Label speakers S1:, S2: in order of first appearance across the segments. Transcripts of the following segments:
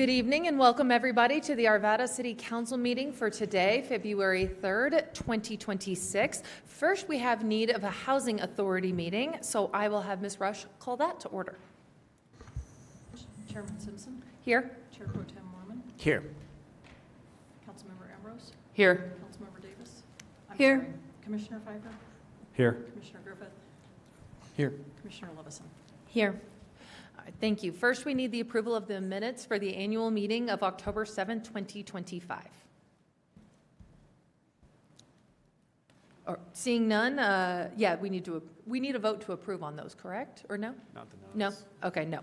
S1: Good evening and welcome everybody to the Arvada City Council meeting for today, February 3rd, 2026. First, we have need of a housing authority meeting, so I will have Ms. Rush call that to order.
S2: Chairman Simpson.
S1: Here.
S2: Chair Pro Tem Mormon.
S3: Here.
S2: Councilmember Ambrose.
S1: Here.
S2: Councilmember Davis.
S4: Here.
S2: Sorry, Commissioner Pfeiffer.
S3: Here.
S2: Commissioner Griffith.
S3: Here.
S2: Commissioner Levison.
S4: Here.
S1: All right, thank you. First, we need the approval of the minutes for the annual meeting of October 7, 2025. Or seeing none, yeah, we need a vote to approve on those, correct? Or no?
S3: Not the
S1: No? Okay, no.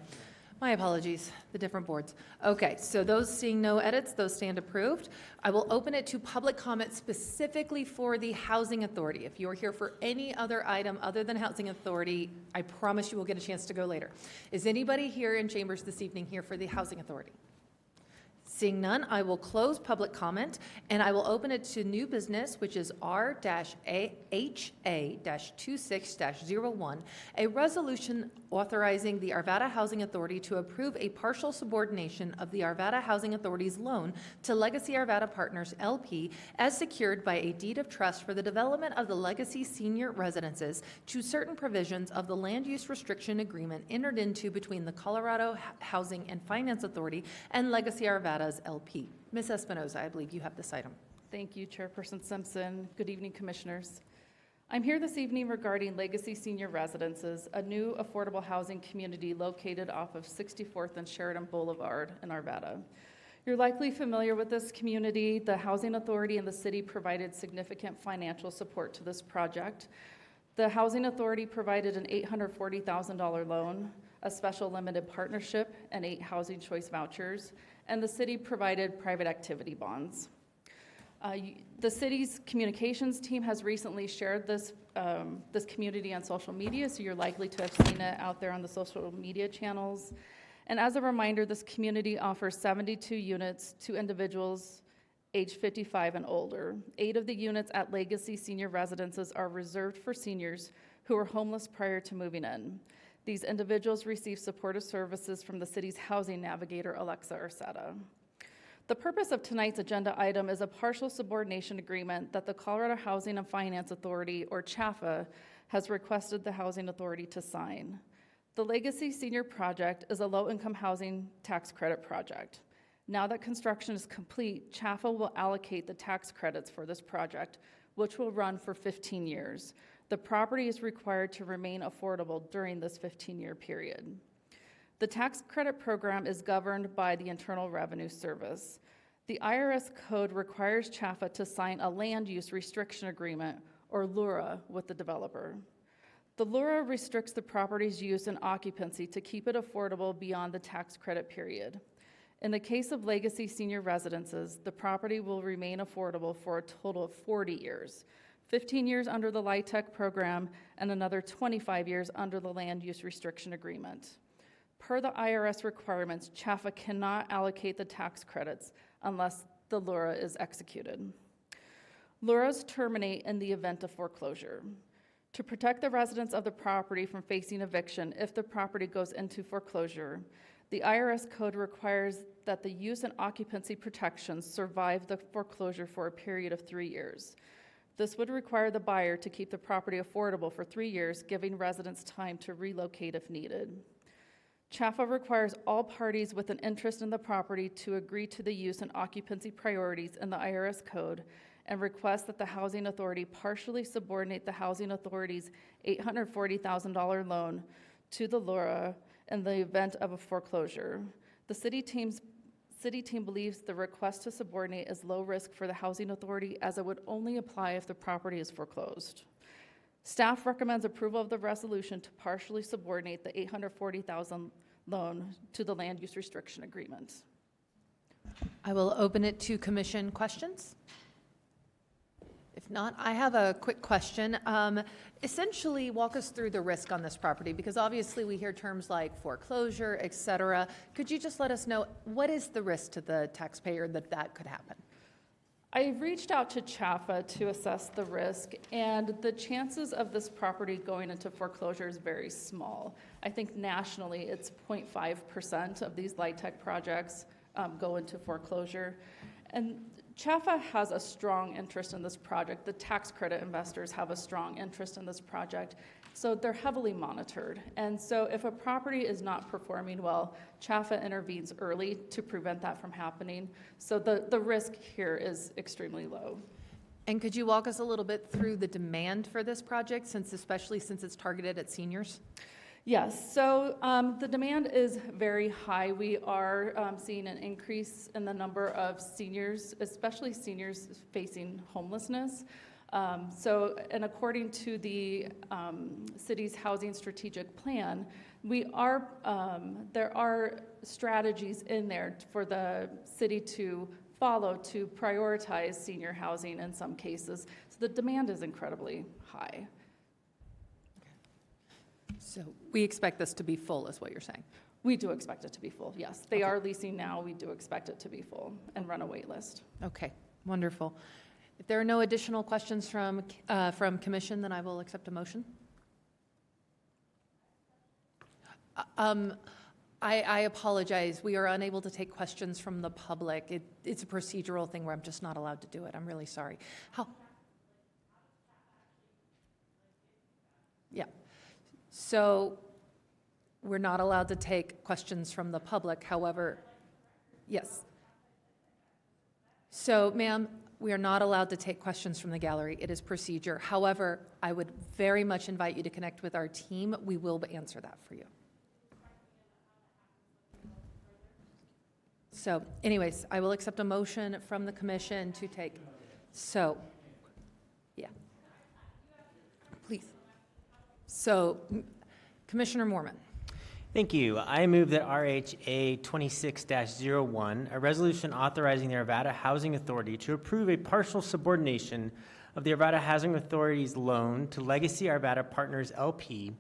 S1: My apologies, the different boards. Okay, so those seeing no edits, those stand approved. I will open it to public comment specifically for the Housing Authority. If you're here for any other item other than Housing Authority, I promise you will get a chance to go later. Is anybody here in chambers this evening here for the Housing Authority? Seeing none, I will close public comment and I will open it to new business, which is R-HA-26-01, a resolution authorizing the Arvada Housing Authority to approve a partial subordination of the Arvada Housing Authority's loan to Legacy Arvada Partners, LP, as secured by a deed of trust for the development of the Legacy Senior Residences to certain provisions of the land use restriction agreement entered into between the Colorado Housing and Finance Authority and Legacy Arvada's LP. Ms. Espinoza, I believe you have this item.
S4: Thank you, Chairperson Simpson. Good evening, Commissioners. I'm here this evening regarding Legacy Senior Residences, a new affordable housing community located off of 64th and Sheridan Boulevard in Arvada. You're likely familiar with this community. The Housing Authority and the city provided significant financial support to this project. The Housing Authority provided an $840,000 loan, a special limited partnership, and 8 housing choice vouchers, and the city provided private activity bonds. The city's communications team has recently shared this community on social media, so you're likely to have seen it out there on the social media channels. And as a reminder, this community offers 72 units to individuals age 55 and older. 8 of the units at Legacy Senior Residences are reserved for seniors who are homeless prior to moving in. These individuals receive supportive services from the city's housing navigator, Alexa Arceta. The purpose of tonight's agenda item is a partial subordination agreement that the Colorado Housing and Finance Authority, or CHFA, has requested the Housing Authority to sign. The Legacy Senior Project is a low-income housing tax credit project. Now that construction is complete, CHFA will allocate the tax credits for this project, which will run for 15 years. The property is required to remain affordable during this 15-year period. The tax credit program is governed by the Internal Revenue Service. The IRS code requires CHFA to sign a land use restriction agreement, or LURA, with the developer. The LURA restricts the property's use and occupancy to keep it affordable beyond the tax credit period. In the case of Legacy Senior Residences, the property will remain affordable for a total of 40 years, 15 years under the LIHTC program, and another 25 years under the land use restriction agreement. Per the IRS requirements, CHFA cannot allocate the tax credits unless the LURA is executed. LURAs terminate in the event of foreclosure. To protect the residents of the property from facing eviction if the property goes into foreclosure, the IRS code requires that the use and occupancy protections survive the foreclosure for a period of 3 years. This would require the buyer to keep the property affordable for 3 years, giving residents time to relocate if needed. CHFA requires all parties with an interest in the property to agree to the use and occupancy priorities in the IRS code and requests that the Housing Authority partially subordinate the Housing Authority's $840,000 loan to the LURA in the event of a foreclosure. The city team believes the request to subordinate is low risk for the Housing Authority as it would only apply if the property is foreclosed. Staff recommends approval of the resolution to partially subordinate the $840,000 loan to the land use restriction agreement.
S1: I will open it to commission questions. If not, I have a quick question. Essentially, walk us through the risk on this property, because obviously we hear terms like foreclosure, et cetera. Could you just let us know what is the risk to the taxpayer that could happen?
S4: I reached out to CHFA to assess the risk, and the chances of this property going into foreclosure is very small. I think nationally it's 0.5% of these LIHTC projects go into foreclosure. And CHAFA has a strong interest in this project. The tax credit investors have a strong interest in this project. So they're heavily monitored. And so if a property is not performing well, CHAFA intervenes early to prevent that from happening. So the risk here is extremely low.
S1: And could you walk us a little bit through the demand for this project, especially since it's targeted at seniors?
S4: Yes, so the demand is very high. We are seeing an increase in the number of seniors, especially seniors facing homelessness. And according to the city's housing strategic plan, there are strategies in there for the city to follow to prioritize senior housing in some cases. So the demand is incredibly high.
S1: So we expect this to be full, is what you're saying?
S4: We do expect it to be full, yes. They are leasing now. We do expect it to be full and run a wait list. Okay, wonderful.
S1: If there are no additional questions from commission, then I will accept a motion. I apologize. We are unable to take questions from the public. It's a procedural thing where I'm just not allowed to do it. I'm really sorry. Yeah. So we're not allowed to take questions from the public. However, yes. So, ma'am, we are not allowed to take questions from the gallery. It is procedure. However, I would very much invite you to connect with our team. We will answer that for you. So anyways, I will accept a motion from the commission to take, so, yeah. Please. So, Commissioner Moorman.
S5: Thank you. I move that RHA 26-01, a resolution authorizing the Arvada Housing Authority to approve a partial subordination of the Arvada Housing Authority's loan to Legacy Arvada Partners LP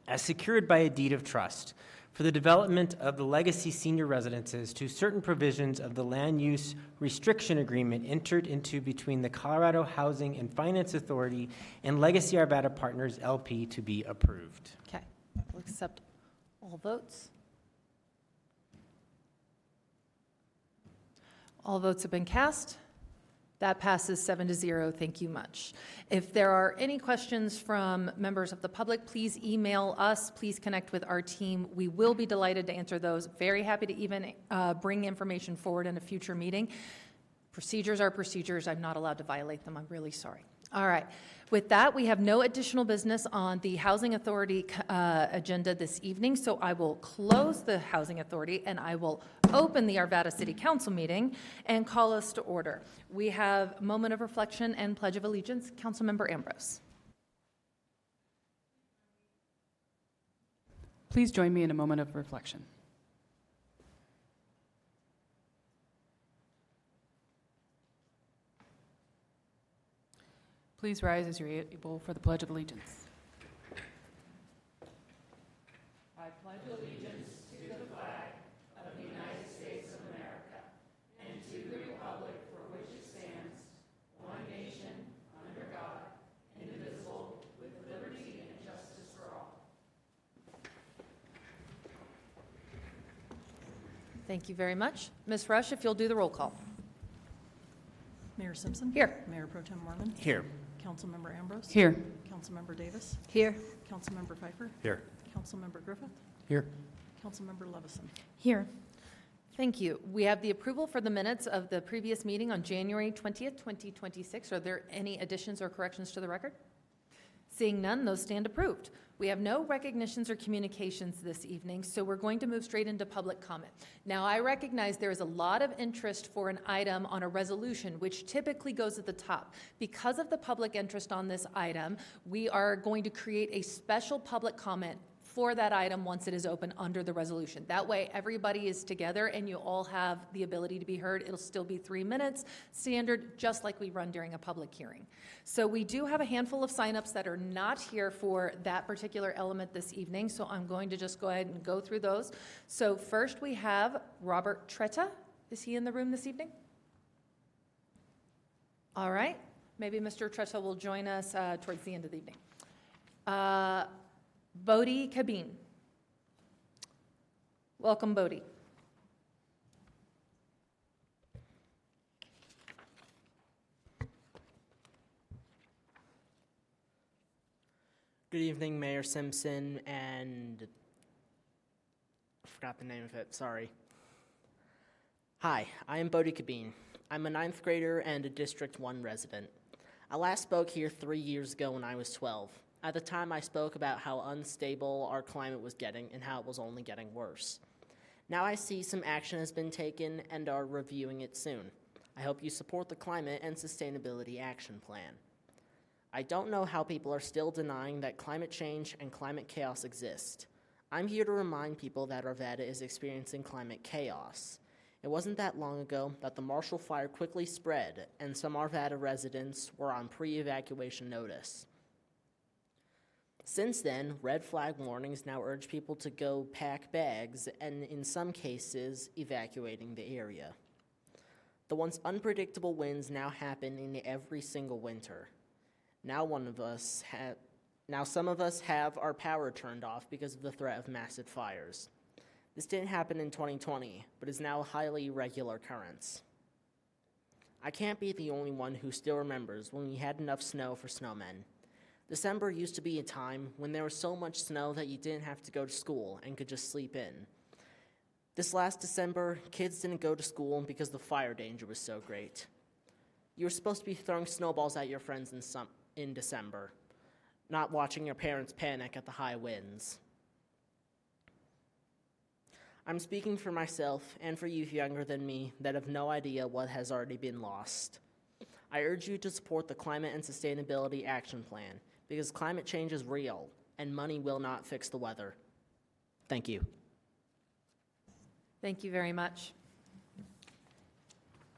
S5: as secured by a deed of trust for the development of the Legacy Senior Residences to certain provisions of the land use restriction agreement entered into between the Colorado Housing and Finance Authority and Legacy Arvada Partners LP to be approved.
S1: Okay, we'll accept all votes. All votes have been cast. That passes 7-0. Thank you much. If there are any questions from members of the public, please email us. Please connect with our team. We will be delighted to answer those. Very happy to even bring information forward in a future meeting. Procedures are procedures. I'm not allowed to violate them. I'm really sorry. All right. With that, we have no additional business on the Housing Authority agenda this evening, so I will close the Housing Authority and I will open the Arvada City Council meeting and call us to order. We have a moment of reflection and Pledge of Allegiance. Councilmember Ambrose.
S6: Please join me in a moment of reflection. Please rise as you're able for the Pledge of Allegiance. I pledge allegiance to the flag of the United States of America and to the republic for which it stands, one nation, under God, indivisible, with liberty and justice for all.
S1: Thank you very much. Ms. Rush, if you'll do the roll call.
S2: Mayor Simpson.
S1: Here.
S2: Mayor Pro Tem Moorman.
S5: Here.
S2: Councilmember Ambrose.
S6: Here.
S2: Councilmember Davis.
S1: Here.
S2: Councilmember Pfeiffer.
S3: Here.
S2: Councilmember Griffith.
S3: Here.
S2: Councilmember Levison.
S1: Here. Thank you. We have the approval for the minutes of the previous meeting on January 20th, 2026. Are there any additions or corrections to the record? Seeing none, those stand approved. We have no recognitions or communications this evening, so we're going to move straight into public comment. Now, I recognize there is a lot of interest for an item on a resolution, which typically goes at the top. Because of the public interest on this item, we are going to create a special public comment for that item once it is open under the resolution. That way, everybody is together and you all have the ability to be heard. It'll still be 3 minutes, standard, just like we run during a public hearing. So we do have a handful of signups that are not here for that particular element this evening, so I'm going to just go ahead and go through those. So first we have Robert Tretta. Is he in the room this evening? All right. Maybe Mr. Tretta will join us towards the end of the evening. Bodhi Kabin. Welcome, Bodhi.
S7: Good evening, Mayor Simpson, and I forgot the name of it, sorry. Hi, I am Bodie Cabine. I'm a 9th grader and a District 1 resident. I last spoke here 3 years ago when I was 12. At the time, I spoke about how unstable our climate was getting and how it was only getting worse. Now I see some action has been taken and are reviewing it soon. I hope you support the Climate and Sustainability Action Plan. I don't know how people are still denying that climate change and climate chaos exist. I'm here to remind people that Arvada is experiencing climate chaos. It wasn't that long ago that the Marshall Fire quickly spread, and some Arvada residents were on pre-evacuation notice. Since then, red flag warnings now urge people to go pack bags and, in some cases, evacuating the area. The once unpredictable winds now happen in every single winter. Now some of us have our power turned off because of the threat of massive fires. This didn't happen in 2020, but is now a highly regular occurrence. I can't be the only one who still remembers when we had enough snow for snowmen. December used to be a time when there was so much snow that you didn't have to go to school and could just sleep in. This last December, kids didn't go to school because the fire danger was so great. You were supposed to be throwing snowballs at your friends in December, not watching your parents panic at the high winds. I'm speaking for myself and for youth younger than me that have no idea what has already been lost. I urge you to support the Climate and Sustainability Action Plan because climate change is real and money will not fix the weather. Thank you.
S1: Thank you very much.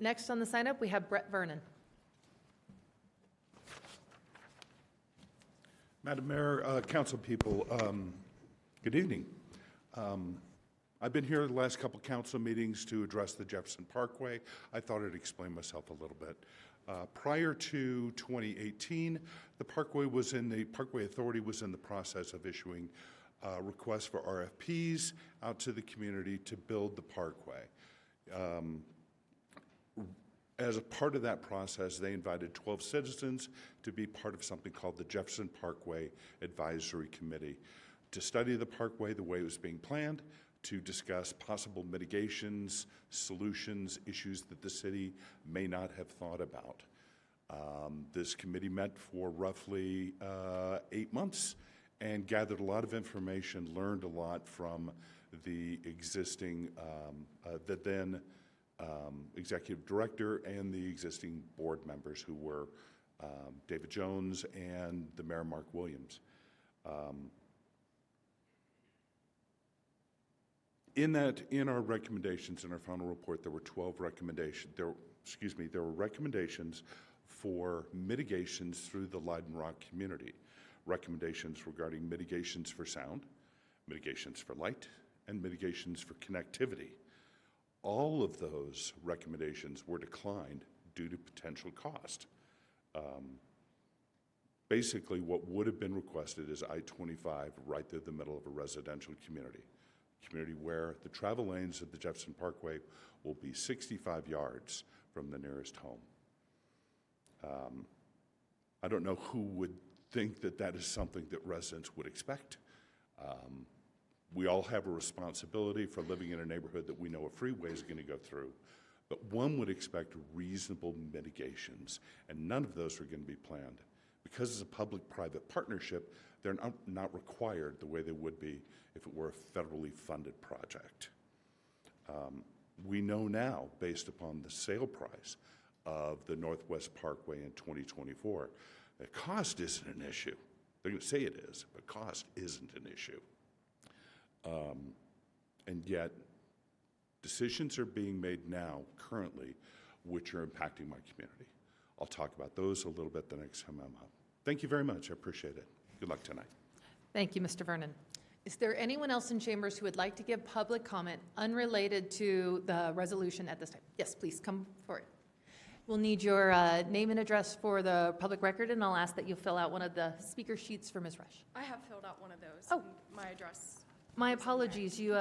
S1: Next on the sign-up, we have Brett Vernon.
S8: Madam Mayor, council people, good evening. I've been here the last couple council meetings to address the Jefferson Parkway. I thought I'd explain myself a little bit. Prior to 2018, the Parkway Authority was in the process of issuing requests for RFPs out to the community to build the Parkway. As a part of that process, they invited 12 citizens to be part of something called the Jefferson Parkway Advisory Committee to study the Parkway the way it was being planned, to discuss possible mitigations, solutions, issues that the city may not have thought about. This committee met for roughly 8 months and gathered a lot of information, learned a lot from the existing, the then executive director and the existing board members who were David Jones and the Mayor Mark Williams. In our recommendations, in our final report, there were 12 recommendations. There were recommendations for mitigations through the Leiden Rock community. Recommendations regarding mitigations for sound, mitigations for light, and mitigations for connectivity. All of those recommendations were declined due to potential cost. Basically, what would have been requested is I-25 right through the middle of a residential community where the travel lanes of the Jefferson Parkway will be 65 yards from the nearest home. I don't know who would think that that is something that residents would expect. We all have a responsibility for living in a neighborhood that we know a freeway is going to go through, but one would expect reasonable mitigations, and none of those are going to be planned. Because it's a public-private partnership, they're not required the way they would be if it were a federally funded project. We know now, based upon the sale price of the Northwest Parkway in 2024, that cost isn't an issue. They're going to say it is, but cost isn't an issue. And yet, decisions are being made now, currently, which are impacting my community. I'll talk about those a little bit the next time I'm up. Thank you very much. I appreciate it. Good luck tonight.
S1: Thank you, Mr. Vernon. Is there anyone else in chambers who would like to give public comment unrelated to the resolution at this time? Yes, please come forward. We'll need your name and address for the public record, and I'll ask that you fill out one of the speaker sheets for Ms. Rush.
S9: I have filled out one of those.
S1: Oh.
S9: My address.
S1: My apologies. You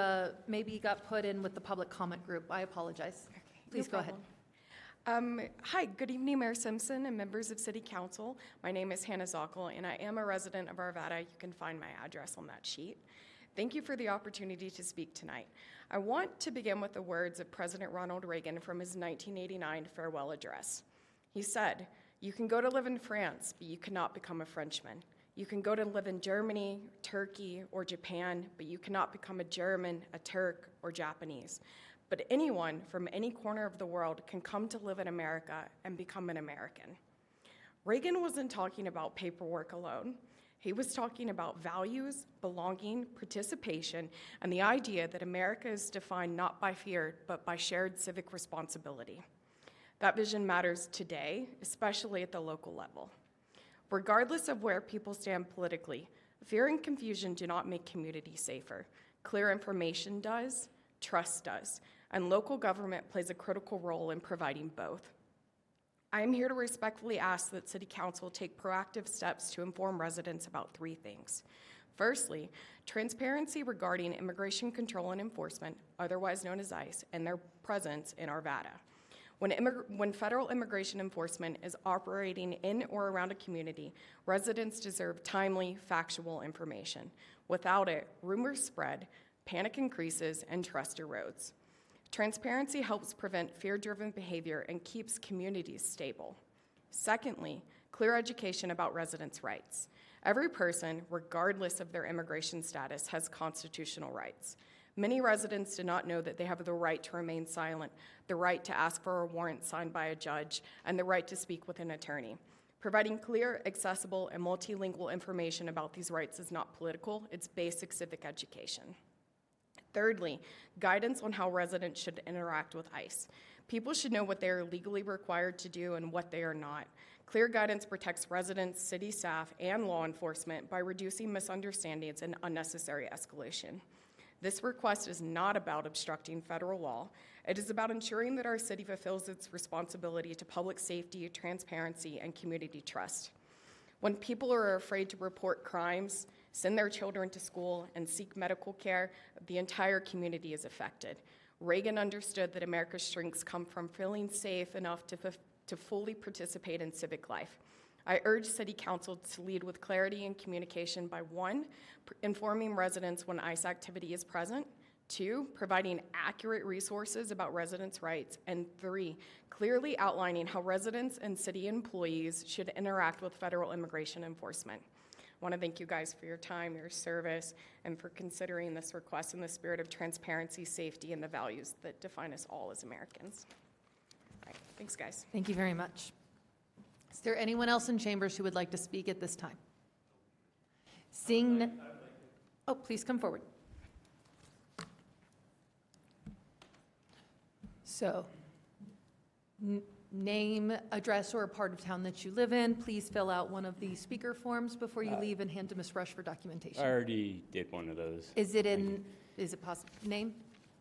S1: maybe got put in with the public comment group. I apologize.
S9: Okay,
S1: Please
S9: no
S1: go ahead.
S9: Hi, good evening, Mayor Simpson and members of City Council. My name is Hannah Zockel, and I am a resident of Arvada. You can find my address on that sheet. Thank you for the opportunity to speak tonight. I want to begin with the words of President Ronald Reagan from his 1989 farewell address. He said, "You can go to live in France, but you cannot become a Frenchman. You can go to live in Germany, Turkey, or Japan, but you cannot become a German, a Turk, or Japanese. But anyone from any corner of the world can come to live in America and become an American." Reagan wasn't talking about paperwork alone. He was talking about values, belonging, participation, and the idea that America is defined not by fear, but by shared civic responsibility. That vision matters today, especially at the local level. Regardless of where people stand politically, fear and confusion do not make communities safer. Clear information does, trust does, and local government plays a critical role in providing both. I am here to respectfully ask that City Council take proactive steps to inform residents about 3 things. Firstly, transparency regarding immigration control and enforcement, otherwise known as ICE, and their presence in Arvada. When federal immigration enforcement is operating in or around a community, residents deserve timely, factual information. Without it, rumors spread, panic increases, and trust erodes. Transparency helps prevent fear-driven behavior and keeps communities stable. Secondly, clear education about residents' rights. Every person, regardless of their immigration status, has constitutional rights. Many residents do not know that they have the right to remain silent, the right to ask for a warrant signed by a judge, and the right to speak with an attorney. Providing clear, accessible, and multilingual information about these rights is not political, it's basic civic education. Thirdly, guidance on how residents should interact with ICE. People should know what they are legally required to do and what they are not. Clear guidance protects residents, city staff, and law enforcement by reducing misunderstandings and unnecessary escalation. This request is not about obstructing federal law. It is about ensuring that our city fulfills its responsibility to public safety, transparency, and community trust. When people are afraid to report crimes, send their children to school, and seek medical care, the entire community is affected. Reagan understood that America's strengths come from feeling safe enough to fully participate in civic life. I urge City Council to lead with clarity and communication by 1, informing residents when ICE activity is present, 2, providing accurate resources about residents' rights, and 3, clearly outlining how residents and city employees should interact with federal immigration enforcement. I want to thank you guys for your time, your service, and for considering this request in the spirit of transparency, safety, and the values that define us all as Americans. All right, thanks, guys.
S1: Thank you very much. Is there anyone else in chambers who would like to speak at this time? Seeing none. Oh, please come forward. So, name, address, or a part of town that you live in. Please fill out one of the speaker forms before you leave and hand to Ms. Rush for documentation.
S10: I already did one of those.
S1: Is it in, is it possible, name?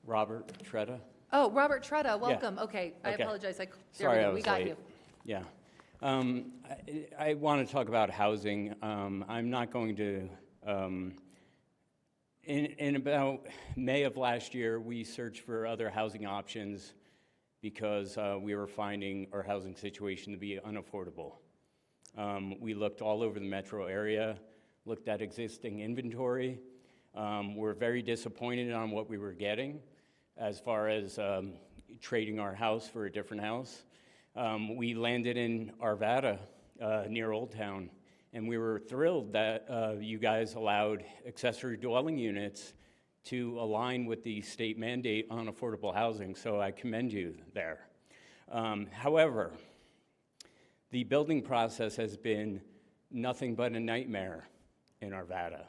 S10: Robert Tretta.
S1: Oh, Robert Tretta, welcome. Okay, I
S10: Okay.
S1: apologize. There
S10: Sorry,
S1: we go.
S10: I
S1: We
S10: was
S1: got
S10: late.
S1: you.
S10: Yeah. I want to talk about housing. I'm not going to, in about May of last year, we searched for other housing options because we were finding our housing situation to be unaffordable. We looked all over the metro area, looked at existing inventory. We're very disappointed on what we were getting as far as trading our house for a different house. We landed in Arvada near Old Town, and we were thrilled that you guys allowed accessory dwelling units to align with the state mandate on affordable housing, so I commend you there. However, the building process has been nothing but a nightmare in Arvada.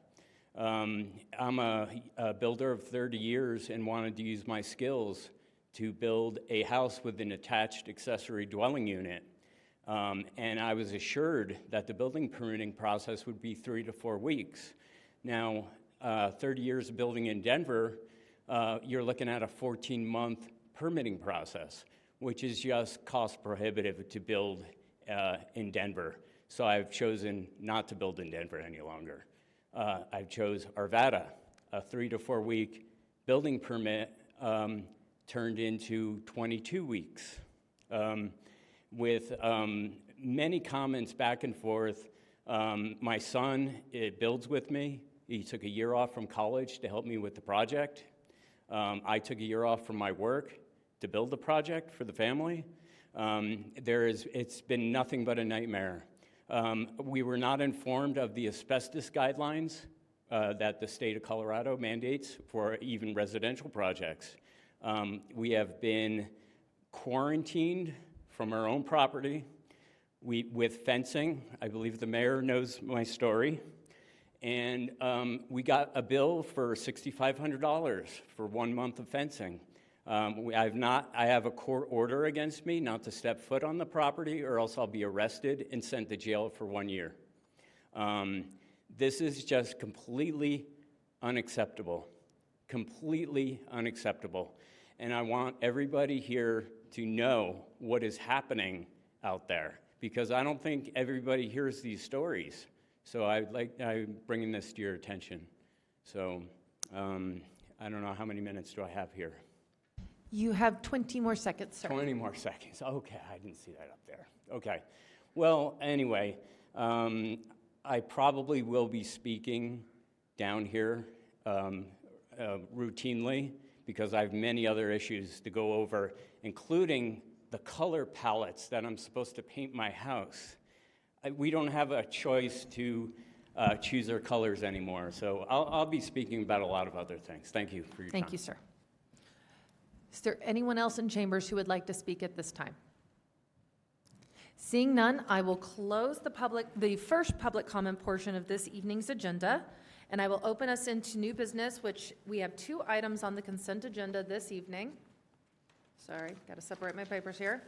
S10: I'm a builder of 30 years and wanted to use my skills to build a house with an attached accessory dwelling unit. And I was assured that the building permitting process would be 3 to 4 weeks. Now, 30 years of building in Denver, you're looking at a 14-month permitting process, which is just cost prohibitive to build in Denver. So I've chosen not to build in Denver any longer. I've chose Arvada, a 3 to 4 week building permit turned into 22 weeks with many comments back and forth. My son builds with me. He took a year off from college to help me with the project. I took a year off from my work to build the project for the family. It's been nothing but a nightmare. We were not informed of the asbestos guidelines that the state of Colorado mandates for even residential projects. We have been quarantined from our own property with fencing. I believe the mayor knows my story. And we got a bill for $6,500 for 1 month of fencing. I have a court order against me not to step foot on the property, or else I'll be arrested and sent to jail for 1 year. This is just completely unacceptable, completely unacceptable. And I want everybody here to know what is happening out there, because I don't think everybody hears these stories. So I'm bringing this to your attention. So I don't know, how many minutes do I have here?
S1: You have 20 more seconds, sir.
S10: 20 more seconds. Okay, I didn't see that up there. Okay. Well, anyway, I probably will be speaking down here routinely, because I have many other issues to go over, including the color palettes that I'm supposed to paint my house. We don't have a choice to choose our colors anymore. So I'll be speaking about a lot of other things. Thank you for your time.
S1: Thank you, sir. Is there anyone else in chambers who would like to speak at this time? Seeing none, I will close the first public comment portion of this evening's agenda, and I will open us into new business, which we have 2 items on the consent agenda this evening. Sorry, got to separate my papers here.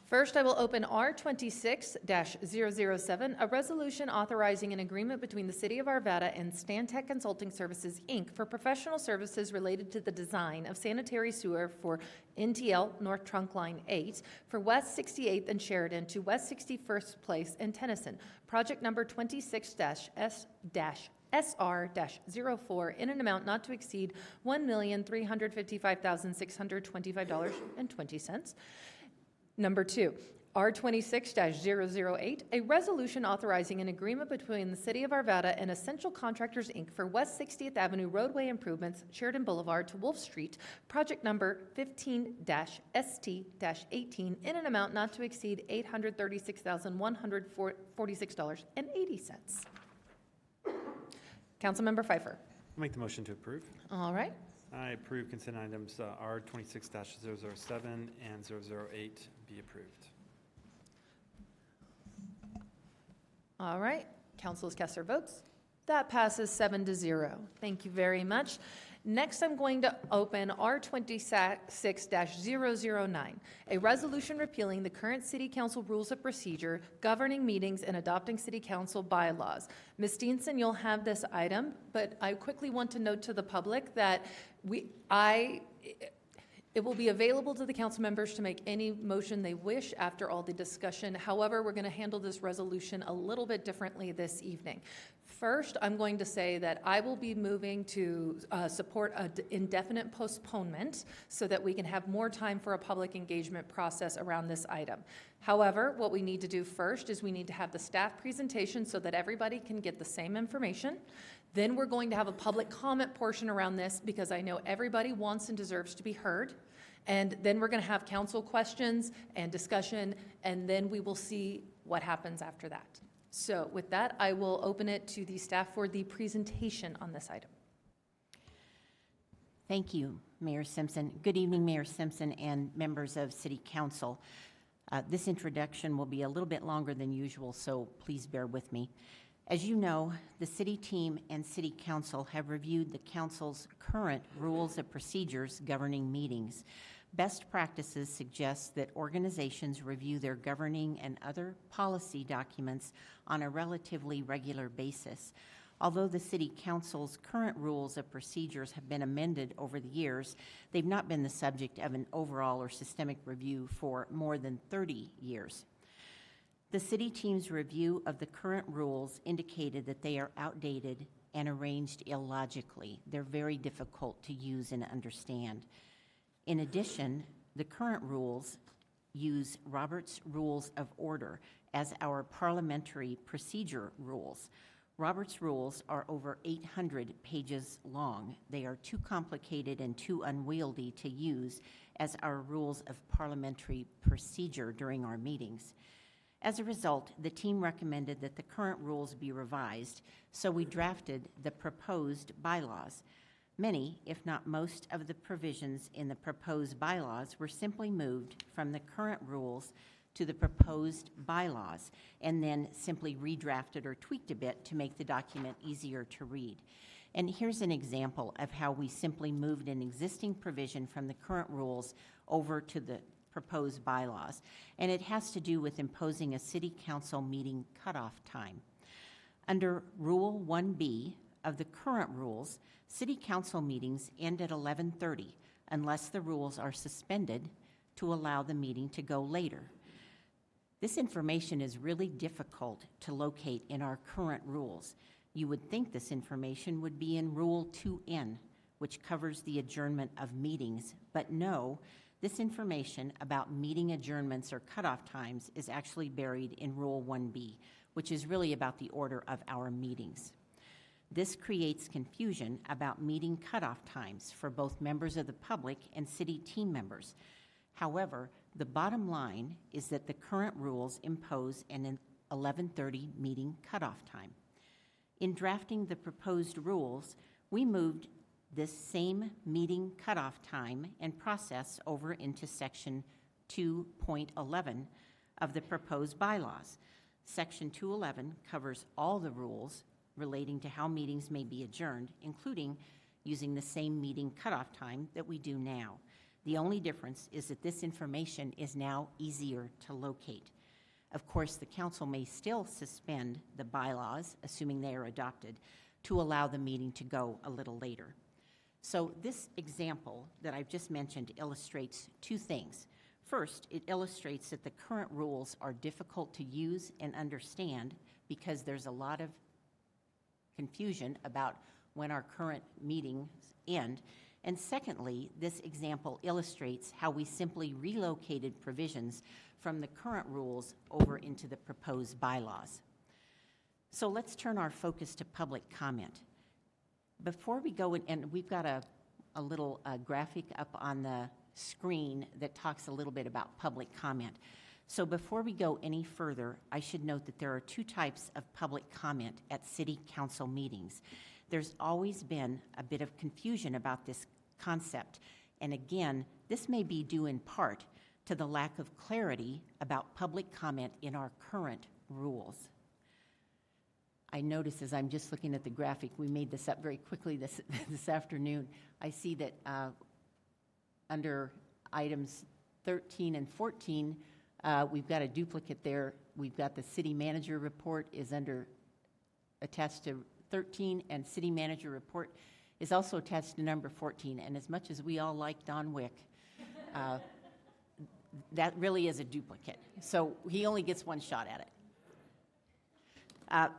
S1: First, I will open R26-007, a resolution authorizing an agreement between the City of Arvada and Stantec Consulting Services, Inc. for professional services related to the design of sanitary sewer for NTL North Trunk Line 8 for West 68th and Sheridan to West 61st Place and Tennyson, project number 26-SR-04 in an amount not to exceed $1,355,625.20. Number 2, R26-008, a resolution authorizing an agreement between the City of Arvada and Essential Contractors, Inc. for West 60th Avenue roadway improvements, Sheridan Boulevard to Wolf Street, project number 15-ST-18 in an amount not to exceed $836,146.80. Councilmember Pfeiffer.
S3: I'll make the motion to approve.
S1: All right.
S3: I approve consent items R26-007 and 008 be approved.
S1: All right. Council has cast their votes. That passes 7-0. Thank you very much. Next, I'm going to open R26-009, a resolution repealing the current City Council rules of procedure governing meetings and adopting City Council bylaws. Ms. Steenson, you'll have this item, but I quickly want to note to the public that it will be available to the council members to make any motion they wish after all the discussion. However, we're going to handle this resolution a little bit differently this evening. First, I'm going to say that I will be moving to support an indefinite postponement so that we can have more time for a public engagement process around this item. However, what we need to do first is we need to have the staff presentation so that everybody can get the same information. Then we're going to have a public comment portion around this because I know everybody wants and deserves to be heard. And then we're going to have council questions and discussion, and then we will see what happens after that. So with that, I will open it to the staff for the presentation on this item.
S11: Thank you, Mayor Simpson. Good evening, Mayor Simpson and members of City Council. This introduction will be a little bit longer than usual, so please bear with me. As you know, the City team and City Council have reviewed the Council's current rules of procedures governing meetings. Best practices suggest that organizations review their governing and other policy documents on a relatively regular basis. Although the City Council's current rules of procedures have been amended over the years, they've not been the subject of an overall or systemic review for more than 30 years. The City team's review of the current rules indicated that they are outdated and arranged illogically. They're very difficult to use and understand. In addition, the current rules use Robert's Rules of Order as our parliamentary procedure rules. Robert's rules are over 800 pages long. They are too complicated and too unwieldy to use as our rules of parliamentary procedure during our meetings. As a result, the team recommended that the current rules be revised, so we drafted the proposed bylaws. Many, if not most, of the provisions in the proposed bylaws were simply moved from the current rules to the proposed bylaws, and then simply redrafted or tweaked a bit to make the document easier to read. And here's an example of how we simply moved an existing provision from the current rules over to the proposed bylaws. And it has to do with imposing a city council meeting cutoff time. Under Rule 1B of the current rules, city council meetings end at 11:30 unless the rules are suspended to allow the meeting to go later. This information is really difficult to locate in our current rules. You would think this information would be in Rule 2N, which covers the adjournment of meetings, but no, this information about meeting adjournments or cutoff times is actually buried in Rule 1B, which is really about the order of our meetings. This creates confusion about meeting cutoff times for both members of the public and city team members. However, the bottom line is that the current rules impose an 11:30 meeting cutoff time. In drafting the proposed rules, we moved this same meeting cutoff time and process over into Section 2.11 of the proposed bylaws. Section 211 covers all the rules relating to how meetings may be adjourned, including using the same meeting cutoff time that we do now. The only difference is that this information is now easier to locate. Of course, the council may still suspend the bylaws, assuming they are adopted, to allow the meeting to go a little later. So this example that I've just mentioned illustrates two things. First, it illustrates that the current rules are difficult to use and understand because there's a lot of confusion about when our current meetings end. And secondly, this example illustrates how we simply relocated provisions from the current rules over into the proposed bylaws. So let's turn our focus to public comment. Before we go, and we've got a little graphic up on the screen that talks a little bit about public comment. So before we go any further, I should note that there are two types of public comment at city council meetings. There's always been a bit of confusion about this concept, and again, this may be due in part to the lack of clarity about public comment in our current rules. I notice as I'm just looking at the graphic, we made this up very quickly this afternoon. I see that under items 13 and 14, we've got a duplicate there. We've got the city manager report is attached to 13, and city manager report is also attached to number 14. And as much as we all like Don Wick, that really is a duplicate. So he only gets one shot at it.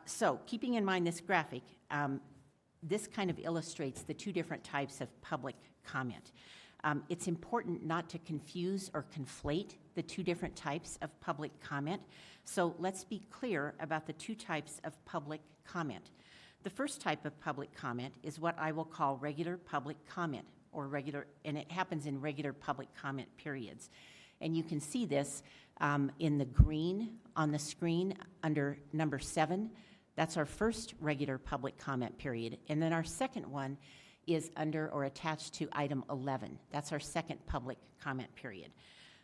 S11: So keeping in mind this graphic, this kind of illustrates the two different types of public comment. It's important not to confuse or conflate the two different types of public comment. So let's be clear about the two types of public comment. The first type of public comment is what I will call regular public comment, and it happens in regular public comment periods. And you can see this in the green on the screen under number 7. That's our first regular public comment period. And then our second one is under or attached to item 11. That's our second public comment period.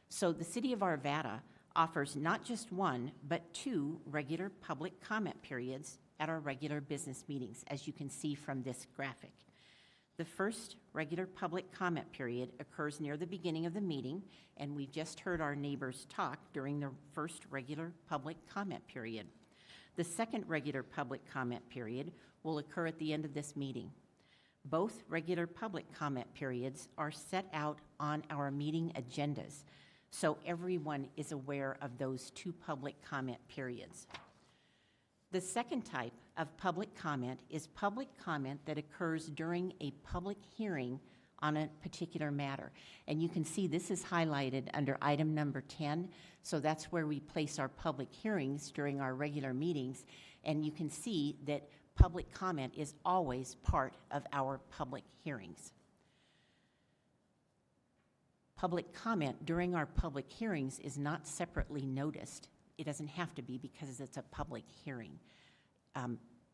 S11: So the City of Arvada offers not just one, but two regular public comment periods at our regular business meetings, as you can see from this graphic. The first regular public comment period occurs near the beginning of the meeting, and we've just heard our neighbors talk during the first regular public comment period. The second regular public comment period will occur at the end of this meeting. Both regular public comment periods are set out on our meeting agendas, so everyone is aware of those two public comment periods. The second type of public comment is public comment that occurs during a public hearing on a particular matter. And you can see this is highlighted under item number 10, so that's where we place our public hearings during our regular meetings, and you can see that public comment is always part of our public hearings. Public comment during our public hearings is not separately noticed. It doesn't have to be because it's a public hearing.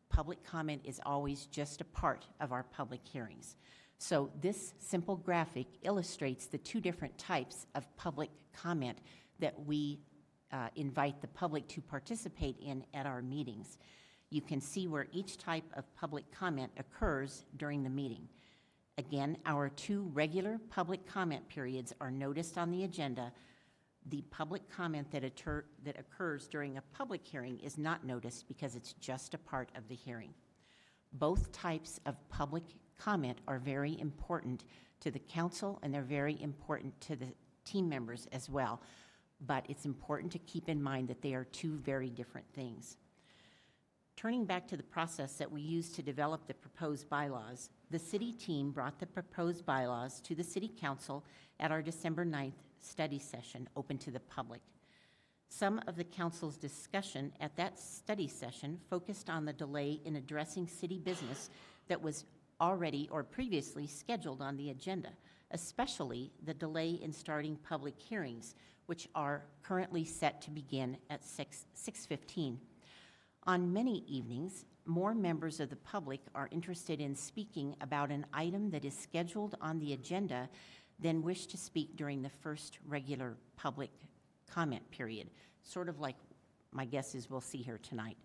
S11: Public comment is always just a part of our public hearings. So this simple graphic illustrates the two different types of public comment that we invite the public to participate in at our meetings. You can see where each type of public comment occurs during the meeting. Again, our two regular public comment periods are noticed on the agenda. The public comment that occurs during a public hearing is not noticed because it's just a part of the hearing. Both types of public comment are very important to the council, and they're very important to the team members as well. But it's important to keep in mind that they are two very different things. Turning back to the process that we used to develop the proposed bylaws, the city team brought the proposed bylaws to the city council at our December 9th study session open to the public. Some of the council's discussion at that study session focused on the delay in addressing city business that was already or previously scheduled on the agenda, especially the delay in starting public hearings, which are currently set to begin at 6:15. On many evenings, more members of the public are interested in speaking about an item that is scheduled on the agenda than wish to speak during the first regular public comment period, sort of like my guess is we'll see here tonight.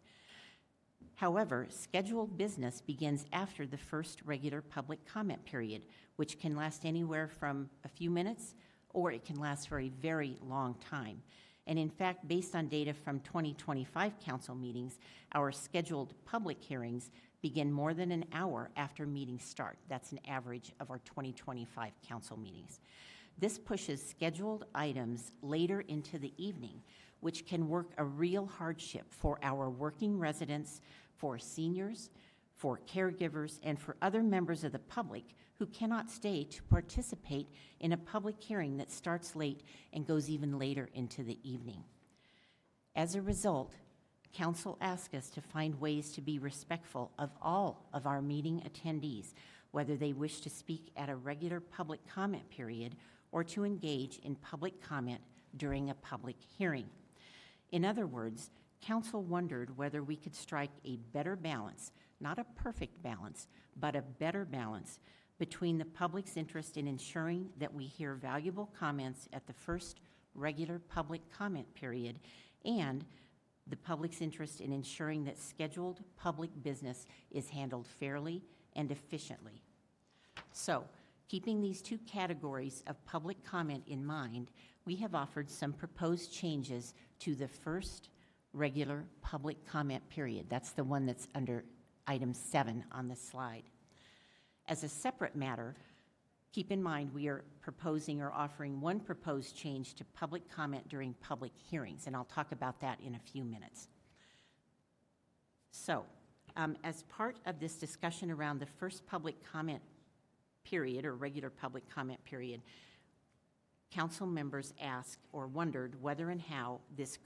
S11: However, scheduled business begins after the first regular public comment period, which can last anywhere from a few minutes or it can last for a very long time. And in fact, based on data from 2025 council meetings, our scheduled public hearings begin more than an hour after meetings start. That's an average of our 2025 council meetings. This pushes scheduled items later into the evening, which can work a real hardship for our working residents, for seniors, for caregivers, and for other members of the public who cannot stay to participate in a public hearing that starts late and goes even later into the evening. As a result, Council asked us to find ways to be respectful of all of our meeting attendees, whether they wish to speak at a regular public comment period or to engage in public comment during a public hearing. In other words, Council wondered whether we could strike a better balance, not a perfect balance, but a better balance between the public's interest in ensuring that we hear valuable comments at the first regular public comment period and the public's interest in ensuring that scheduled public business is handled fairly and efficiently. So, keeping these two categories of public comment in mind, we have offered some proposed changes to the first regular public comment period. That's the one that's under item 7 on the slide. As a separate matter, keep in mind we are proposing or offering one proposed change to public comment during public hearings, and I'll talk about that in a few minutes. So, as part of this discussion around the first public comment period or regular public comment period, council members asked or wondered whether and how this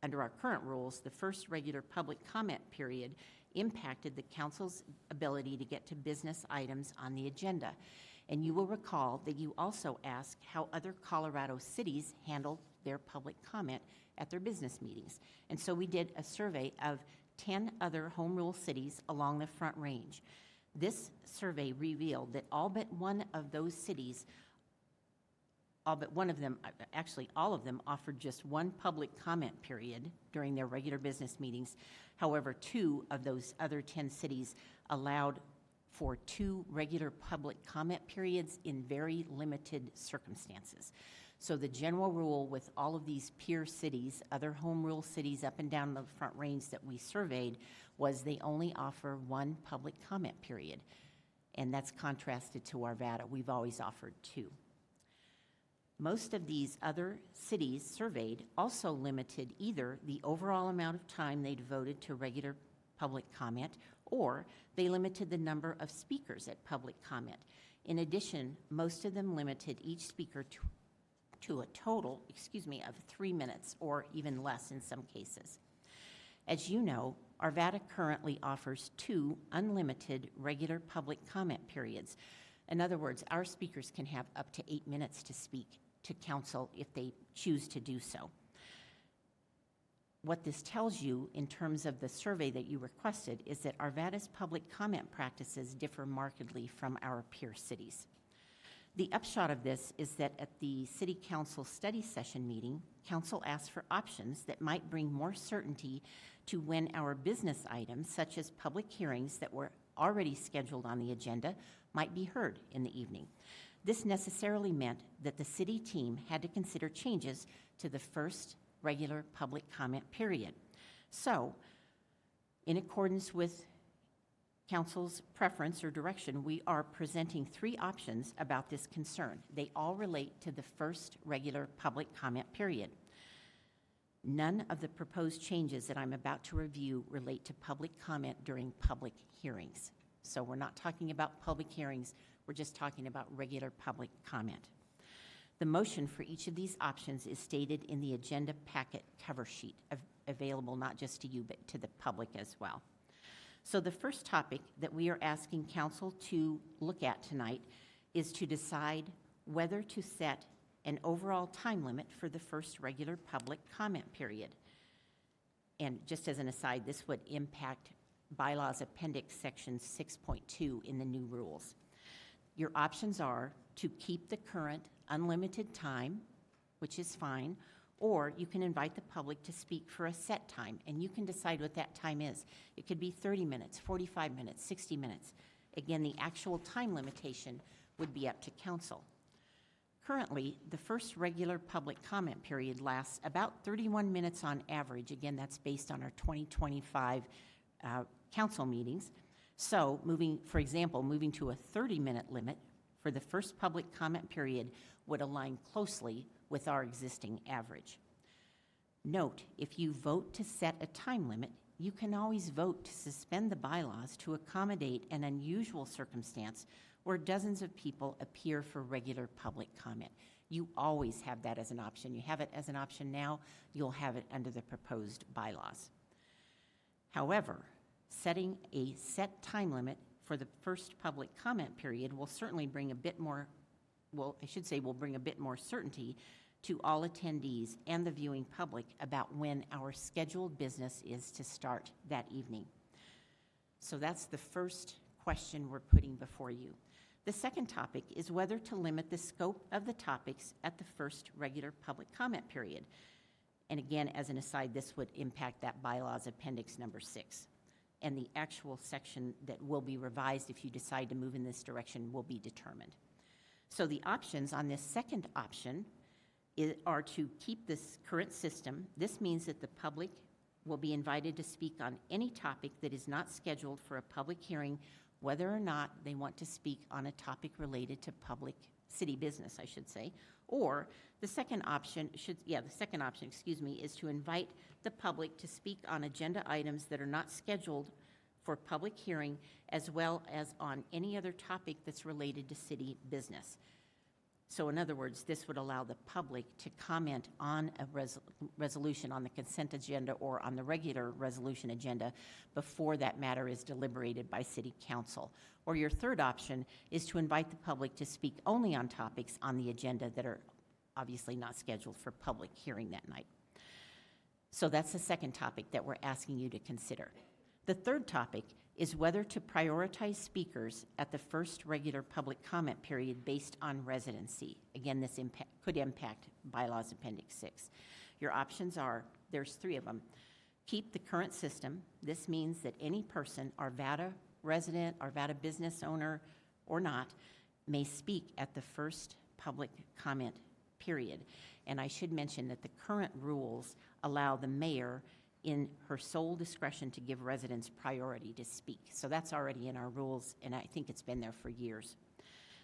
S11: under our current rules, the first regular public comment period impacted the council's ability to get to business items on the agenda. And you will recall that you also asked how other Colorado cities handled their public comment at their business meetings. And so we did a survey of 10 other home rule cities along the Front Range. This survey revealed that all but one of those cities, actually all of them, offered just one public comment period during their regular business meetings. However, 2 of those other 10 cities allowed for 2 regular public comment periods in very limited circumstances. So the general rule with all of these peer cities, other home rule cities up and down the Front Range that we surveyed, was they only offer 1 public comment period. And that's contrasted to Arvada. We've always offered 2. Most of these other cities surveyed also limited either the overall amount of time they devoted to regular public comment or they limited the number of speakers at public comment. In addition, most of them limited each speaker to a total, of 3 minutes or even less in some cases. As you know, Arvada currently offers 2 unlimited regular public comment periods. In other words, our speakers can have up to 8 minutes to speak to council if they choose to do so. What this tells you in terms of the survey that you requested is that Arvada's public comment practices differ markedly from our peer cities. The upshot of this is that at the City Council study session meeting, Council asked for options that might bring more certainty to when our business items, such as public hearings that were already scheduled on the agenda, might be heard in the evening. This necessarily meant that the city team had to consider changes to the first regular public comment period. So, in accordance with Council's preference or direction, we are presenting 3 options about this concern. They all relate to the first regular public comment period. None of the proposed changes that I'm about to review relate to public comment during public hearings. So we're not talking about public hearings, we're just talking about regular public comment. The motion for each of these options is stated in the agenda packet cover sheet, available not just to you, but to the public as well. So the first topic that we are asking Council to look at tonight is to decide whether to set an overall time limit for the first regular public comment period. And just as an aside, this would impact Bylaws Appendix Section 6.2 in the new rules. Your options are to keep the current unlimited time, which is fine, or you can invite the public to speak for a set time, and you can decide what that time is. It could be 30 minutes, 45 minutes, 60 minutes. Again, the actual time limitation would be up to Council. Currently, the first regular public comment period lasts about 31 minutes on average. Again, that's based on our 2025 council meetings. So, moving to a 30-minute limit for the first public comment period would align closely with our existing average. Note, if you vote to set a time limit, you can always vote to suspend the bylaws to accommodate an unusual circumstance where dozens of people appear for regular public comment. You always have that as an option. You have it as an option now, you'll have it under the proposed bylaws. However, setting a set time limit for the first public comment period will certainly bring a bit more, will bring a bit more certainty to all attendees and the viewing public about when our scheduled business is to start that evening. So that's the first question we're putting before you. The second topic is whether to limit the scope of the topics at the first regular public comment period. And again, as an aside, this would impact that bylaws appendix number 6. And the actual section that will be revised if you decide to move in this direction will be determined. So the options on this second option are to keep this current system. This means that the public will be invited to speak on any topic that is not scheduled for a public hearing, whether or not they want to speak on a topic related to public city business, I should say. Or the second option is to invite the public to speak on agenda items that are not scheduled for public hearing, as well as on any other topic that's related to city business. So in other words, this would allow the public to comment on a resolution on the consent agenda or on the regular resolution agenda before that matter is deliberated by City Council. Or your third option is to invite the public to speak only on topics on the agenda that are obviously not scheduled for public hearing that night. So that's the second topic that we're asking you to consider. The third topic is whether to prioritize speakers at the first regular public comment period based on residency. Again, this could impact Bylaws Appendix 6. Your options are, there's 3 of them. Keep the current system. This means that any person, Arvada resident, Arvada business owner, or not, may speak at the first public comment period. And I should mention that the current rules allow the mayor in her sole discretion to give residents priority to speak. So that's already in our rules, and I think it's been there for years.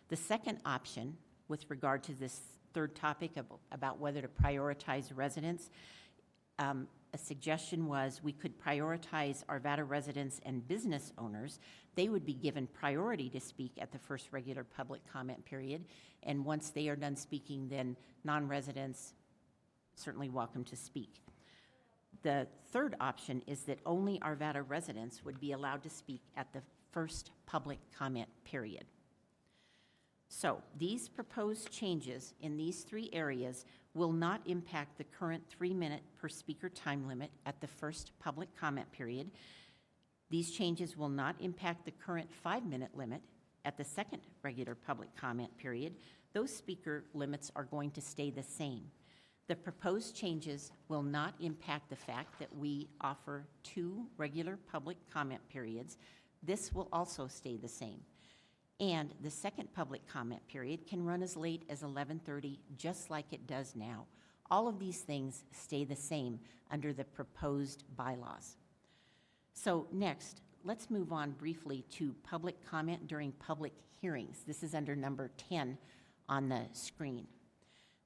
S11: The second option, with regard to this third topic about whether to prioritize residents, a suggestion was we could prioritize Arvada residents and business owners. They would be given priority to speak at the first regular public comment period. And once they are done speaking, then non-residents certainly welcome to speak. The third option is that only Arvada residents would be allowed to speak at the first public comment period. So these proposed changes in these three areas will not impact the current 3-minute per speaker time limit at the first public comment period. These changes will not impact the current 5-minute limit at the second regular public comment period. Those speaker limits are going to stay the same. The proposed changes will not impact the fact that we offer 2 regular public comment periods. This will also stay the same. And the second public comment period can run as late as 11:30, just like it does now. All of these things stay the same under the proposed bylaws. So next, let's move on briefly to public comment during public hearings. This is under number 10 on the screen.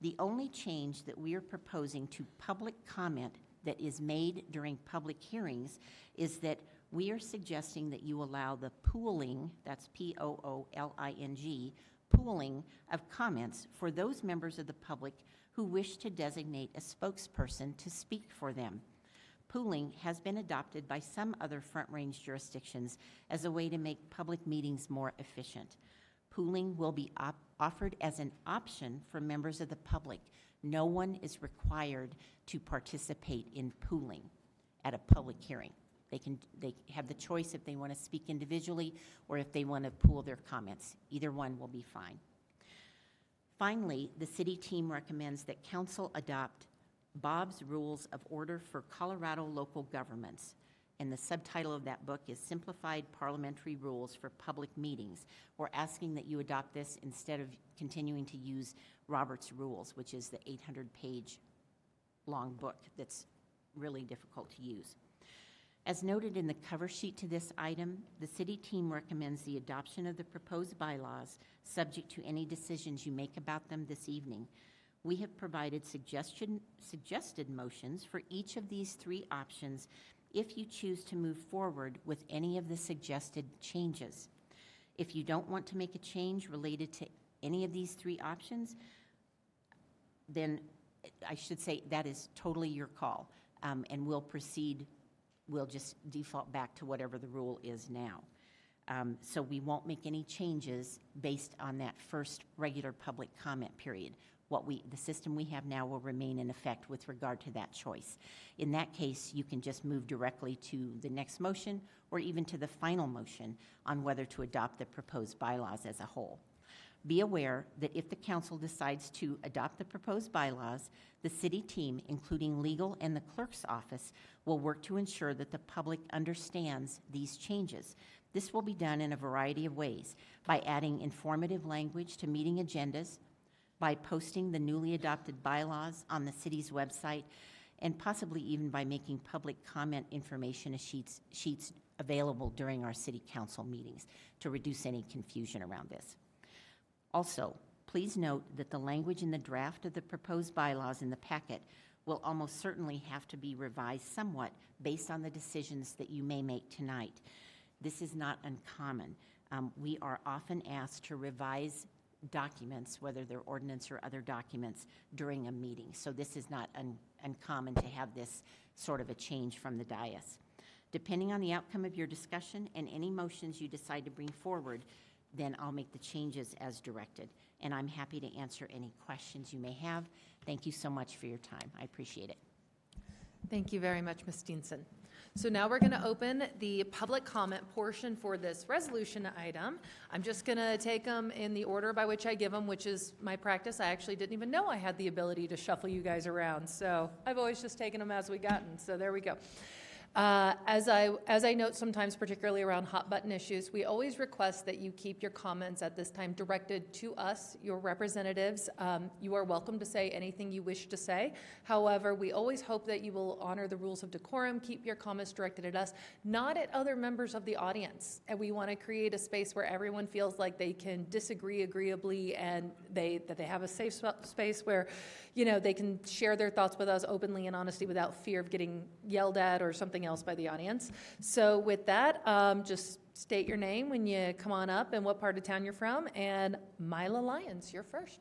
S11: The only change that we are proposing to public comment that is made during public hearings is that we are suggesting that you allow the pooling, that's P-O-O-L-I-N-G, pooling of comments for those members of the public who wish to designate a spokesperson to speak for them. Pooling has been adopted by some other Front Range jurisdictions as a way to make public meetings more efficient. Pooling will be offered as an option for members of the public. No one is required to participate in pooling at a public hearing. They have the choice if they want to speak individually or if they want to pool their comments. Either one will be fine. Finally, the city team recommends that council adopt Bob's Rules of Order for Colorado Local Governments. And the subtitle of that book is Simplified Parliamentary Rules for Public Meetings. We're asking that you adopt this instead of continuing to use Robert's Rules, which is the 800-page long book that's really difficult to use. As noted in the cover sheet to this item, the city team recommends the adoption of the proposed bylaws subject to any decisions you make about them this evening. We have provided suggested motions for each of these 3 options if you choose to move forward with any of the suggested changes. If you don't want to make a change related to any of these 3 options, then I should say that is totally your call, and we'll proceed. We'll just default back to whatever the rule is now. So we won't make any changes based on that first regular public comment period. The system we have now will remain in effect with regard to that choice. In that case, you can just move directly to the next motion or even to the final motion on whether to adopt the proposed bylaws as a whole. Be aware that if the council decides to adopt the proposed bylaws, the city team, including legal and the clerk's office, will work to ensure that the public understands these changes. This will be done in a variety of ways, by adding informative language to meeting agendas, by posting the newly adopted bylaws on the city's website, and possibly even by making public comment information sheets available during our city council meetings to reduce any confusion around this. Also, please note that the language in the draft of the proposed bylaws in the packet will almost certainly have to be revised somewhat based on the decisions that you may make tonight. This is not uncommon. We are often asked to revise documents, whether they're ordinance or other documents, during a meeting. So this is not uncommon to have this sort of a change from the dais. Depending on the outcome of your discussion and any motions you decide to bring forward, then I'll make the changes as directed. And I'm happy to answer any questions you may have. Thank you so much for your time. I appreciate it.
S1: Thank you very much, Ms. Steenson. So now we're going to open the public comment portion for this resolution item. I'm just going to take them in the order by which I give them, which is my practice. I actually didn't even know I had the ability to shuffle you guys around. So I've always just taken them as we gotten. So there we go. As I note sometimes, particularly around hot button issues, we always request that you keep your comments at this time directed to us, your representatives. You are welcome to say anything you wish to say. However, we always hope that you will honor the rules of decorum, keep your comments directed at us, not at other members of the audience. And we want to create a space where everyone feels like they can disagree agreeably and that they have a safe space where, they can share their thoughts with us openly and honestly without fear of getting yelled at or something else by the audience. So with that, just state your name when you come on up and what part of town you're from. And Mila Lyons, you're first.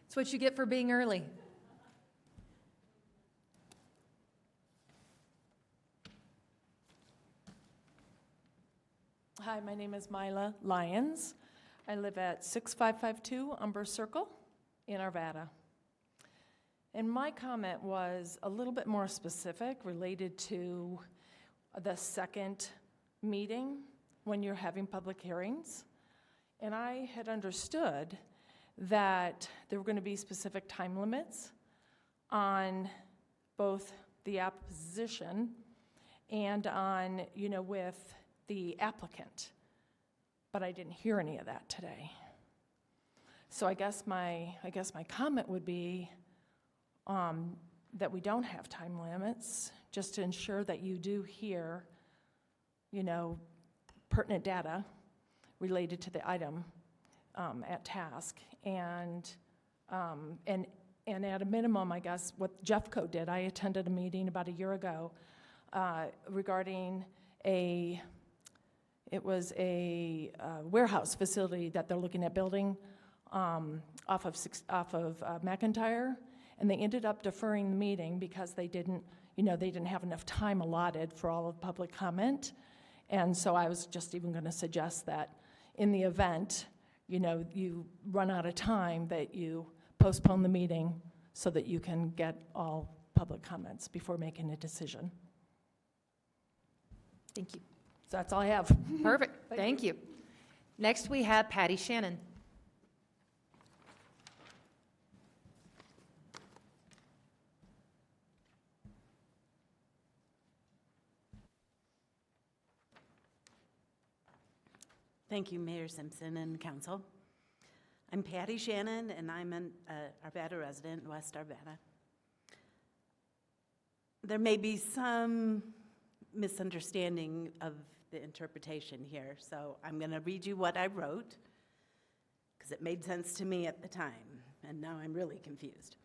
S1: It's what you get for being early.
S6: Hi, my name is Mila Lyons. I live at 6552 Umber Circle in Arvada. And my comment was a little bit more specific related to the second meeting when you're having public hearings. And I had understood that there were going to be specific time limits on both the opposition and on, with the applicant. But I didn't hear any of that today. So I guess my comment would be that we don't have time limits, just to ensure that you do hear, pertinent data related to the item at task, and at a minimum, I guess what Jeffco did. I attended a meeting about a year ago regarding a warehouse facility that they're looking at building off of McIntyre, and they ended up deferring the meeting because they didn't have enough time allotted for all of public comment. And so I was just even going to suggest that in the event, you run out of time, that you postpone the meeting so that you can get all public comments before making a decision.
S1: Thank you.
S6: So that's all I have.
S1: Perfect. Thank you. Next, we have Patty Shannon.
S12: Thank you, Mayor Simpson and Council. I'm Patty Shannon, and I'm an Arvada resident in West Arvada. There may be some misunderstanding of the interpretation here, so I'm going to read you what I wrote, because it made sense to me at the time, and now I'm really confused.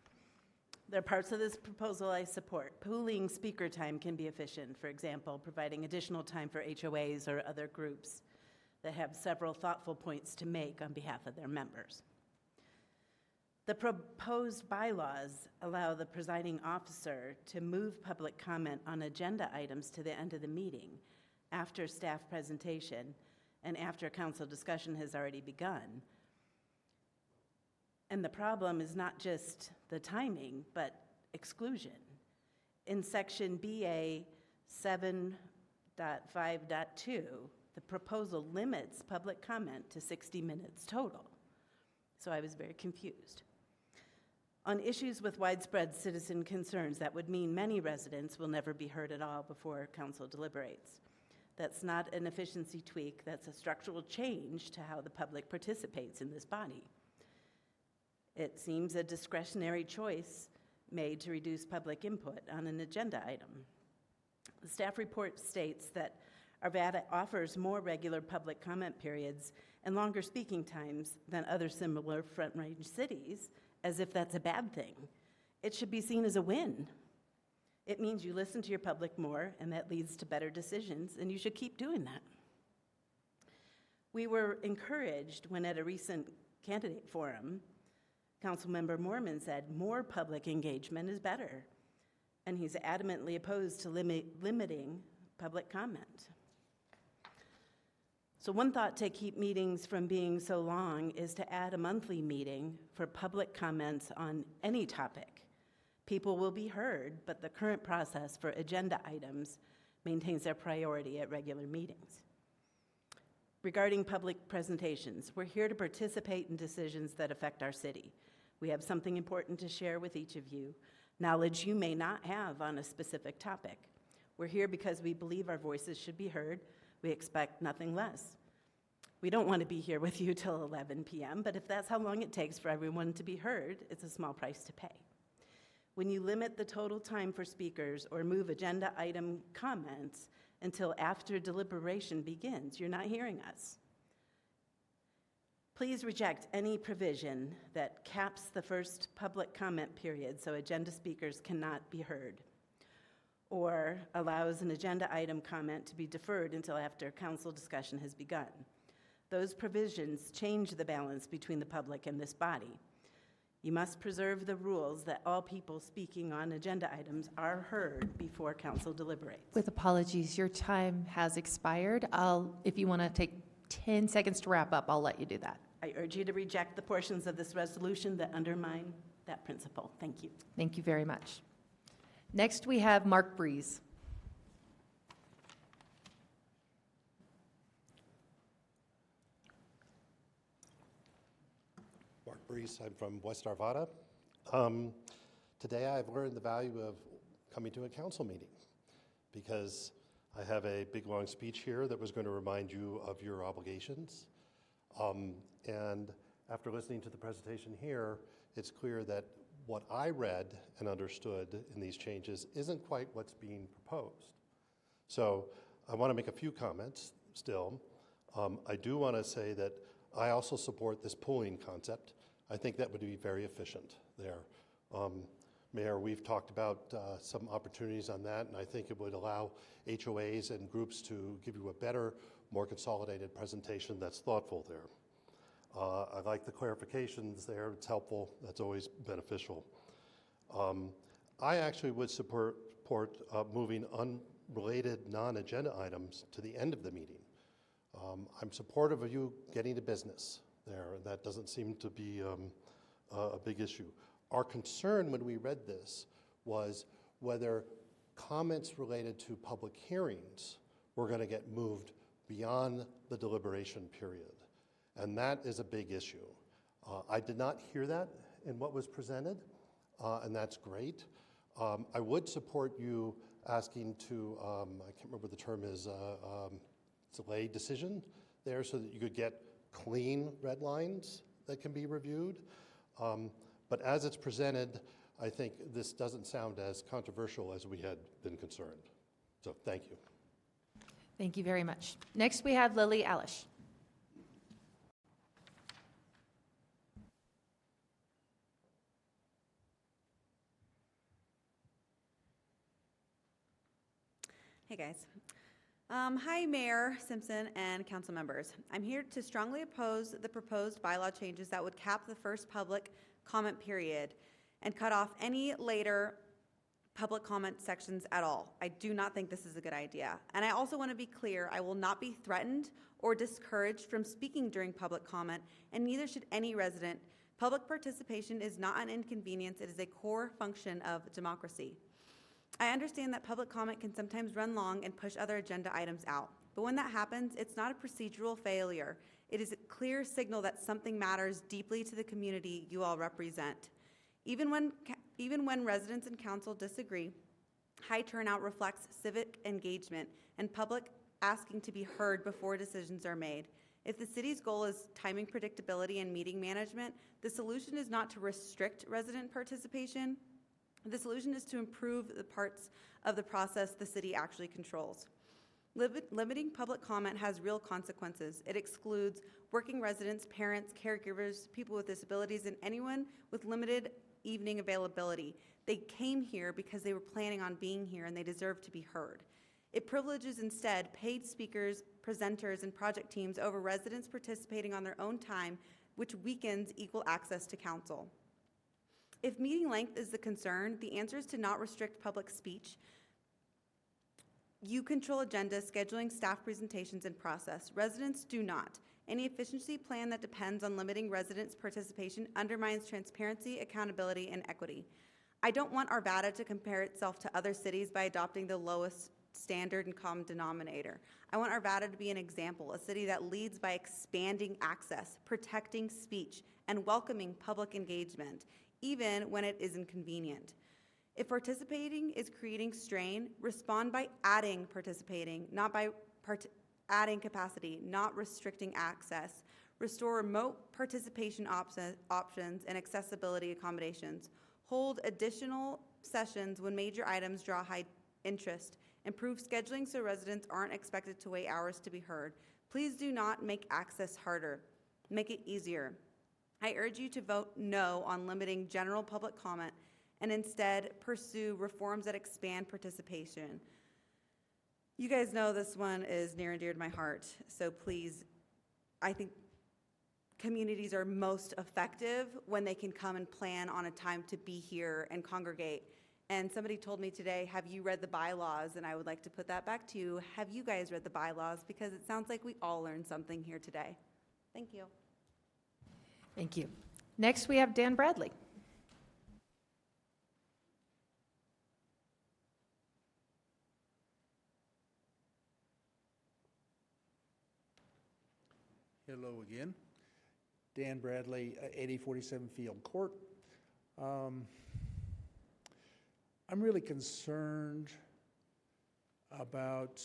S12: There are parts of this proposal I support. Pooling speaker time can be efficient, for example, providing additional time for HOAs or other groups that have several thoughtful points to make on behalf of their members. The proposed bylaws allow the presiding officer to move public comment on agenda items to the end of the meeting after staff presentation and after council discussion has already begun. And the problem is not just the timing, but exclusion. In section BA 7.5.2, the proposal limits public comment to 60 minutes total. So I was very confused. On issues with widespread citizen concerns, that would mean many residents will never be heard at all before council deliberates. That's not an efficiency tweak, that's a structural change to how the public participates in this body. It seems a discretionary choice made to reduce public input on an agenda item. The staff report states that Arvada offers more regular public comment periods and longer speaking times than other similar Front Range cities, as if that's a bad thing. It should be seen as a win. It means you listen to your public more, and that leads to better decisions, and you should keep doing that. We were encouraged when at a recent candidate forum, Councilmember Moorman said more public engagement is better, and he's adamantly opposed to limiting public comment. So one thought to keep meetings from being so long is to add a monthly meeting for public comments on any topic. People will be heard, but the current process for agenda items maintains their priority at regular meetings. Regarding public presentations, we're here to participate in decisions that affect our city. We have something important to share with each of you, knowledge you may not have on a specific topic. We're here because we believe our voices should be heard. We expect nothing less. We don't want to be here with you till 11 p.m., but if that's how long it takes for everyone to be heard, it's a small price to pay. When you limit the total time for speakers or move agenda item comments until after deliberation begins, you're not hearing us. Please reject any provision that caps the first public comment period so agenda speakers cannot be heard, or allows an agenda item comment to be deferred until after council discussion has begun. Those provisions change the balance between the public and this body. You must preserve the rules that all people speaking on agenda items are heard before council deliberates.
S1: With apologies, your time has expired. If you want to take 10 seconds to wrap up, I'll let you do that.
S12: I urge you to reject the portions of this resolution that undermine that principle. Thank you.
S1: Thank you very much. Next, we have Mark Breeze.
S13: Mark Breeze, I'm from West Arvada. Today I've learned the value of coming to a council meeting because I have a big long speech here that was going to remind you of your obligations. And after listening to the presentation here, it's clear that what I read and understood in these changes isn't quite what's being proposed. So I want to make a few comments still. I do want to say that I also support this pooling concept. I think that would be very efficient there. Mayor, we've talked about some opportunities on that, and I think it would allow HOAs and groups to give you a better, more consolidated presentation that's thoughtful there. I like the clarifications there. It's helpful. That's always beneficial. I actually would support moving unrelated non-agenda items to the end of the meeting. I'm supportive of you getting to business there. That doesn't seem to be a big issue. Our concern when we read this was whether comments related to public hearings were going to get moved beyond the deliberation period. And that is a big issue. I did not hear that in what was presented, and that's great. I would support you asking to, I can't remember what the term is, delay decision there so that you could get clean red lines that can be reviewed. But as it's presented, I think this doesn't sound as controversial as we had been concerned. So thank you.
S1: Thank you very much. Next, we have Lily Alish.
S14: Hey guys. Hi Mayor Simpson and council members. I'm here to strongly oppose the proposed bylaw changes that would cap the first public comment period and cut off any later public comment sections at all. I do not think this is a good idea. And I also want to be clear, I will not be threatened or discouraged from speaking during public comment, and neither should any resident. Public participation is not an inconvenience, it is a core function of democracy. I understand that public comment can sometimes run long and push other agenda items out. But when that happens, it's not a procedural failure. It is a clear signal that something matters deeply to the community you all represent. Even when residents and council disagree, high turnout reflects civic engagement and public asking to be heard before decisions are made. If the city's goal is timing predictability and meeting management, the solution is not to restrict resident participation. The solution is to improve the parts of the process the city actually controls. Limiting public comment has real consequences. It excludes working residents, parents, caregivers, people with disabilities, and anyone with limited evening availability. They came here because they were planning on being here and they deserve to be heard. It privileges instead paid speakers, presenters, and project teams over residents participating on their own time, which weakens equal access to council. If meeting length is the concern, the answer is to not restrict public speech. You control agenda, scheduling, staff presentations, and process. Residents do not. Any efficiency plan that depends on limiting residents' participation undermines transparency, accountability, and equity. I don't want Arvada to compare itself to other cities by adopting the lowest standard and common denominator. I want Arvada to be an example, a city that leads by expanding access, protecting speech, and welcoming public engagement, even when it is inconvenient. If participating is creating strain, respond by adding participating, not by adding capacity, not restricting access. Restore remote participation options and accessibility accommodations. Hold additional sessions when major items draw high interest. Improve scheduling so residents aren't expected to wait hours to be heard. Please do not make access harder. Make it easier. I urge you to vote no on limiting general public comment and instead pursue reforms that expand participation. You guys know this one is near and dear to my heart, so please, I think communities are most effective when they can come and plan on a time to be here and congregate. And somebody told me today, have you read the bylaws? And I would like to put that back to you. Have you guys read the bylaws? Because it sounds like we all learned something here today. Thank you.
S1: Thank you. Next, we have Dan Bradley.
S15: Hello again. Dan Bradley, 8047 Field Court. I'm really concerned about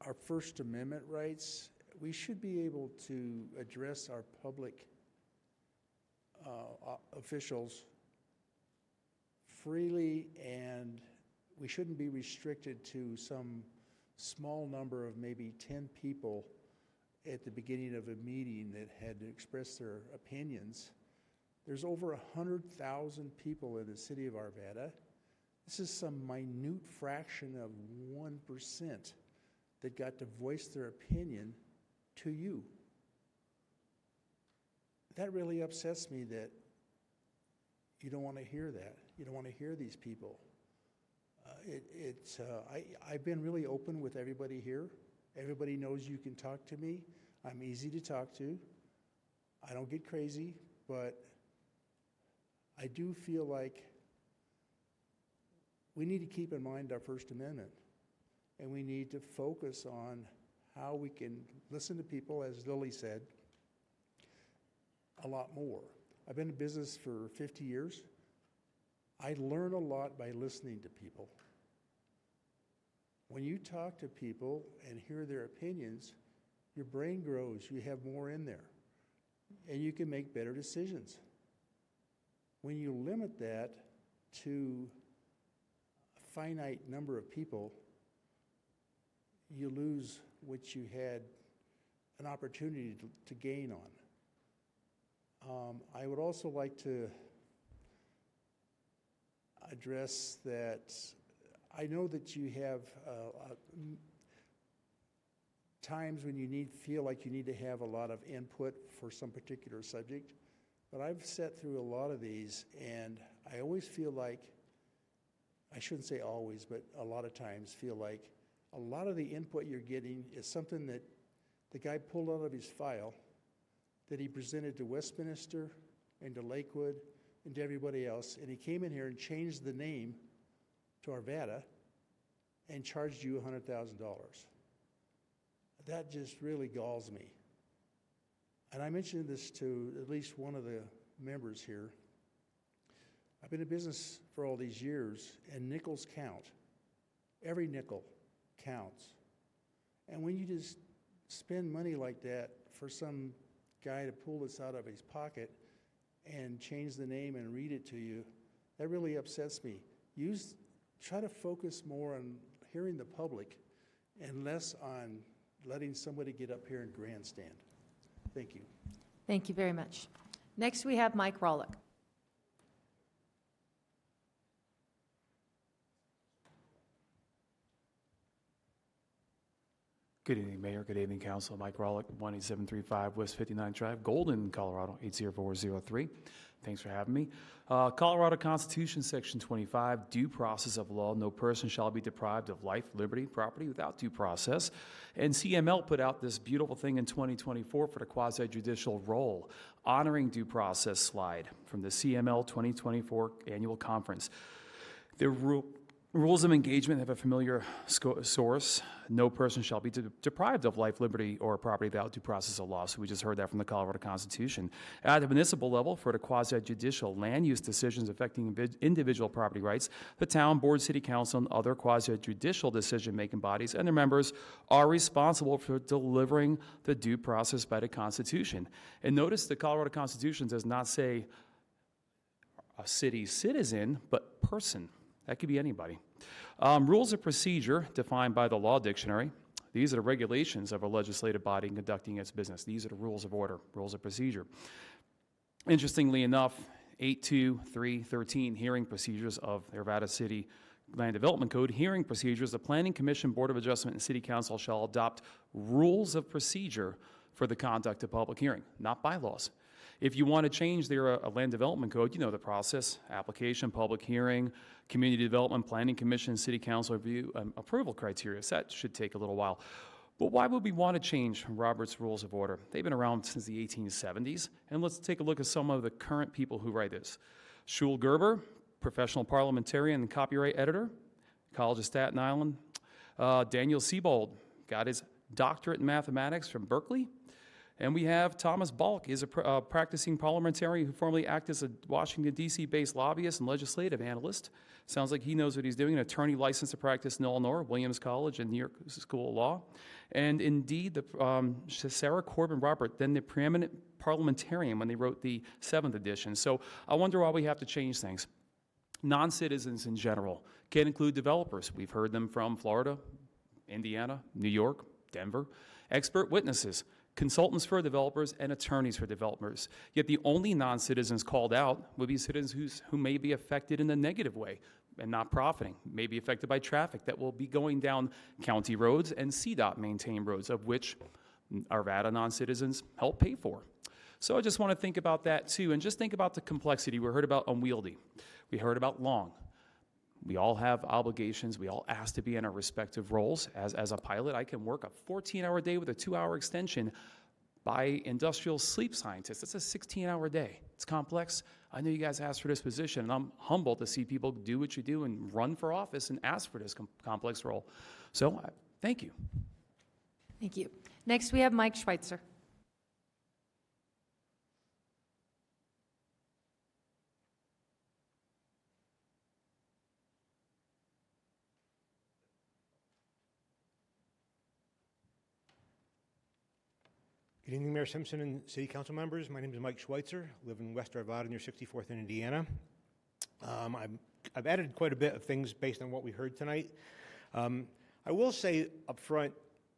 S15: our First Amendment rights. We should be able to address our public officials freely, and we shouldn't be restricted to some small number of maybe 10 people at the beginning of a meeting that had to express their opinions. There's over 100,000 people in the city of Arvada. This is some minute fraction of 1% that got to voice their opinion to you. That really upsets me that you don't want to hear that. You don't want to hear these people. I've been really open with everybody here. Everybody knows you can talk to me. I'm easy to talk to. I don't get crazy, but I do feel like we need to keep in mind our First Amendment, and we need to focus on how we can listen to people, as Lily said, a lot more. I've been in business for 50 years. I learn a lot by listening to people. When you talk to people and hear their opinions, your brain grows, you have more in there, and you can make better decisions. When you limit that to a finite number of people, you lose what you had an opportunity to gain on. I would also like to address that I know that you have times when you feel like you need to have a lot of input for some particular subject, but I've sat through a lot of these, and I always feel like, I shouldn't say always, but a lot of times feel like a lot of the input you're getting is something that the guy pulled out of his file that he presented to Westminster and to Lakewood and to everybody else, and he came in here and changed the name to Arvada and charged you $100,000. That just really galls me. And I mentioned this to at least one of the members here. I've been in business for all these years, and nickels count. Every nickel counts. And when you just spend money like that for some guy to pull this out of his pocket and change the name and read it to you, that really upsets me. Try to focus more on hearing the public and less on letting somebody get up here and grandstand. Thank you.
S1: Thank you very much. Next, we have Mike Rawlick.
S16: Good evening, Mayor. Good evening, Council. Mike Rawlick, 18735 West 59th Drive, Golden, Colorado, 80403. Thanks for having me. Colorado Constitution, Section 25, due process of law. No person shall be deprived of life, liberty, property without due process. And CML put out this beautiful thing in 2024 for the quasi-judicial role, honoring due process slide from the CML 2024 annual conference. The Rules of engagement have a familiar source. No person shall be deprived of life, liberty, or property without due process of law. So we just heard that from the Colorado Constitution. At the municipal level, for the quasi-judicial land use decisions affecting individual property rights, the town, board, city council, and other quasi-judicial decision-making bodies and their members are responsible for delivering the due process by the Constitution. And notice the Colorado Constitution does not say a city citizen, but person. That could be anybody. Rules of procedure defined by the Law Dictionary. These are the regulations of a legislative body conducting its business. These are the rules of order, rules of procedure. Interestingly enough, 82313, hearing procedures of the Arvada City Land Development Code, hearing procedures, the Planning Commission, Board of Adjustment, and City Council shall adopt rules of procedure for the conduct of public hearing, not bylaws. If you want to change their land development code, you know the process: application, public hearing, community development, planning commission, city council review, approval criteria. So that should take a little while. But why would we want to change Robert's Rules of Order? They've been around since the 1870s. And let's take a look at some of the current people who write this. Shul Gerber, professional parliamentarian and copyright editor, College of Staten Island. Daniel Siebold got his doctorate in mathematics from Berkeley. And we have Thomas Balk, is a practicing parliamentarian who formerly acted as a Washington, D.C.-based lobbyist and legislative analyst. Sounds like he knows what he's doing. An attorney licensed to practice in Illinois, Williams College and New York School of Law. And indeed, Sarah Corbin Robert, then the preeminent parliamentarian when they wrote the 7th edition. So I wonder why we have to change things. Non-citizens in general can include developers. We've heard them from Florida, Indiana, New York, Denver. Expert witnesses, consultants for developers, and attorneys for developers. Yet the only non-citizens called out would be citizens who may be affected in a negative way and not profiting, may be affected by traffic that will be going down county roads and CDOT maintained roads, of which Arvada non-citizens help pay for. So I just want to think about that too, and just think about the complexity. We heard about unwieldy. We heard about long. We all have obligations. We all ask to be in our respective roles. As a pilot, I can work a 14-hour day with a 2-hour extension by industrial sleep scientists. That's a 16-hour day. It's complex. I know you guys asked for this position, and I'm humbled to see people do what you do and run for office and ask for this complex role. So thank you.
S1: Thank you. Next, we have Mike Schweitzer.
S17: Good evening, Mayor Simpson and City Council members. My name is Mike Schweitzer. I live in West Arvada near 64th in Indiana. I've added quite a bit of things based on what we heard tonight. I will say up front,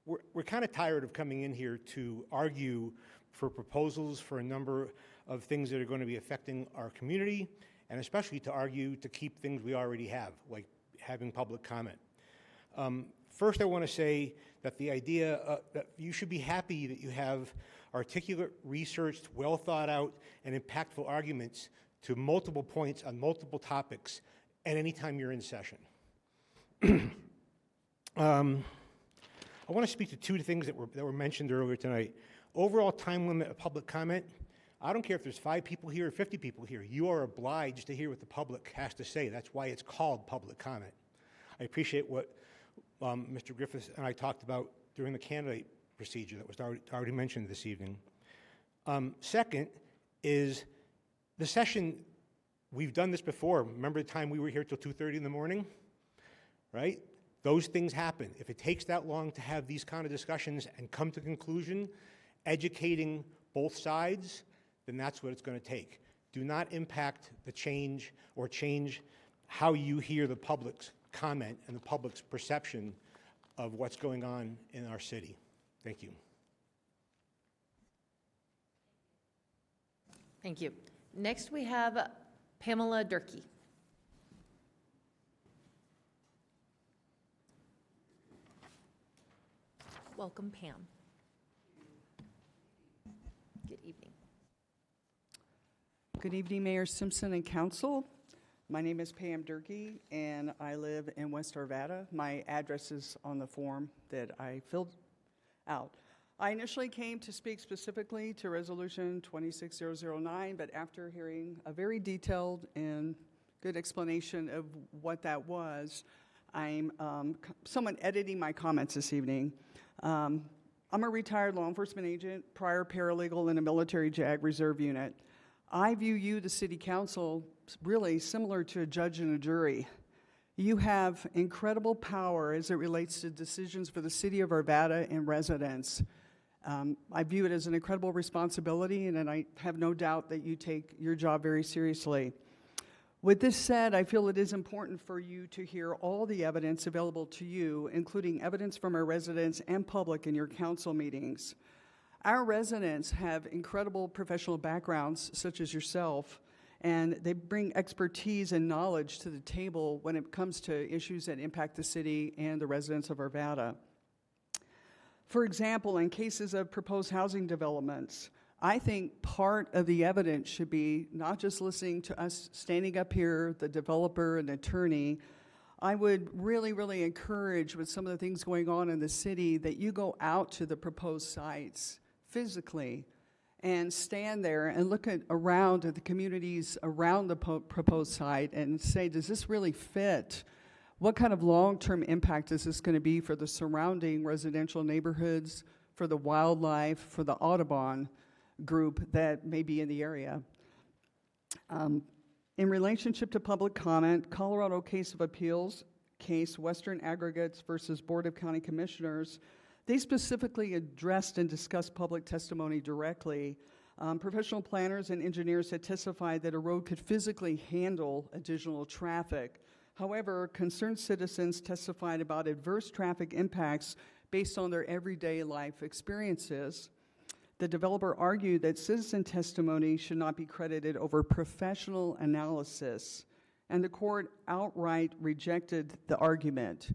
S17: we're kind of tired of coming in here to argue for proposals for a number of things that are going to be affecting our community, and especially to argue to keep things we already have, like having public comment. First, I want to say that the idea that you should be happy that you have articulate, researched, well thought out, and impactful arguments to multiple points on multiple topics at any time you're in session. I want to speak to two things that were mentioned earlier tonight. Overall time limit of public comment. I don't care if there's 5 people here or 50 people here. You are obliged to hear what the public has to say. That's why it's called public comment. I appreciate what Mr. Griffiths and I talked about during the candidate procedure that was already mentioned this evening. Second is the session, we've done this before. Remember the time we were here till 2:30 in the morning, right? Those things happen. If it takes that long to have these kind of discussions and come to conclusion, educating both sides, then that's what it's going to take. Do not impact the change or change how you hear the public's comment and the public's perception of what's going on in our city. Thank you.
S1: Thank you. Next, we have Pamela Durkee. Welcome, Pam. Good evening.
S18: Good evening, Mayor Simpson and Council. My name is Pam Durkee, and I live in West Arvada. My address is on the form that I filled out. I initially came to speak specifically to Resolution 26009, but after hearing a very detailed and good explanation of what that was, I'm somewhat editing my comments this evening. I'm a retired law enforcement agent, prior paralegal in a military JAG reserve unit. I view you, the city council, really similar to a judge and a jury. You have incredible power as it relates to decisions for the city of Arvada and residents. I view it as an incredible responsibility, and I have no doubt that you take your job very seriously. With this said, I feel it is important for you to hear all the evidence available to you, including evidence from our residents and public in your council meetings. Our residents have incredible professional backgrounds, such as yourself, and they bring expertise and knowledge to the table when it comes to issues that impact the city and the residents of Arvada. For example, in cases of proposed housing developments, I think part of the evidence should be not just listening to us standing up here, the developer and attorney. I would really encourage, with some of the things going on in the city, that you go out to the proposed sites physically and stand there and look around at the communities around the proposed site and say, does this really fit? What kind of long-term impact is this going to be for the surrounding residential neighborhoods, for the wildlife, for the Audubon group that may be in the area? In relationship to public comment, Colorado Case of Appeals case, Western Aggregates versus Board of County Commissioners, they specifically addressed and discussed public testimony directly. Professional planners and engineers had testified that a road could physically handle additional traffic. However, concerned citizens testified about adverse traffic impacts based on their everyday life experiences. The developer argued that citizen testimony should not be credited over professional analysis, and the court outright rejected the argument.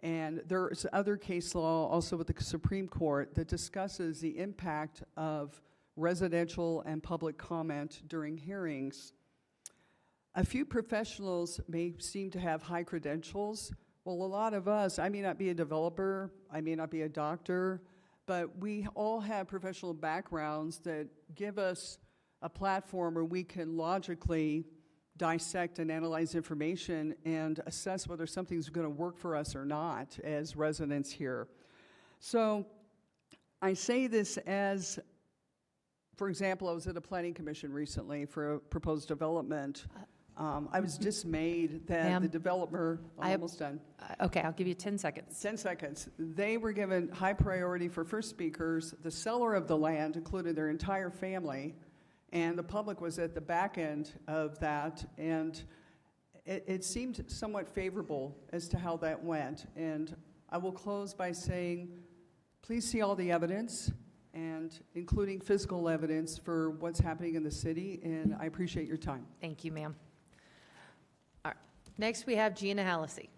S18: And there's other case law also with the Supreme Court that discusses the impact of residential and public comment during hearings. A few professionals may seem to have high credentials. Well, a lot of us, I may not be a developer, I may not be a doctor, but we all have professional backgrounds that give us a platform where we can logically dissect and analyze information and assess whether something's going to work for us or not as residents here. So I say this as, for example, I was at a planning commission recently for a proposed development. I was dismayed that the developer, I'm almost done.
S1: Okay, I'll give you 10 seconds.
S18: 10 seconds. They were given high priority for first speakers. The seller of the land included their entire family, and the public was at the back end of that, and it seemed somewhat favorable as to how that went. And I will close by saying, please see all the evidence, and including physical evidence for what's happening in the city, and I appreciate your time.
S1: Thank you, ma'am. All right. Next, we have Gina Hallisey.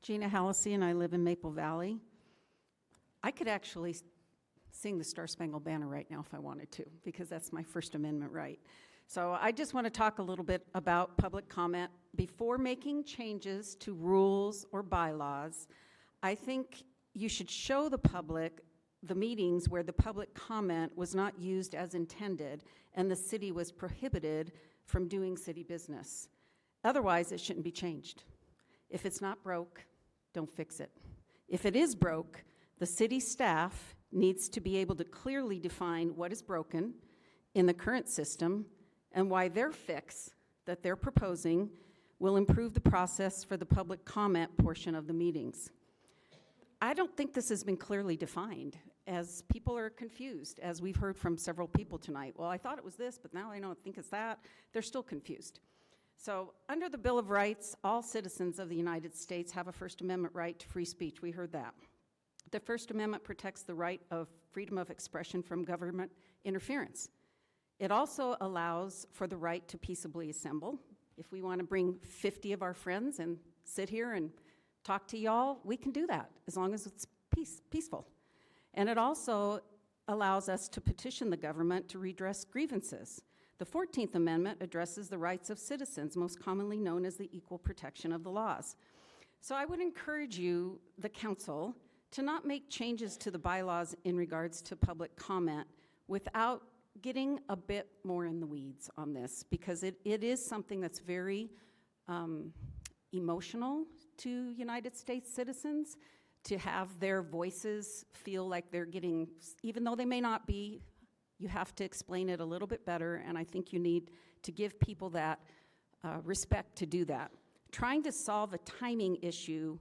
S19: Gina Hallisey, and I live in Maple Valley. I could actually sing the Star Spangled Banner right now if I wanted to, because that's my First Amendment right. So I just want to talk a little bit about public comment. Before making changes to rules or bylaws, I think you should show the public the meetings where the public comment was not used as intended and the city was prohibited from doing city business. Otherwise, it shouldn't be changed. If it's not broke, don't fix it. If it is broke, the city staff needs to be able to clearly define what is broken in the current system and why their fix that they're proposing will improve the process for the public comment portion of the meetings. I don't think this has been clearly defined, as people are confused, as we've heard from several people tonight. Well, I thought it was this, but now I don't think it's that. They're still confused. So under the Bill of Rights, all citizens of the United States have a First Amendment right to free speech. We heard that. The First Amendment protects the right of freedom of expression from government interference. It also allows for the right to peaceably assemble. If we want to bring 50 of our friends and sit here and talk to y'all, we can do that as long as it's peaceful. And it also allows us to petition the government to redress grievances. The 14th Amendment addresses the rights of citizens, most commonly known as the equal protection of the laws. So I would encourage you, the council, to not make changes to the bylaws in regards to public comment without getting a bit more in the weeds on this, because it is something that's very emotional to United States citizens, to have their voices feel like they're getting, even though they may not be, you have to explain it a little bit better, and I think you need to give people that respect to do that. Trying to solve a timing issue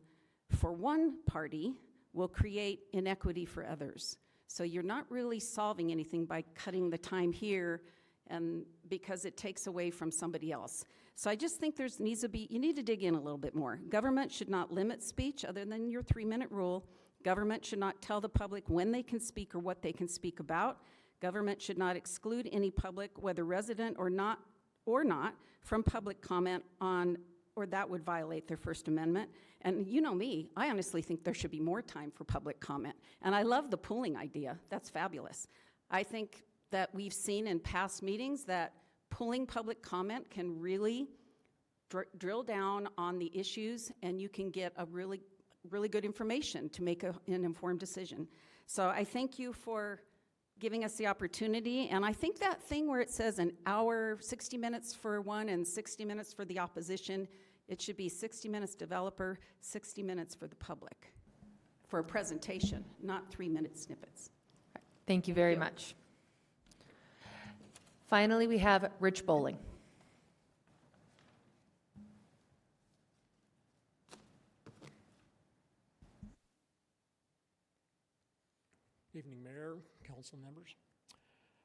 S19: for one party will create inequity for others. So you're not really solving anything by cutting the time here, and because it takes away from somebody else. So I just think you need to dig in a little bit more. Government should not limit speech other than your 3-minute rule. Government should not tell the public when they can speak or what they can speak about. Government should not exclude any public, whether resident or not, from public comment on, or that would violate their First Amendment. And you know me, I honestly think there should be more time for public comment. And I love the pooling idea. That's fabulous. I think that we've seen in past meetings that pooling public comment can really drill down on the issues, and you can get a really good information to make an informed decision. So I thank you for giving us the opportunity, and I think that thing where it says an hour, 60 minutes for one and 60 minutes for the opposition, it should be 60 minutes developer, 60 minutes for the public, for a presentation, not 3-minute snippets.
S1: Thank you very much. Finally, we have Rich Bowling.
S20: Evening, Mayor, council members.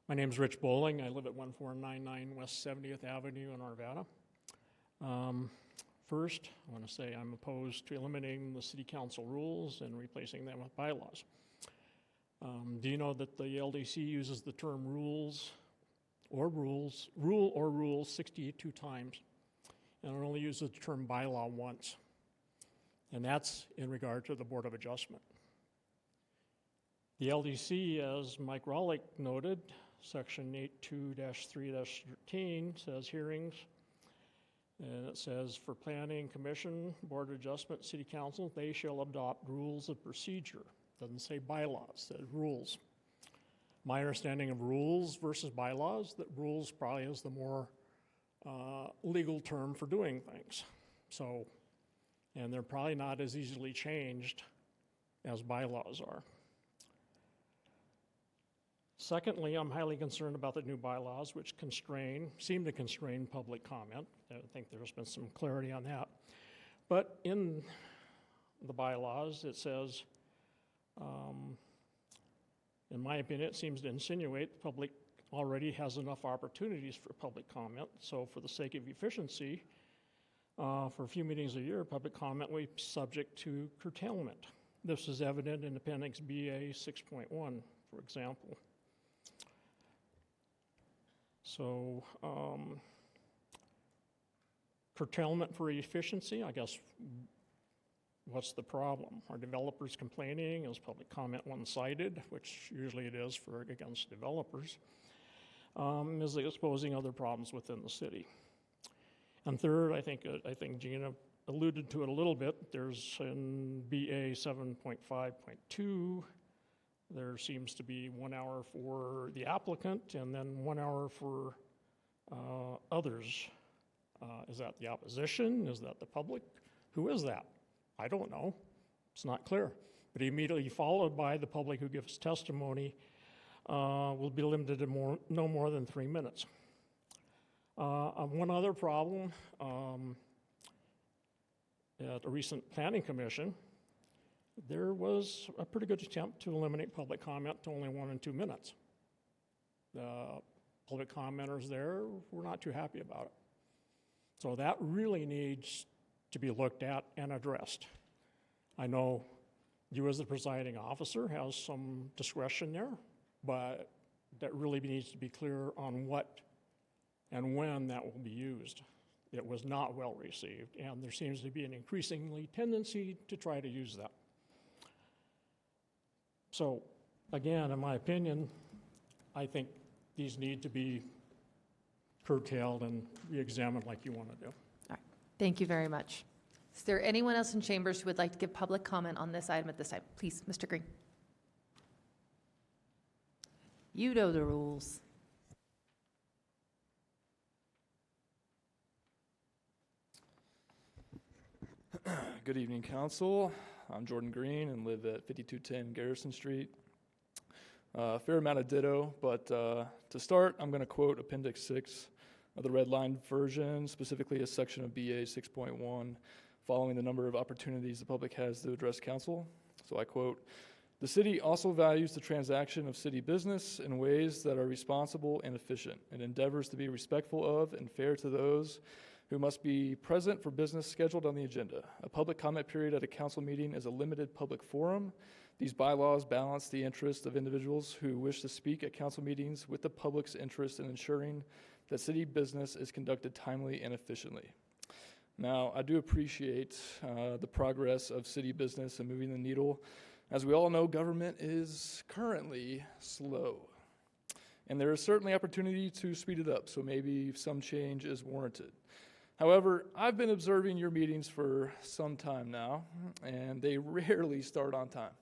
S20: My name is Rich Bowling. I live at 1499 West 70th Avenue in Arvada. First, I want to say I'm opposed to eliminating the city council rules and replacing them with bylaws. Do you know that the LDC uses the term rule or rules 62 times, and it only uses the term bylaw once, and that's in regard to the Board of Adjustment. The LDC, as Mike Rollick noted, section 82-3-13 says hearings, and it says for Planning Commission, Board of Adjustment, City Council, they shall adopt rules of procedure. Doesn't say bylaws, it says rules. My understanding of rules versus bylaws, that rules probably is the more legal term for doing things. So, and they're probably not as easily changed as bylaws are. Secondly, I'm highly concerned about the new bylaws, which seem to constrain public comment. I think there's been some clarity on that. But in the bylaws, it says, in my opinion, it seems to insinuate the public already has enough opportunities for public comment. So for the sake of efficiency, for a few meetings a year, public comment will be subject to curtailment. This is evident in Appendix BA 6.1, for example. So curtailment for efficiency, I guess, what's the problem? Are developers complaining? Is public comment one-sided, which usually it is against developers? Is it exposing other problems within the city? And third, I think Gina alluded to it a little bit. There's in BA 7.5.2, there seems to be 1 hour for the applicant and then 1 hour for others. Is that the opposition? Is that the public? Who is that? I don't know. It's not clear. But immediately followed by the public who gives testimony will be limited to no more than 3 minutes. One other problem, at a recent planning commission, there was a pretty good attempt to eliminate public comment to only 1 and 2 minutes. The public commenters there were not too happy about it. So that really needs to be looked at and addressed. I know you as the presiding officer has some discretion there, but that really needs to be clear on what and when that will be used. It was not well received, and there seems to be an increasingly tendency to try to use that. So again, in my opinion, I think these need to be curtailed and re-examined like you want to do.
S1: All right. Thank you very much. Is there anyone else in chambers who would like to give public comment on this item at this time? Please, Mr. Green. You know the rules.
S21: Good evening, Council. I'm Jordan Green and live at 5210 Garrison Street. A fair amount of ditto, but to start, I'm going to quote Appendix 6 of the red line version, specifically a section of BA 6.1, following the number of opportunities the public has to address Council. So I quote, "The city also values the transaction of city business in ways that are responsible and efficient, and endeavors to be respectful of and fair to those who must be present for business scheduled on the agenda. A public comment period at a council meeting is a limited public forum. These bylaws balance the interest of individuals who wish to speak at council meetings with the public's interest in ensuring that city business is conducted timely and efficiently." Now, I do appreciate the progress of city business and moving the needle. As we all know, government is currently slow. And there is certainly opportunity to speed it up, so maybe some change is warranted. However, I've been observing your meetings for some time now, and they rarely start on time.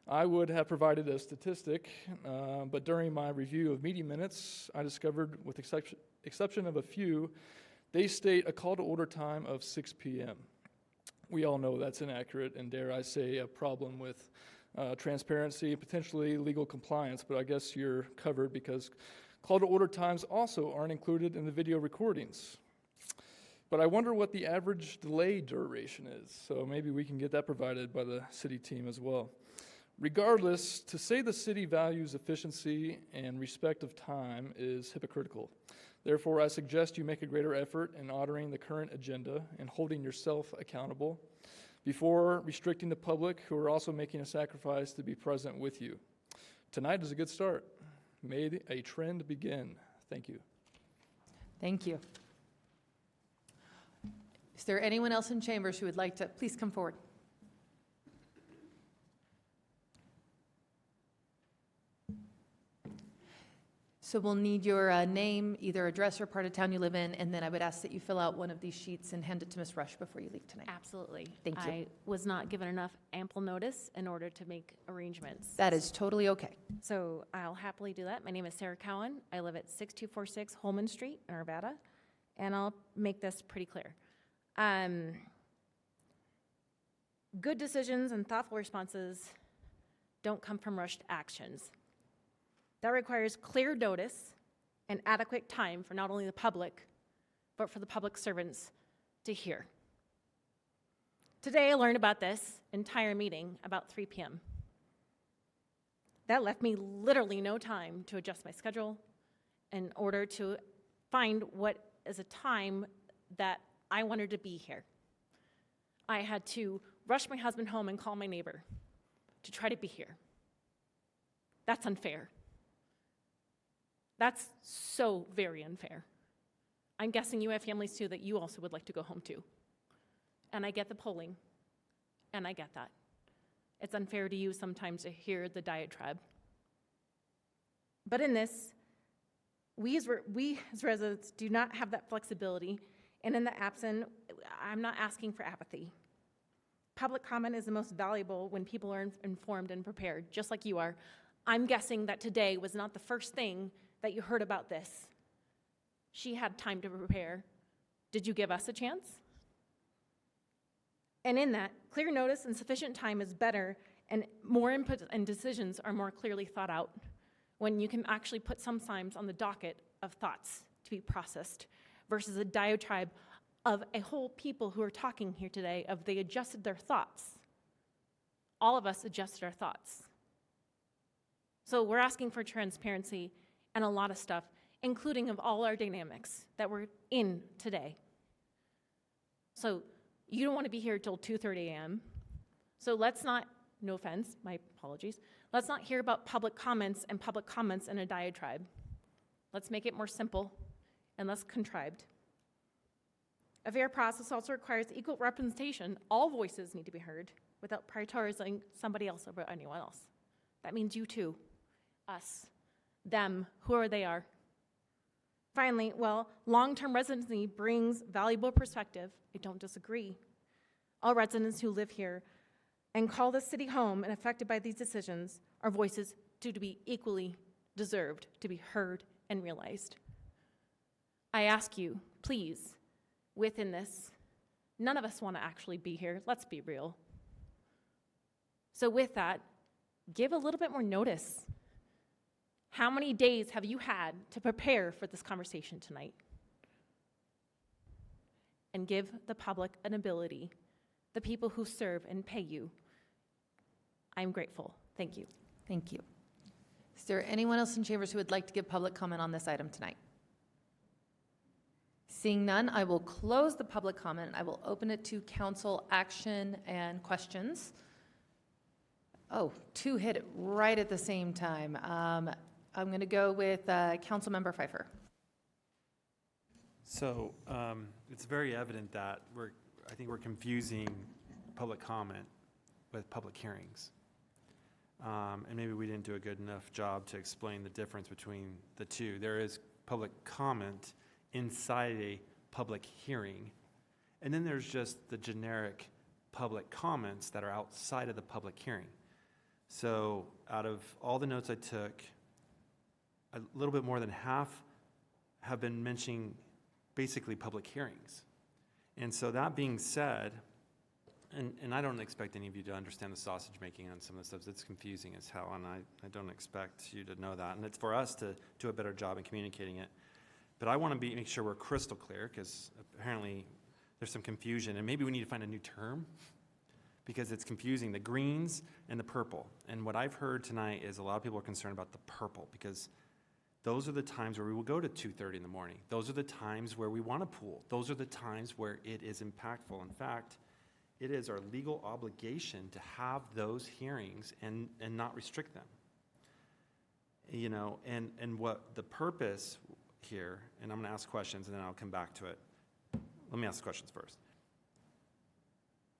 S21: I would have provided a statistic, but during my review of meeting minutes, I discovered, with exception of a few, they state a call to order time of 6 p.m. We all know that's inaccurate, and dare I say, a problem with transparency, potentially legal compliance, but I guess you're covered because call to order times also aren't included in the video recordings. But I wonder what the average delay duration is, so maybe we can get that provided by the city team as well. Regardless, to say the city values efficiency and respect of time is hypocritical. Therefore, I suggest you make a greater effort in honoring the current agenda and holding yourself accountable before restricting the public who are also making a sacrifice to be present with you. Tonight is a good start. May a trend begin. Thank you.
S1: Thank you. Is there anyone else in chambers who would like to please come forward? So we'll need your name, either address or part of town you live in, and then I would ask that you fill out one of these sheets and hand it to Ms. Rush before you leave tonight.
S22: Absolutely.
S1: Thank you.
S22: I was not given enough ample notice in order to make arrangements.
S1: That is totally okay.
S22: So I'll happily do that. My name is Sarah Cowan. I live at 6246 Holman Street in Arvada, and I'll make this pretty clear. Good decisions and thoughtful responses don't come from rushed actions. That requires clear notice and adequate time for not only the public, but for the public servants to hear. Today, I learned about this entire meeting about 3 p.m. That left me literally no time to adjust my schedule in order to find what is a time that I wanted to be here. I had to rush my husband home and call my neighbor to try to be here. That's unfair. That's so very unfair. I'm guessing you have families too that you also would like to go home to. And I get the polling, and I get that. It's unfair to you sometimes to hear the diatribe. But in this, we as residents do not have that flexibility, and in the absence, I'm not asking for apathy. Public comment is the most valuable when people are informed and prepared, just like you are. I'm guessing that today was not the first thing that you heard about this. She had time to prepare. Did you give us a chance? And in that, clear notice and sufficient time is better, and more input and decisions are more clearly thought out when you can actually put some times on the docket of thoughts to be processed versus a diatribe of a whole people who are talking here today of they adjusted their thoughts. All of us adjusted our thoughts. So we're asking for transparency and a lot of stuff, including of all our dynamics that we're in today. So you don't want to be here till 2:30 a.m. So let's not, no offense, my apologies, let's not hear about public comments in a diatribe. Let's make it more simple and less contrived. A fair process also requires equal representation. All voices need to be heard without prioritizing somebody else over anyone else. That means you too, us, them, whoever they are. Finally, well, long-term residency brings valuable perspective. I don't disagree. all residents who live here and call this city home and affected by these decisions, our voices do to be equally deserved to be heard and realized. I ask you, please, within this, none of us want to actually be here. Let's be real. So with that, give a little bit more notice. How many days have you had to prepare for this conversation tonight? And give the public an ability, the people who serve and pay you. I'm grateful. Thank you.
S1: Thank you. Is there anyone else in chambers who would like to give public comment on this item tonight? Seeing none, I will close the public comment. I will open it to council action and questions. Oh, two hit it right at the same time. I'm going to go with Councilmember Pfeiffer.
S3: So it's very evident that I think we're confusing public comment with public hearings. And maybe we didn't do a good enough job to explain the difference between the two. There is public comment inside a public hearing, and then there's just the generic public comments that are outside of the public hearing. So out of all the notes I took, a little bit more than half have been mentioning basically public hearings. And so that being said, and I don't expect any of you to understand the sausage making on some of the stuff. It's confusing as hell, and I don't expect you to know that. And it's for us to do a better job in communicating it. But I want to make sure we're crystal clear, because apparently there's some confusion, and maybe we need to find a new term, because it's confusing, the greens and the purple. And what I've heard tonight is a lot of people are concerned about the purple, because those are the times where we will go to 2:30 in the morning. Those are the times where we want to pool. Those are the times where it is impactful. In fact, it is our legal obligation to have those hearings and not restrict them. You know, and what the purpose here, and I'm going to ask questions and then I'll come back to it. Let me ask the questions first.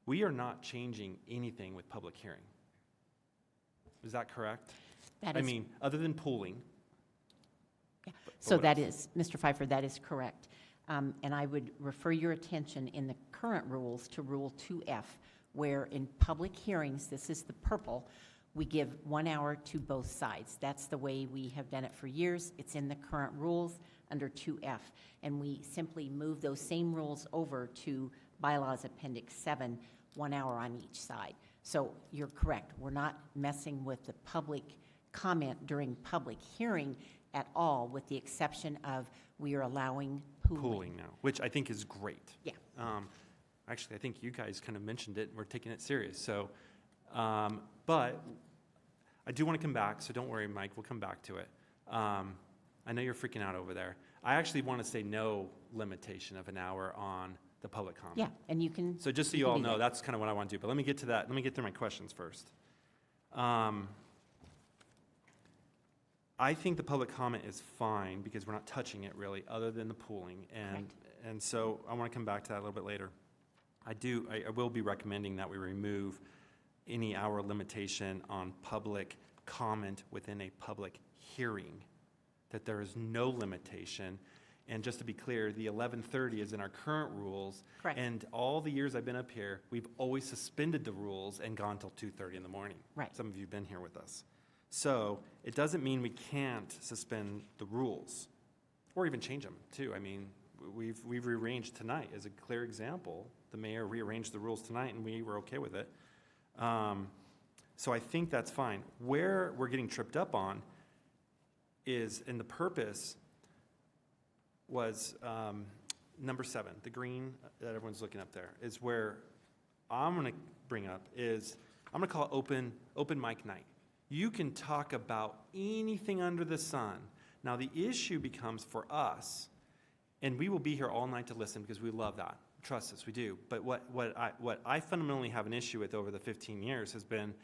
S3: We are not changing anything with public hearing. Is that correct?
S11: That is,
S3: I mean, other than pooling.
S11: yeah. So that is, Mr. Pfeiffer, that is correct. And I would refer your attention in the current rules to Rule 2F, where in public hearings, this is the purple, we give 1 hour to both sides. That's the way we have done it for years. It's in the current rules under 2F. And we simply move those same rules over to Bylaws Appendix 7, 1 hour on each side. So you're correct. We're not messing with the public comment during public hearing at all, with the exception of we are allowing pooling
S3: now, which I think is great.
S11: Yeah.
S3: Actually, I think you guys kind of mentioned it, and we're taking it serious. So, but I do want to come back, so don't worry, Mike, we'll come back to it. I know you're freaking out over there. I actually want to say no limitation of an hour on the public comment.
S11: Yeah, and you can.
S3: So just so you all know, that's kind of what I want to do. But let me get to that. Let me get through my questions first. I think the public comment is fine because we're not touching it really, other than the pooling, and so I want to come back to that a little bit later. I will be recommending that we remove any hour limitation on public comment within a public hearing, that there is no limitation. And just to be clear, the 11:30 is in our current rules.
S11: Correct.
S3: And all the years I've been up here, we've always suspended the rules and gone till 2:30 in the morning.
S11: Right.
S3: Some of you have been here with us. So it doesn't mean we can't suspend the rules or even change them too. I mean, we've rearranged tonight as a clear example. The mayor rearranged the rules tonight and we were okay with it. So I think that's fine. Where we're getting tripped up on is, and the purpose was number 7, the green that everyone's looking up there, is where I'm going to bring up is, I'm going to call it open mic night. You can talk about anything under the sun. Now the issue becomes for us, and we will be here all night to listen because we love that. Trust us, we do. But what I fundamentally have an issue with over the 15 years has been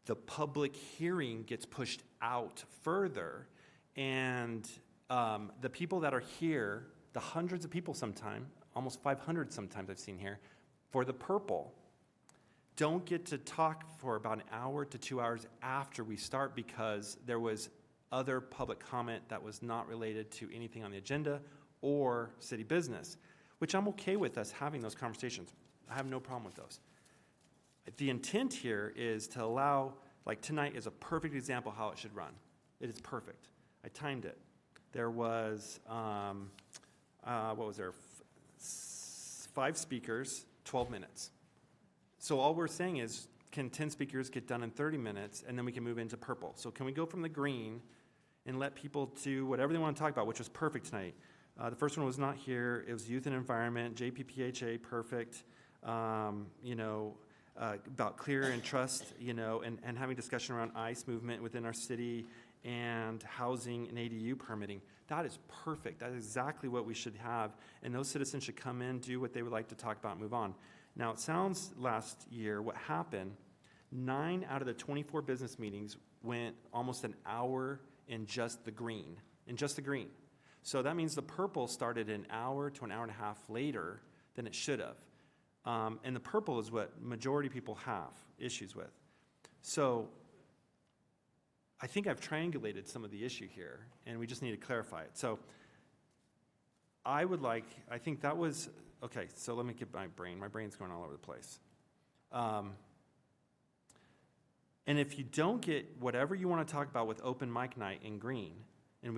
S3: the public hearing gets pushed out further, and the people that are here, the hundreds of people sometime, almost 500 sometimes I've seen here, for the purple, don't get to talk for about an hour to 2 hours after we start because there was other public comment that was not related to anything on the agenda or city business, which I'm okay with us having those conversations. I have no problem with those. The intent here is to allow, like tonight is a perfect example how it should run. It is perfect. I timed it. There was, what was there? 5 speakers, 12 minutes. So all we're saying is, can 10 speakers get done in 30 minutes, and then we can move into purple. So can we go from the green and let people do whatever they want to talk about, which was perfect tonight. The first one was not here. It was youth and environment, JPPHA, perfect. About clear and trust, and having discussion around ICE movement within our city and housing and ADU permitting. That is perfect. That is exactly what we should have. And those citizens should come in, do what they would like to talk about, and move on. Now, it sounds last year, what happened, 9 out of the 24 business meetings went almost an hour in just the green, So that means the purple started an hour to an hour and a half later than it should have. And the purple is what majority people have issues with. So I think I've triangulated some of the issue here, and we just need to clarify it. So I think that was, okay, so let me get my brain's going all over the place. And if you don't get whatever you want to talk about with open mic night in green, and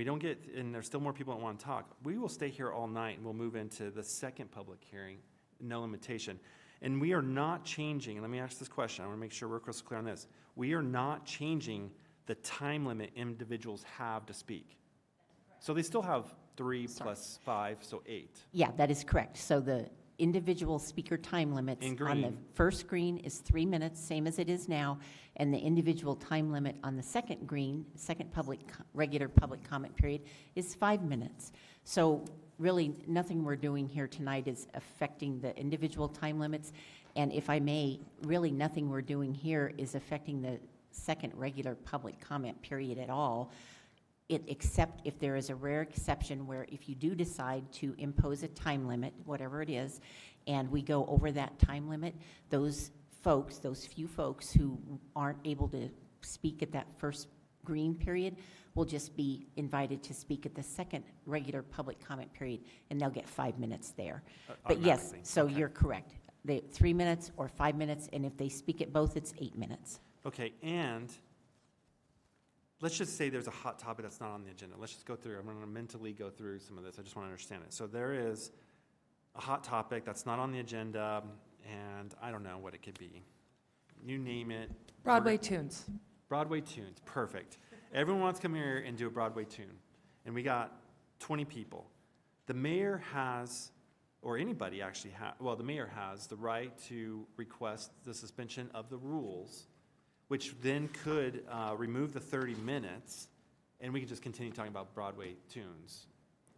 S3: there's still more people that want to talk, we will stay here all night and we'll move into the second public hearing, no limitation. And we are not changing, and let me ask this question, I want to make sure we're crystal clear on this. We are not changing the time limit individuals have to speak. So they still have 3 plus 5, so 8.
S11: Yeah, that is correct. So the individual speaker time limits
S3: In
S11: on the
S3: green.
S11: first green is 3 minutes, same as it is now, and the individual time limit on the second green, regular public comment period, is 5 minutes. So really, nothing we're doing here tonight is affecting the individual time limits, and if I may, really nothing we're doing here is affecting the second regular public comment period at all, except if there is a rare exception where if you do decide to impose a time limit, whatever it is, and we go over that time limit, those few folks who aren't able to speak at that first green period will just be invited to speak at the second regular public comment period, and they'll get 5 minutes there. But yes,
S3: Automatically.
S11: so
S3: Okay.
S11: you're correct. 3 minutes or 5 minutes, and if they speak at both, it's 8 minutes.
S3: Okay, and let's just say there's a hot topic that's not on the agenda. Let's just go through. I'm going to mentally go through some of this. I just want to understand it. So there is a hot topic that's not on the agenda, and I don't know what it could be. You name it.
S1: Broadway tunes.
S3: Broadway tunes, perfect. Everyone wants to come here and do a Broadway tune, and we got 20 people. The mayor has, or anybody actually has, well, the mayor has the right to request the suspension of the rules, which then could remove the 30 minutes, and we can just continue talking about Broadway tunes.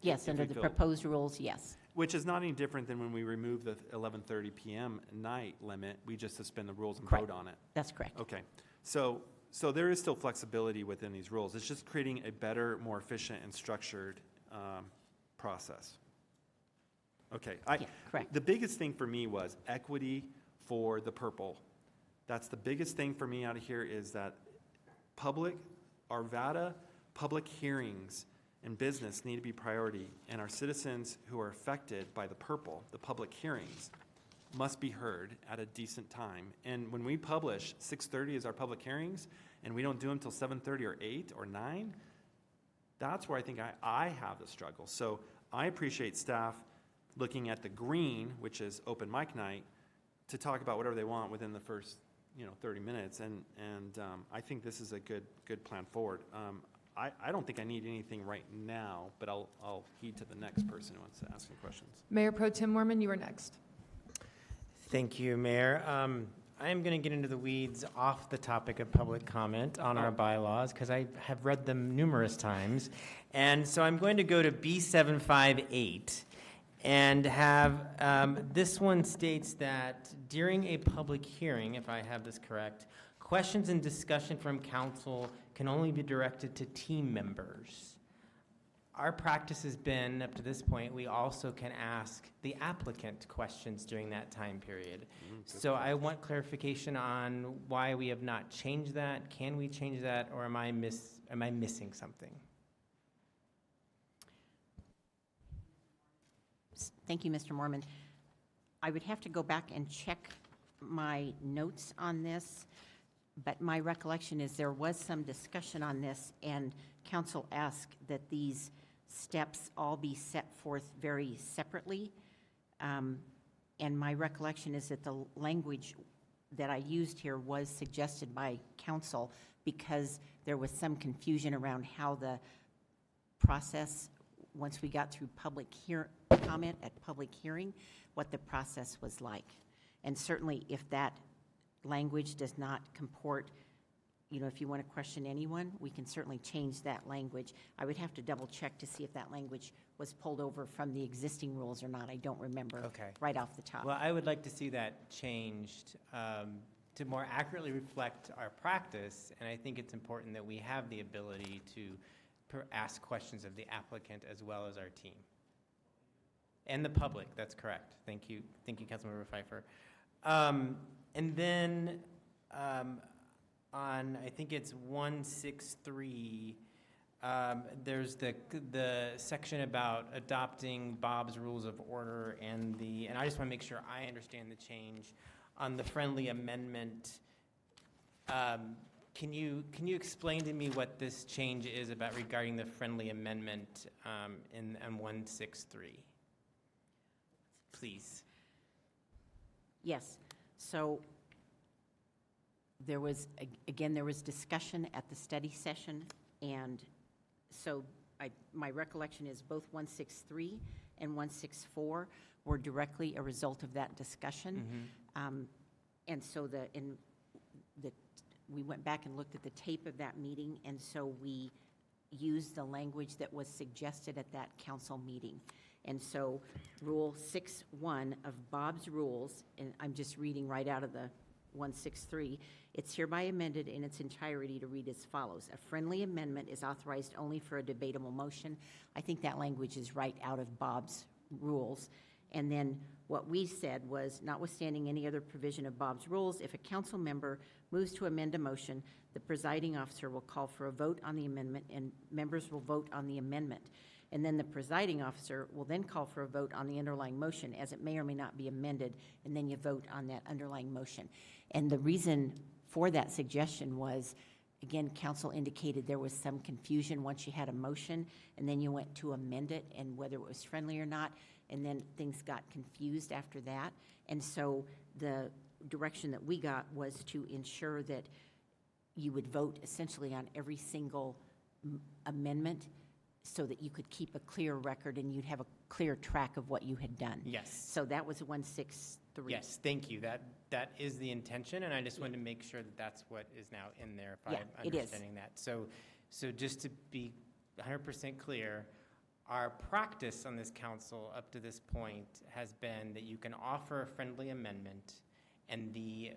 S11: Yes,
S3: if
S11: under
S3: we
S11: the
S3: feel-
S11: proposed rules, yes.
S3: Which is not any different than when we remove the 11:30 PM night limit. We just suspend the rules and
S11: Correct.
S3: vote on it.
S11: That's correct.
S3: Okay, so there is still flexibility within these rules. It's just creating a better, more efficient and structured process. Okay,
S11: Yeah, correct.
S3: the biggest thing for me was equity for the purple. That's the biggest thing for me out of here is that Arvada public hearings and business need to be priority, and our citizens who are affected by the purple, the public hearings, must be heard at a decent time. And when we publish 6:30 as our public hearings, and we don't do them till 7:30 or 8 or 9, that's where I think I have the struggle. So I appreciate staff looking at the green, which is open mic night, to talk about whatever they want within the first 30 minutes, and I think this is a good plan forward. I don't think I need anything right now, but I'll heed to the next person who wants to ask any questions.
S1: Mayor Pro Tim Mormon, you are next.
S4: Thank you, Mayor. I am going to get into the weeds off the topic of public comment on our bylaws because I have read them numerous times. And so I'm going to go to B758 and have, this one states that during a public hearing, if I have this correct, questions and discussion from council can only be directed to team members. Our practice has been, up to this point, we also can ask the applicant questions during that time period. So I want clarification on why we have not changed that. Can we change that, or am I missing something?
S11: Thank you, Mr. Mormon. I would have to go back and check my notes on this, but my recollection is there was some discussion on this, and council asked that these steps all be set forth very separately. And my recollection is that the language that I used here was suggested by council because there was some confusion around how the process, once we got through comment at public hearing, what the process was like. And certainly if that language does not comport, you know, if you want to question anyone, we can certainly change that language. I would have to double check to see if that language was pulled over from the existing rules or not. I don't remember right off the top.
S4: Well, I would like to see that changed to more accurately reflect our practice, and I think it's important that we have the ability to ask questions of the applicant as well as our team. And the public, that's correct. Thank you, Councilmember Pfeiffer. And then on, I think it's 163, there's the section about adopting Bob's Rules of Order and I just want to make sure I understand the change on the friendly amendment. Can you explain to me what this change is about regarding the friendly amendment in 163? Please.
S11: Yes. So there was, again, there was discussion at the study session, and so my recollection is both 163 and 164 were directly a result of that discussion. And so we went back and looked at the tape of that meeting, and so we used the language that was suggested at that council meeting. And so Rule 6.1 of Bob's Rules, and I'm just reading right out of the 163, it's hereby amended in its entirety to read as follows. A friendly amendment is authorized only for a debatable motion. I think that language is right out of Bob's Rules. And then what we said was, notwithstanding any other provision of Bob's Rules, if a council member moves to amend a motion, the presiding officer will call for a vote on the amendment, and members will vote on the amendment. And then the presiding officer will then call for a vote on the underlying motion, as it may or may not be amended, and then you vote on that underlying motion. And the reason for that suggestion was, again, council indicated there was some confusion once you had a motion, and then you went to amend it, and whether it was friendly or not, and then things got confused after that. And so the direction that we got was to ensure that you would vote essentially on every single amendment, so that you could keep a clear record and you'd have a clear track of what you had done.
S4: Yes.
S11: So that was 163.
S4: Yes, thank you. That is the intention, and I just wanted to make sure that that's what is now in there, if I'm understanding that. So just to be 100% clear, our practice on this council up to this point has been that you can offer a friendly amendment, and the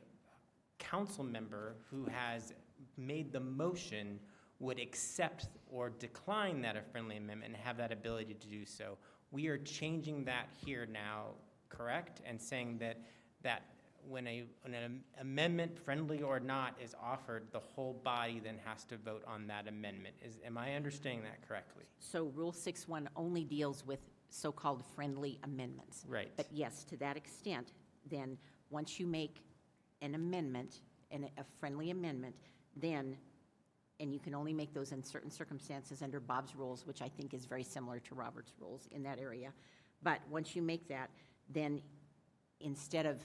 S4: council member who has made the motion would accept or decline that a friendly amendment and have that ability to do so. We are changing that here now, correct? And saying that when an amendment, friendly or not, is offered, the whole body then has to vote on that amendment. Am I understanding that correctly?
S11: So Rule 6.1 only deals with so-called friendly amendments.
S4: Right.
S11: But yes, to that extent, then once you make an amendment, a friendly amendment, then, and you can only make those in certain circumstances under Bob's Rules, which I think is very similar to Robert's Rules in that area. But once you make that, then instead of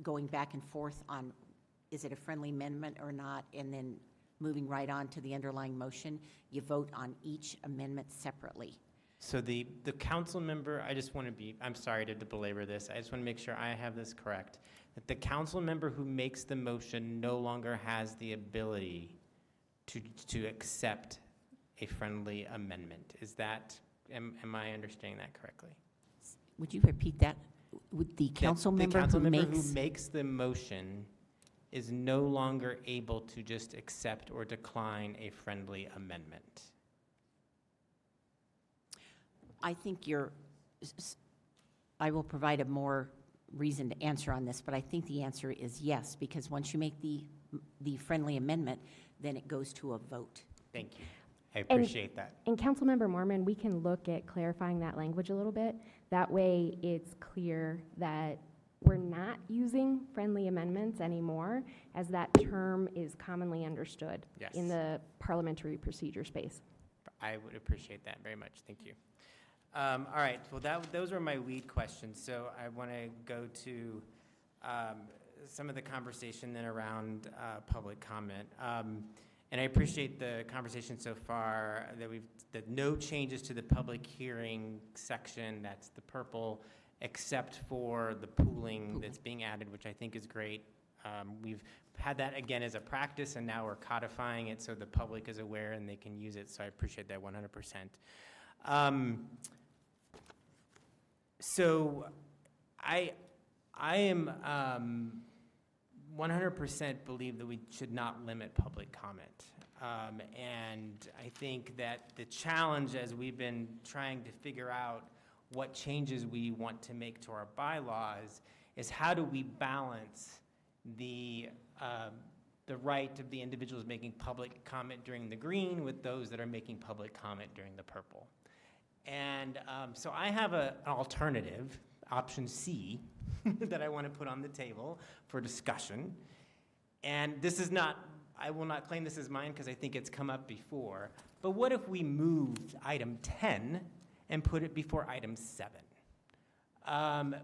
S11: going back and forth on is it a friendly amendment or not, and then moving right on to the underlying motion, you vote on each amendment separately.
S4: So the council member, I'm sorry to belabor this, I just want to make sure I have this correct, that the council member who makes the motion no longer has the ability to accept a friendly amendment. Am I understanding that correctly?
S11: Would you repeat that? Would the council member who
S4: makes the motion is no longer able to just accept or decline a friendly amendment?
S11: I think I will provide a more reasoned answer on this, but I think the answer is yes, because once you make the friendly amendment, then it goes to a vote.
S4: Thank you. I appreciate that.
S2: And Councilmember Mormon, we can look at clarifying that language a little bit. That way it's clear that we're not using friendly amendments anymore, as that term is commonly understood in
S4: Yes.
S2: the parliamentary procedure space.
S4: I would appreciate that very much. Thank you. All right, well, those were my lead questions. So I want to go to some of the conversation then around public comment. And I appreciate the conversation so far that no changes to the public hearing section, that's the purple, except for the pooling that's being added, which I think is great. We've had that again as a practice, and now we're codifying it so the public is aware and they can use it, so I appreciate that 100%. So I am 100% believe that we should not limit public comment. And I think that the challenge, as we've been trying to figure out what changes we want to make to our bylaws, is how do we balance the right of the individuals making public comment during the green with those that are making public comment during the purple. And so I have an alternative, option C, that I want to put on the table for discussion. And this is not, I will not claim this is mine because I think it's come up before, but what if we moved item 10 and put it before item 7?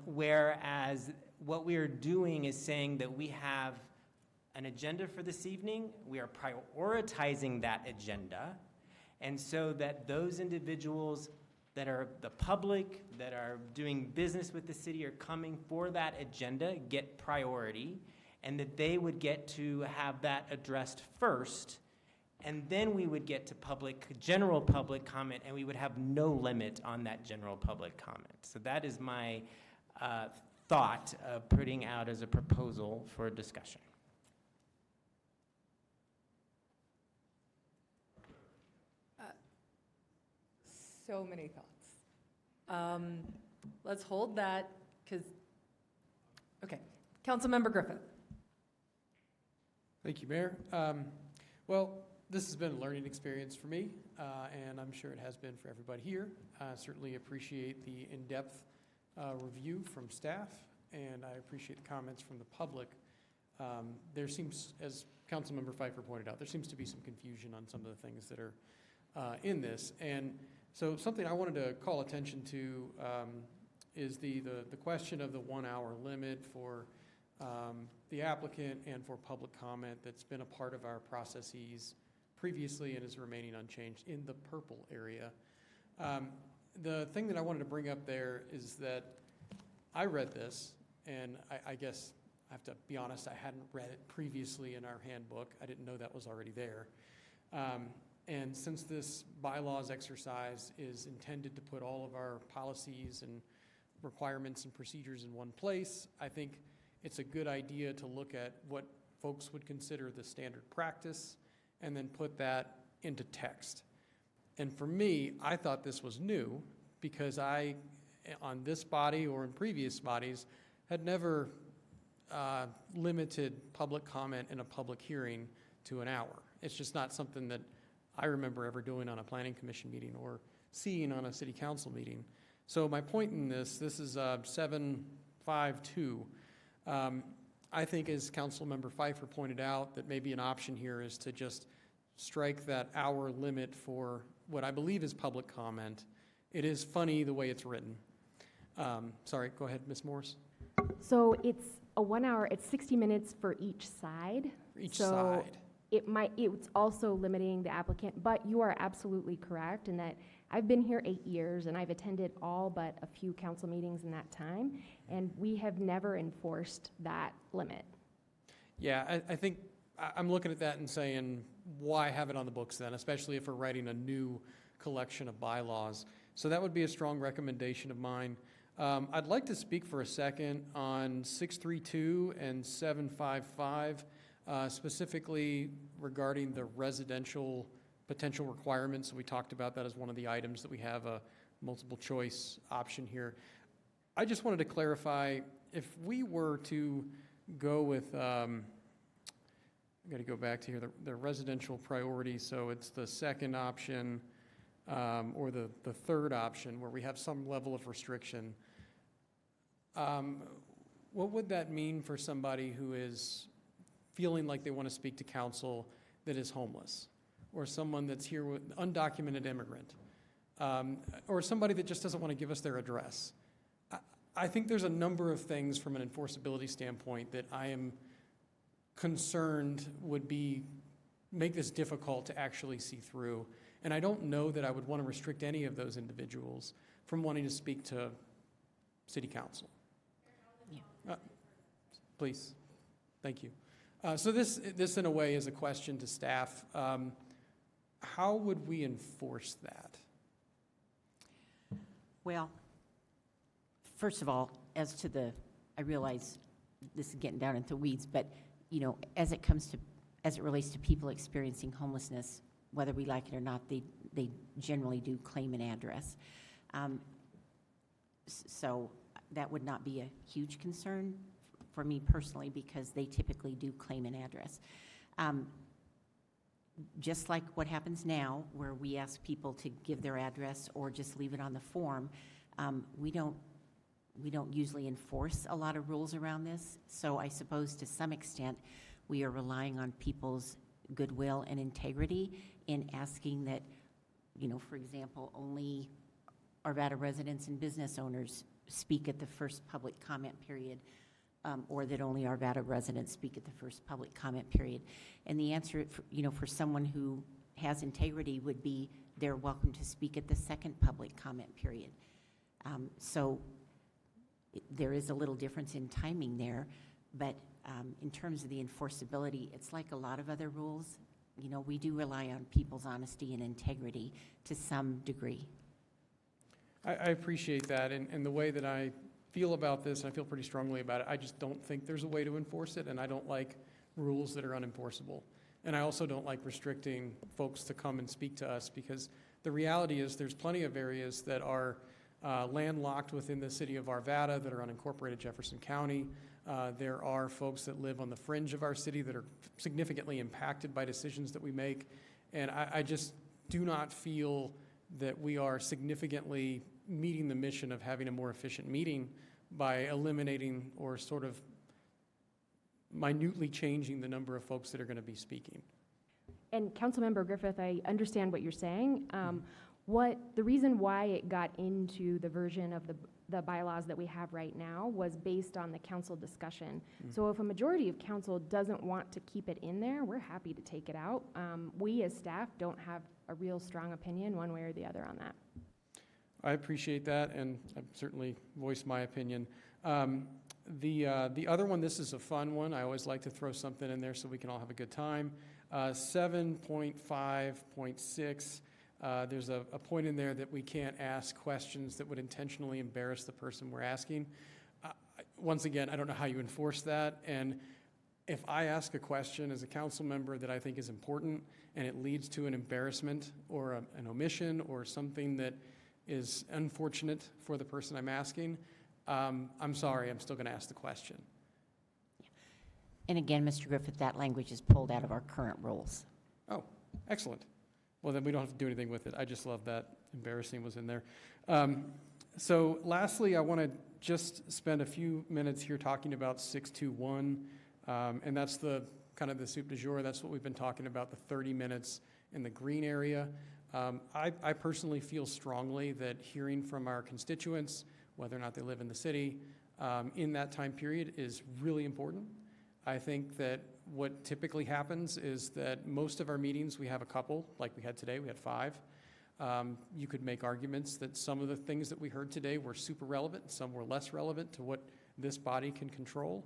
S4: Whereas what we are doing is saying that we have an agenda for this evening, we are prioritizing that agenda, and so that those individuals that are the public, that are doing business with the city, are coming for that agenda, get priority, and that they would get to have that addressed first, and then we would get to general public comment, and we would have no limit on that general public comment. So that is my thought of putting out as a proposal for a discussion.
S1: So many thoughts. Let's hold that, because, okay. Councilmember Griffith.
S5: Thank you, Mayor. Well, this has been a learning experience for me, and I'm sure it has been for everybody here. I certainly appreciate the in-depth review from staff, and I appreciate the comments from the public. There seems, as Councilmember Pfeiffer pointed out, there seems to be some confusion on some of the things that are in this. And so something I wanted to call attention to is the question of the 1 hour limit for the applicant and for public comment that's been a part of our processes previously and is remaining unchanged in the purple area. The thing that I wanted to bring up there is that I read this, and I guess I have to be honest, I hadn't read it previously in our handbook. I didn't know that was already there. And since this bylaws exercise is intended to put all of our policies and requirements and procedures in one place, I think it's a good idea to look at what folks would consider the standard practice and then put that into text. And for me, I thought this was new because I, on this body or in previous bodies, had never limited public comment in a public hearing to an hour. It's just not something that I remember ever doing on a planning commission meeting or seeing on a city council meeting. So my point in this is 752. I think, as Councilmember Pfeiffer pointed out, that maybe an option here is to just strike that hour limit for what I believe is public comment. It is funny the way it's written. Sorry, go ahead, Ms. Morris.
S2: So it's a 1 hour, it's 60 minutes for each side.
S5: Each
S2: so
S5: side.
S2: It's also limiting the applicant, but you are absolutely correct in that I've been here 8 years and I've attended all but a few council meetings in that time, and we have never enforced that limit.
S5: Yeah, I think I'm looking at that and saying, why have it on the books then, especially if we're writing a new collection of bylaws? So that would be a strong recommendation of mine. I'd like to speak for a second on 632 and 755, specifically regarding the residential potential requirements. We talked about that as one of the items that we have a multiple choice option here. I just wanted to clarify, if we were to go with, I've got to go back to here, the residential priority, so it's the second option or the third option where we have some level of restriction. what would that mean for somebody who is feeling like they want to speak to council that is homeless, or someone that's here with undocumented immigrant, or somebody that just doesn't want to give us their address? I think there's a number of things from an enforceability standpoint that I am concerned would make this difficult to actually see through. And I don't know that I would want to restrict any of those individuals from wanting to speak to city council. Please, thank you. So this in a way is a question to staff. How would we enforce that?
S11: Well, first of all, as to I realize this is getting down into the weeds, but as it relates to people experiencing homelessness, whether we like it or not, they generally do claim an address. So that would not be a huge concern for me personally, because they typically do claim an address. Just like what happens now, where we ask people to give their address or just leave it on the form, we don't usually enforce a lot of rules around this. So I suppose to some extent, we are relying on people's goodwill and integrity in asking that, for example, only Arvada residents and business owners speak at the first public comment period, or that only Arvada residents speak at the first public comment period. And the answer, for someone who has integrity would be they're welcome to speak at the second public comment period. So there is a little difference in timing there, but in terms of the enforceability, it's like a lot of other rules. We do rely on people's honesty and integrity to some degree.
S5: I appreciate that, and the way that I feel about this, and I feel pretty strongly about it, I just don't think there's a way to enforce it, and I don't like rules that are unenforceable. And I also don't like restricting folks to come and speak to us, because the reality is there's plenty of areas that are landlocked within the city of Arvada that are unincorporated Jefferson County. There are folks that live on the fringe of our city that are significantly impacted by decisions that we make. And I just do not feel that we are significantly meeting the mission of having a more efficient meeting by eliminating or sort of minutely changing the number of folks that are going to be speaking.
S2: And Councilmember Griffith, I understand what you're saying. The reason why it got into the version of the bylaws that we have right now was based on the council discussion. So if a majority of council doesn't want to keep it in there, we're happy to take it out. We as staff don't have a real strong opinion one way or the other on that.
S5: I appreciate that, and I've certainly voiced my opinion. The other one, this is a fun one. I always like to throw something in there so we can all have a good time. 7.5.6, there's a point in there that we can't ask questions that would intentionally embarrass the person we're asking. Once again, I don't know how you enforce that, and if I ask a question as a council member that I think is important and it leads to an embarrassment or an omission or something that is unfortunate for the person I'm asking, I'm sorry, I'm still going to ask the question.
S11: And again, Mr. Griffith, that language is pulled out of our current rules.
S5: Oh, excellent. Well, then we don't have to do anything with it. I just love that embarrassing was in there. So lastly, I want to just spend a few minutes here talking about 621, and that's the kind of the soup du jour. That's what we've been talking about, the 30 minutes in the green area. I personally feel strongly that hearing from our constituents, whether or not they live in the city, in that time period is really important. I think that what typically happens is that most of our meetings, we have a couple, like we had today, we had 5. You could make arguments that some of the things that we heard today were super relevant, some were less relevant to what this body can control.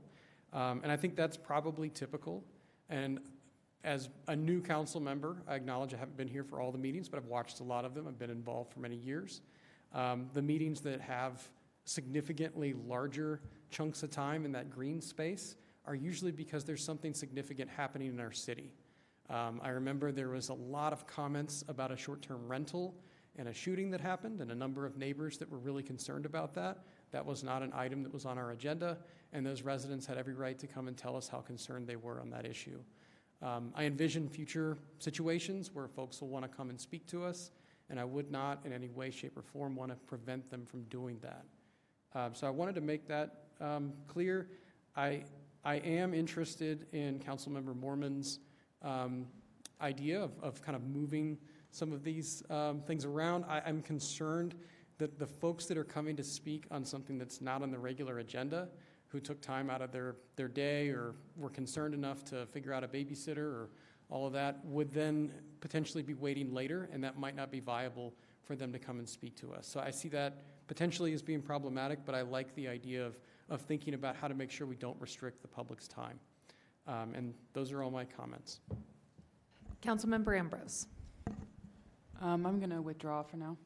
S5: And I think that's probably typical. And as a new council member, I acknowledge I haven't been here for all the meetings, but I've watched a lot of them. I've been involved for many years. The meetings that have significantly larger chunks of time in that green space are usually because there's something significant happening in our city. I remember there was a lot of comments about a short-term rental and a shooting that happened, and a number of neighbors that were really concerned about that. That was not an item that was on our agenda, and those residents had every right to come and tell us how concerned they were on that issue. I envision future situations where folks will want to come and speak to us, and I would not in any way, shape, or form want to prevent them from doing that. So I wanted to make that clear. I am interested in Councilmember Mormon's idea of kind of moving some of these things around. I'm concerned that the folks that are coming to speak on something that's not on the regular agenda, who took time out of their day or were concerned enough to figure out a babysitter or all of that, would then potentially be waiting later, and that might not be viable for them to come and speak to us. So I see that potentially as being problematic, but I like the idea of thinking about how to make sure we don't restrict the public's time. And those are all my comments.
S1: Councilmember Ambrose.
S7: I'm going to withdraw for now.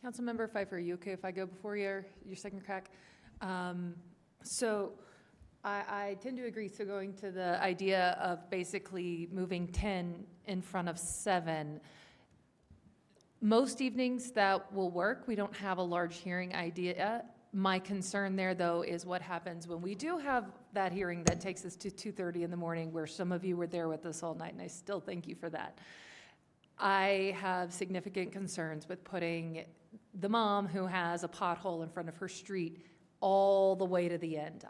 S1: Councilmember Pfeiffer, are you okay if I go before your second crack? So I tend to agree. So going to the idea of basically moving 10 in front of 7, most evenings that will work. We don't have a large hearing idea. My concern there, though, is what happens when we do have that hearing that takes us to 2:30 in the morning, where some of you were there with us all night, and I still thank you for that. I have significant concerns with putting the mom who has a pothole in front of her street all the way to the end.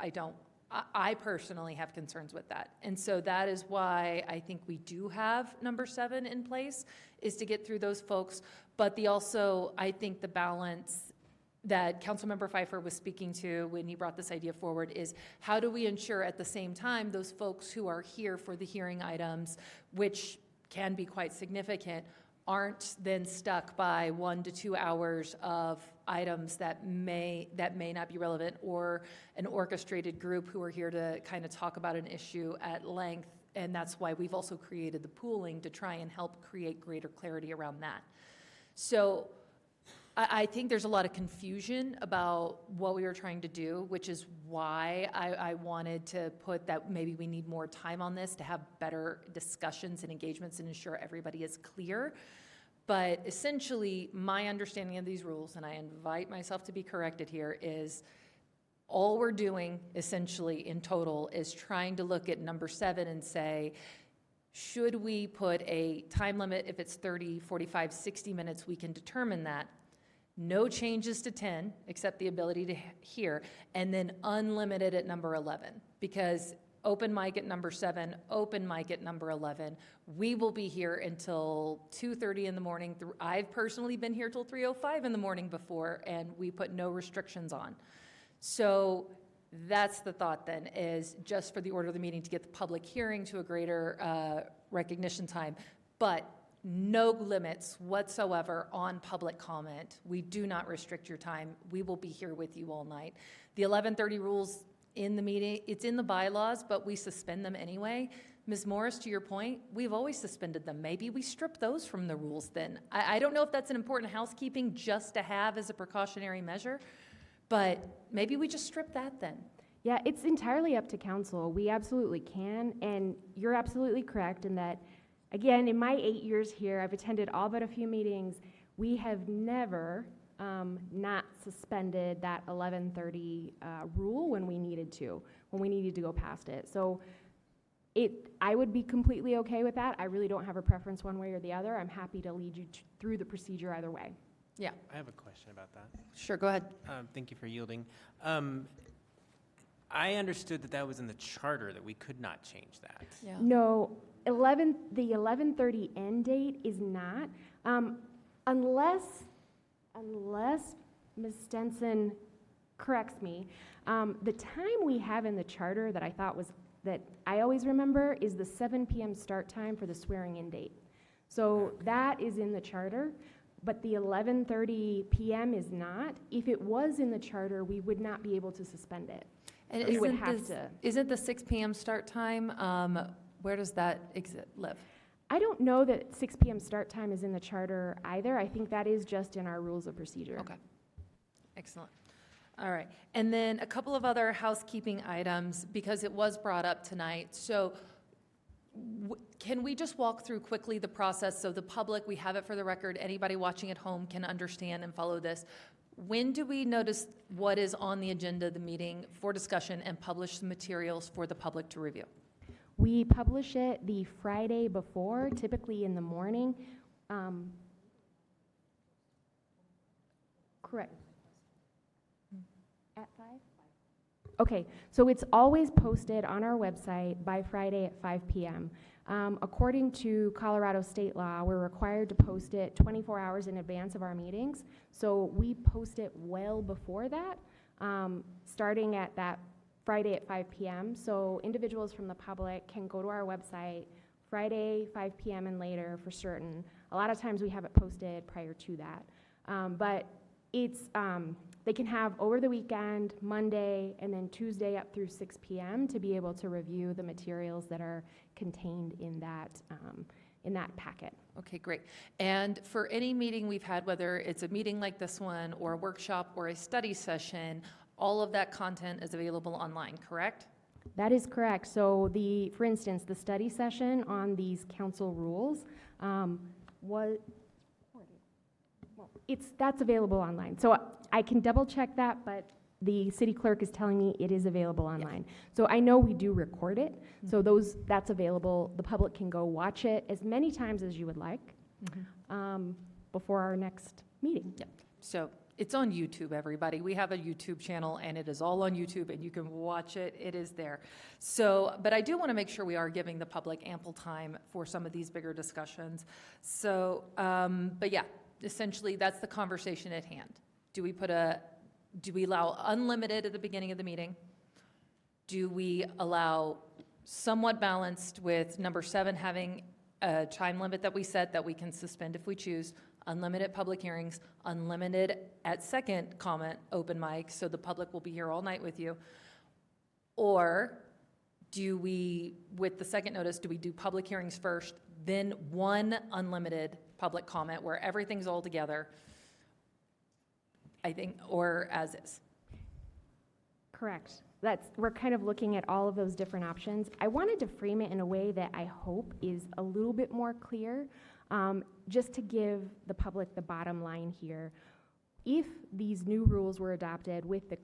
S1: I personally have concerns with that. And so that is why I think we do have number 7 in place, is to get through those folks. But I think the balance that Councilmember Pfeiffer was speaking to when he brought this idea forward is, how do we ensure at the same time those folks who are here for the hearing items, which can be quite significant, aren't then stuck by 1 to 2 hours of items that may not be relevant, or an orchestrated group who are here to kind of talk about an issue at length. And that's why we've also created the pooling, to try and help create greater clarity around that. So I think there's a lot of confusion about what we were trying to do, which is why I wanted to put that maybe we need more time on this to have better discussions and engagements and ensure everybody is clear. But essentially, my understanding of these rules, and I invite myself to be corrected here, is all we're doing essentially in total is trying to look at number 7 and say, should we put a time limit? If it's 30, 45, 60 minutes, we can determine that. No changes to 10, except the ability to hear, and then unlimited at number 11, because open mic at number 7, open mic at number 11. We will be here until 2:30 in the morning. I've personally been here till 3:05 in the morning before, and we put no restrictions on. So that's the thought then, is just for the order of the meeting to get the public hearing to a greater recognition time, but no limits whatsoever on public comment. We do not restrict your time. We will be here with you all night. The 11:30 rules in the meeting, it's in the bylaws, but we suspend them anyway. Ms. Morris, to your point, we've always suspended them. Maybe we strip those from the rules then. I don't know if that's an important housekeeping just to have as a precautionary measure, but maybe we just strip that then.
S2: Yeah, it's entirely up to council. We absolutely can, and you're absolutely correct in that, again, in my 8 years here, I've attended all but a few meetings. We have never not suspended that 11:30 rule when we needed to go past it. So I would be completely okay with that. I really don't have a preference one way or the other. I'm happy to lead you through the procedure either way.
S1: Yeah.
S4: I have a question about that.
S1: Sure, go ahead.
S4: Thank you for yielding. I understood that was in the charter, that we could not change that.
S1: Yeah.
S2: No, the 11:30 end date is not, unless Ms. Stenson corrects me. The time we have in the charter that I always remember is the 7 p.m. start time for the swearing-in date. So that is in the charter, but the 11:30 p.m. is not. If it was in the charter, we would not be able to suspend it.
S1: And
S2: we would have to.
S1: Isn't the 6 p.m. start time, where does that live?
S2: I don't know that 6 p.m. start time is in the charter either. I think that is just in our rules of procedure.
S1: Okay. Excellent. All right. And then a couple of other housekeeping items, because it was brought up tonight. So can we just walk through quickly the process so the public, we have it for the record, anybody watching at home can understand and follow this? When do we notice what is on the agenda of the meeting for discussion and publish the materials for the public to review?
S2: We publish it the Friday before, typically in the morning. Correct. At 5? Okay, so it's always posted on our website by Friday at 5 p.m. According to Colorado state law, we're required to post it 24 hours in advance of our meetings. So we post it well before that, starting at that Friday at 5 p.m. So individuals from the public can go to our website Friday, 5 p.m. and later for certain. A lot of times we have it posted prior to that. But it's, they can have over the weekend, Monday, and then Tuesday up through 6 p.m. to be able to review the materials that are contained in that packet.
S1: Okay, great. And for any meeting we've had, whether it's a meeting like this one or a workshop or a study session, all of that content is available online, correct?
S2: That is correct. So for instance, the study session on these council rules that's available online. So I can double check that, but the city clerk is telling me it is available online. So I know we do record it. So that's available. The public can go watch it as many times as you would like before our next meeting.
S1: Yep. So it's on YouTube, everybody. We have a YouTube channel, and it is all on YouTube, and you can watch it. It is there. So, but I do want to make sure we are giving the public ample time for some of these bigger discussions. So, but yeah, essentially, that's the conversation at hand. Do we allow unlimited at the beginning of the meeting? Do we allow somewhat balanced with number 7 having a time limit that we set that we can suspend if we choose, unlimited public hearings, unlimited at second comment open mic, so the public will be here all night with you? Or do we, with the second notice, do we do public hearings first, then one unlimited public comment where everything's all together, I think, or as is?
S2: Correct. We're kind of looking at all of those different options. I wanted to frame it in a way that I hope is a little bit more clear, just to give the public the bottom line here. If these new rules were adopted with the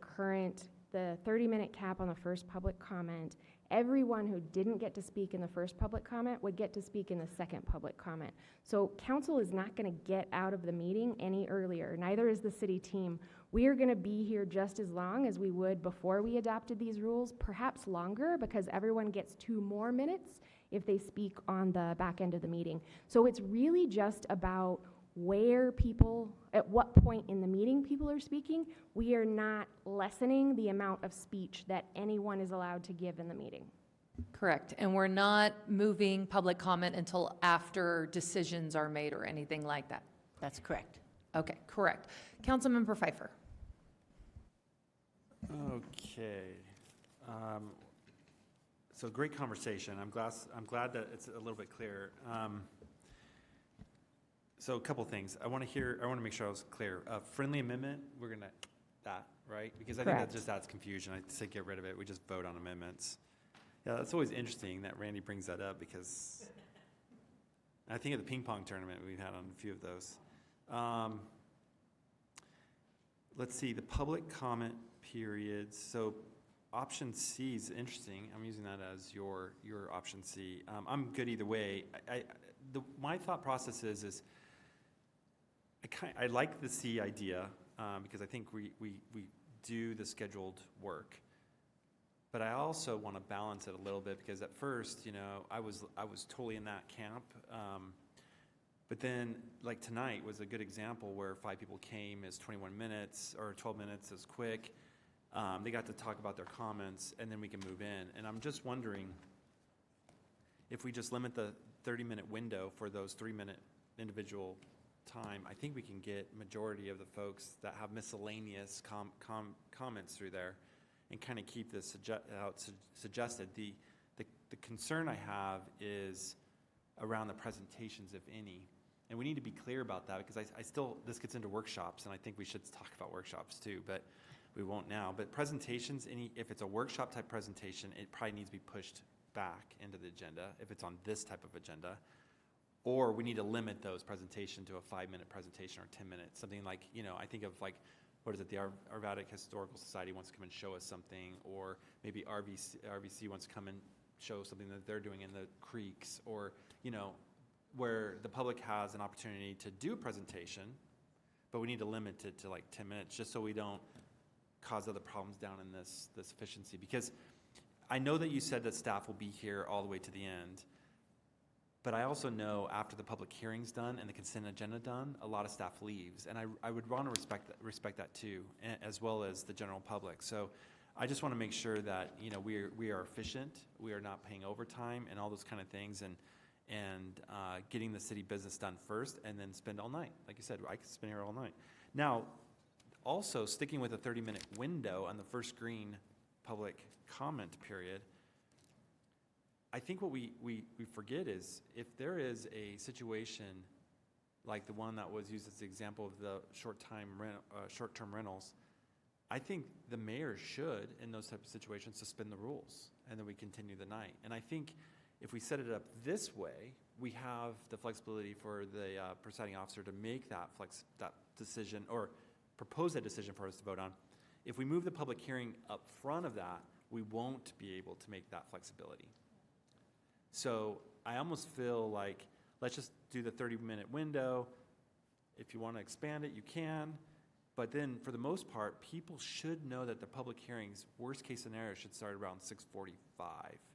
S2: 30-minute cap on the first public comment, everyone who didn't get to speak in the first public comment would get to speak in the second public comment. So council is not going to get out of the meeting any earlier. Neither is the city team. We are going to be here just as long as we would before we adopted these rules, perhaps longer, because everyone gets 2 more minutes if they speak on the back end of the meeting. So it's really just about at what point in the meeting people are speaking. We are not lessening the amount of speech that anyone is allowed to give in the meeting.
S1: Correct. And we're not moving public comment until after decisions are made or anything like that.
S11: That's correct.
S1: Okay, correct. Councilmember Pfeiffer.
S3: Okay. So great conversation. I'm glad that it's a little bit clearer. So a couple things. I want to make sure I was clear. Friendly amendment, we're going to, right? Because I think that just adds confusion. I say get rid of it. We just vote on amendments. Yeah, that's always interesting that Randy brings that up, because I think at the ping pong tournament we've had on a few of those. Let's see, the public comment periods. So option C is interesting. I'm using that as your option C. I'm good either way. My thought process is I like the C idea, because I think we do the scheduled work. But I also want to balance it a little bit, because at first, I was totally in that camp. But then, like tonight was a good example where 5 people came as 21 minutes or 12 minutes is quick. They got to talk about their comments, and then we can move in. And I'm just wondering if we just limit the 30-minute window for those 3-minute individual time, I think we can get majority of the folks that have miscellaneous comments through there and kind of keep this suggested. The concern I have is around the presentations, if any. And we need to be clear about that, because I still, this gets into workshops, and I think we should talk about workshops too, but we won't now. But presentations, if it's a workshop type presentation, it probably needs to be pushed back into the agenda if it's on this type of agenda. Or we need to limit those presentation to a 5-minute presentation or 10 minutes, something like, I think of like, what is it, the Arvada Historical Society wants to come and show us something, or maybe RVC wants to come and show something that they're doing in the creeks, or, where the public has an opportunity to do a presentation, but we need to limit it to like 10 minutes, just so we don't cause other problems down in this efficiency. Because I know that you said that staff will be here all the way to the end, but I also know after the public hearing's done and the consent agenda done, a lot of staff leaves. And I would want to respect that too, as well as the general public. So I just want to make sure that, you know, we are efficient, we are not paying overtime and all those kind of things, and getting the city business done first, and then spend all night. Like you said, I could spend here all night. Now, also sticking with a 30-minute window on the first screen public comment period, I think what we forget is if there is a situation like the one that was used as the example of the short-term rentals, I think the mayor should, in those types of situations, suspend the rules, and then we continue the night. And I think if we set it up this way, we have the flexibility for the presiding officer to make that decision, or propose that decision for us to vote on. If we move the public hearing up front of that, we won't be able to make that flexibility. So I almost feel like, let's just do the 30-minute window. If you want to expand it, you can. But then, for the most part, people should know that the public hearings, worst case scenario, should start around 6:45,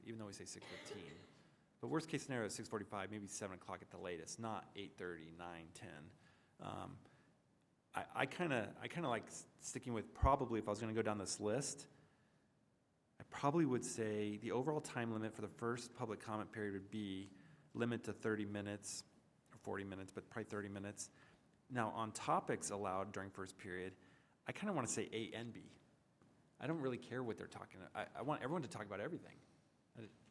S3: even though we say 6:15. But worst case scenario is 6:45, maybe 7 o'clock at the latest, not 8:30, 9, 10. I kind of like sticking with, probably, if I was going to go down this list, I probably would say the overall time limit for the first public comment period would be limit to 30 minutes, or 40 minutes, but probably 30 minutes. Now, on topics allowed during first period, I kind of want to say A and B. I don't really care what they're talking about. I want everyone to talk about everything.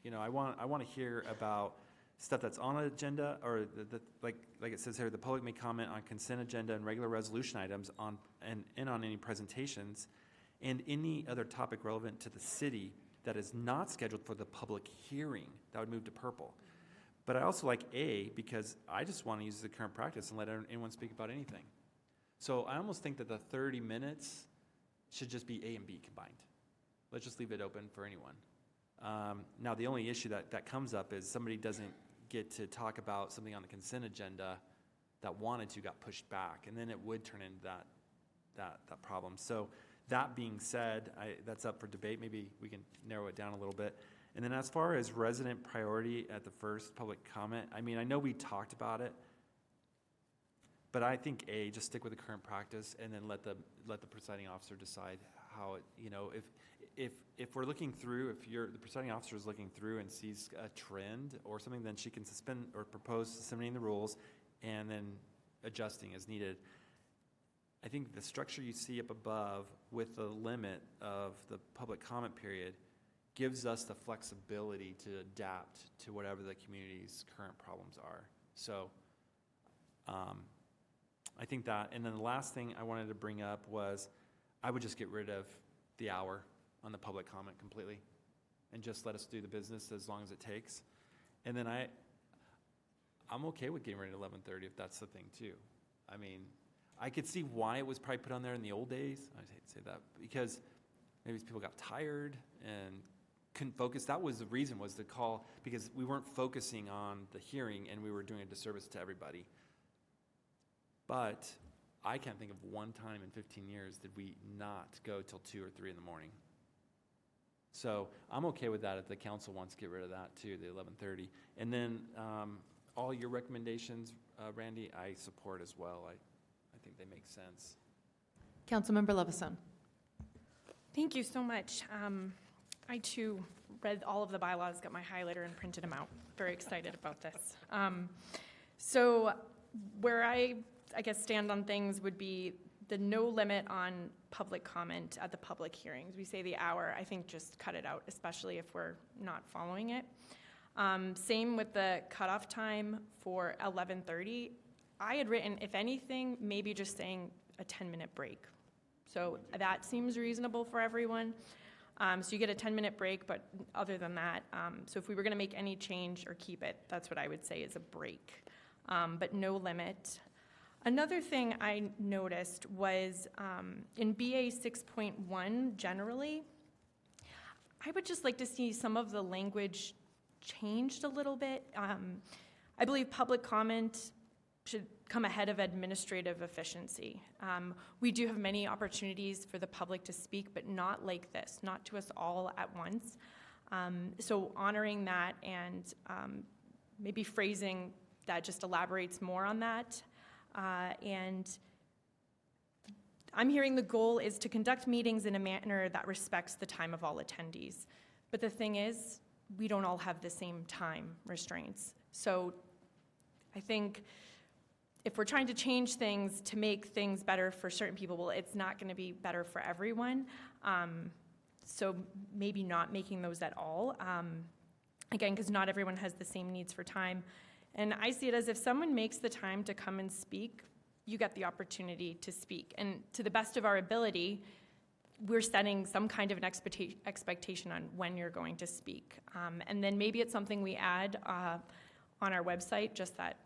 S3: You know, I want to hear about stuff that's on an agenda, or like it says here, the public may comment on consent agenda and regular resolution items and on any presentations and any other topic relevant to the city that is not scheduled for the public hearing. That would move to purple. But I also like A, because I just want to use the current practice and let anyone speak about anything. So I almost think that the 30 minutes should just be A and B combined. Let's just leave it open for anyone. Now, the only issue that comes up is somebody doesn't get to talk about something on the consent agenda that wanted to, got pushed back, and then it would turn into that problem. So that being said, that's up for debate. Maybe we can narrow it down a little bit. And then as far as resident priority at the first public comment, I mean, I know we talked about it, but I think A, just stick with the current practice, and then let the presiding officer decide how it, you know, if we're looking through, if the presiding officer is looking through and sees a trend or something, then she can suspend or propose suspending the rules and then adjusting as needed. I think the structure you see up above with the limit of the public comment period gives us the flexibility to adapt to whatever the community's current problems are. So I think that, and then the last thing I wanted to bring up was I would just get rid of the hour on the public comment completely and just let us do the business as long as it takes. And then I'm okay with getting rid of 11:30 if that's the thing too. I mean, I could see why it was probably put on there in the old days. I hate to say that, because maybe people got tired and couldn't focus. That was the reason, was the call, because we weren't focusing on the hearing and we were doing a disservice to everybody. But I can't think of one time in 15 years did we not go till 2 or 3 in the morning. So I'm okay with that if the council wants to get rid of that too, the 11:30. And then all your recommendations, Randy, I support as well. I think they make sense.
S1: Councilmember Levison.
S22: Thank you so much. I too read all of the bylaws, got my highlighter and printed them out. Very excited about this. So where I guess stand on things would be the no limit on public comment at the public hearings. We say the hour, I think just cut it out, especially if we're not following it. Same with the cutoff time for 11:30. I had written, if anything, maybe just saying a 10-minute break. So that seems reasonable for everyone. So you get a 10-minute break, but other than that, so if we were going to make any change or keep it, that's what I would say is a break, but no limit. Another thing I noticed was in BA 6.1 generally, I would just like to see some of the language changed a little bit. I believe public comment should come ahead of administrative efficiency. We do have many opportunities for the public to speak, but not like this, not to us all at once. So honoring that and maybe phrasing that just elaborates more on that. And I'm hearing the goal is to conduct meetings in a manner that respects the time of all attendees. But the thing is, we don't all have the same time restraints. So I think if we're trying to change things to make things better for certain people, well, it's not going to be better for everyone. So maybe not making those at all. Again, because not everyone has the same needs for time. And I see it as if someone makes the time to come and speak, you get the opportunity to speak. And to the best of our ability, we're setting some kind of an expectation on when you're going to speak. And then maybe it's something we add on our website, just that,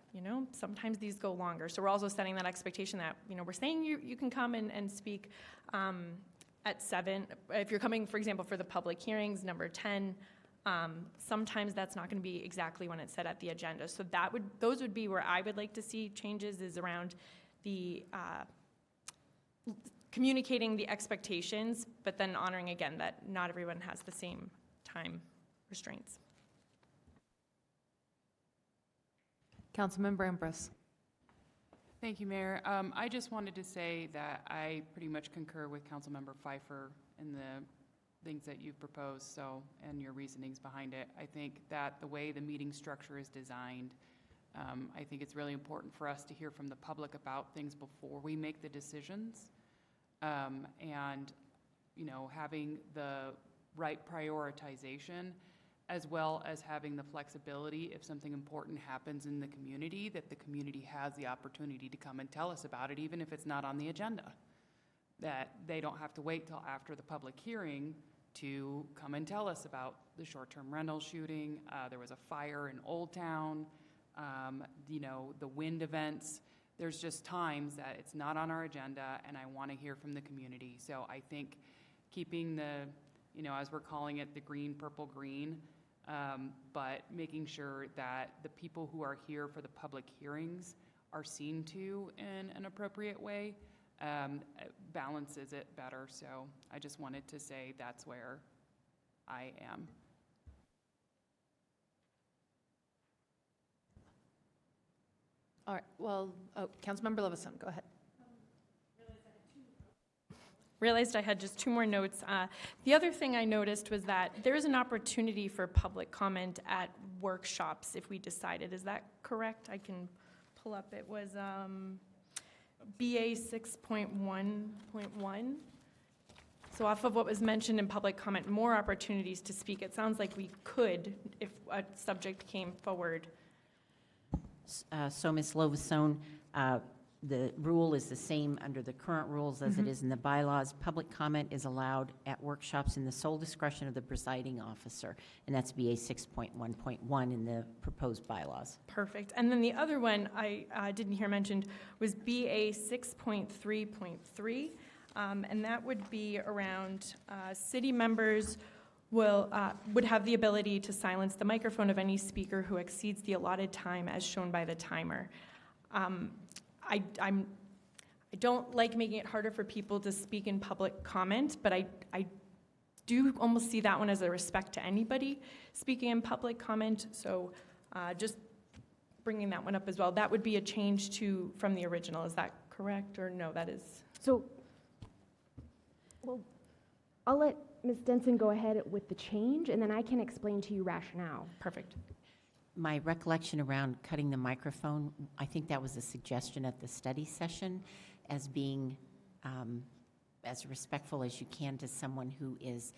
S22: sometimes these go longer. So we're also setting that expectation that, we're saying you can come and speak at 7. If you're coming, for example, for the public hearings, number 10, sometimes that's not going to be exactly when it's set at the agenda. So those would be where I would like to see changes, is around the communicating the expectations, but then honoring again that not everyone has the same time restraints.
S1: Councilmember Ambrose.
S7: Thank you, Mayor. I just wanted to say that I pretty much concur with Councilmember Pfeiffer in the things that you've proposed, and your reasonings behind it. I think that the way the meeting structure is designed, I think it's really important for us to hear from the public about things before we make the decisions. And, having the right prioritization, as well as having the flexibility if something important happens in the community, that the community has the opportunity to come and tell us about it, even if it's not on the agenda. That they don't have to wait till after the public hearing to come and tell us about the short-term rental shooting. There was a fire in Old Town, the wind events. There's just times that it's not on our agenda, and I want to hear from the community. So I think keeping the, as we're calling it, the green, purple, green, but making sure that the people who are here for the public hearings are seen to in an appropriate way, balances it better. So I just wanted to say that's where I am.
S1: All right, well, Councilmember Levison, go ahead.
S22: Realized I had just 2 more notes. The other thing I noticed was that there is an opportunity for public comment at workshops if we decided. Is that correct? I can pull up. It was BA 6.1.1. So off of what was mentioned in public comment, more opportunities to speak. It sounds like we could if a subject came forward.
S11: So Ms. Lovasone, the rule is the same under the current rules as it is in the bylaws. Public comment is allowed at workshops in the sole discretion of the presiding officer, and that's BA 6.1.1 in the proposed bylaws.
S22: Perfect. And then the other one I didn't hear mentioned was BA 6.3.3, and that would be around city members would have the ability to silence the microphone of any speaker who exceeds the allotted time as shown by the timer. I don't like making it harder for people to speak in public comment, but I do almost see that one as a respect to anybody speaking in public comment. So just bringing that one up as well. That would be a change from the original. Is that correct, or no? That is.
S2: So, well, I'll let Ms. Denson go ahead with the change, and then I can explain to you rationale.
S22: Perfect.
S11: My recollection around cutting the microphone, I think that was a suggestion at the study session, as being as respectful as you can to someone who is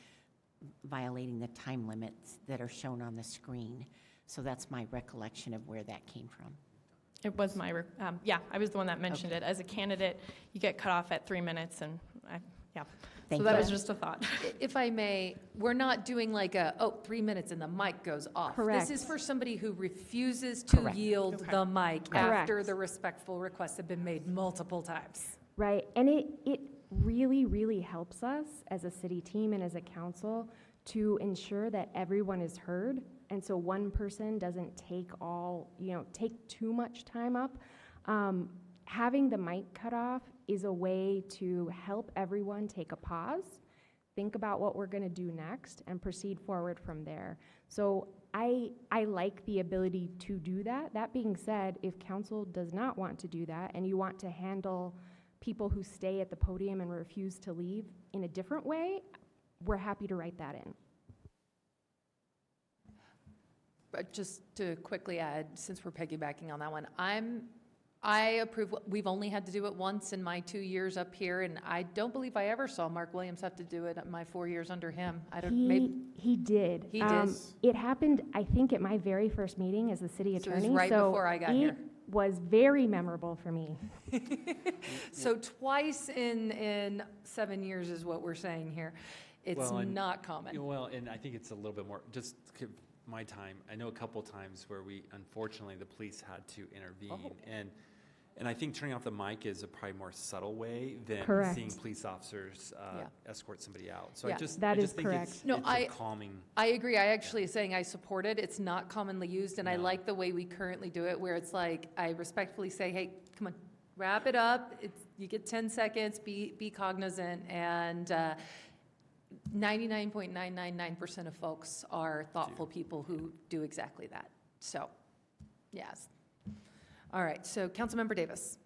S11: violating the time limits that are shown on the screen. So that's my recollection of where that came from.
S22: It was my, I was the one that mentioned it. As a candidate, you get cut off at 3 minutes, and
S11: Thank
S22: so that
S11: you.
S22: was just a thought.
S1: If I may, we're not doing like 3 minutes and the mic goes off.
S2: Correct.
S1: This is for somebody who refuses to
S11: Correct.
S1: yield the mic
S2: Correct.
S1: after the respectful requests have been made multiple times.
S2: Right, and it really, really helps us as a city team and as a council to ensure that everyone is heard, and so one person doesn't take too much time up. Having the mic cut off is a way to help everyone take a pause, think about what we're going to do next, and proceed forward from there. So I like the ability to do that. That being said, if council does not want to do that and you want to handle people who stay at the podium and refuse to leave in a different way, we're happy to write that in.
S1: But just to quickly add, since we're piggybacking on that one, I approve, we've only had to do it once in my 2 years up here, and I don't believe I ever saw Mark Williams have to do it in my 4 years under him. I don't, maybe.
S2: He did.
S1: He did?
S2: It happened, I think, at my very first meeting as the city
S1: So it
S2: attorney.
S1: was right before I got here.
S2: It was very memorable for me.
S1: So twice in 7 years is what we're saying here. It's
S3: Well, and-
S1: not common.
S3: Well, and I think it's a little bit more, just my time, I know a couple times where unfortunately, the police had to intervene. And I think turning off the mic is a probably more subtle way than
S2: Correct.
S3: seeing police officers escort somebody out. So
S1: Yeah.
S3: I just
S2: That is
S3: think
S2: correct.
S3: it's,
S1: No,
S3: it's a calming.
S1: I agree. I actually saying I support it. It's not commonly used, and I like the way we currently do it, where it's like, I respectfully say, hey, come on, wrap it up. You get 10 seconds, be cognizant, and 99.999% of folks are thoughtful people who do exactly that. So, yes. All right, so Councilmember Davis.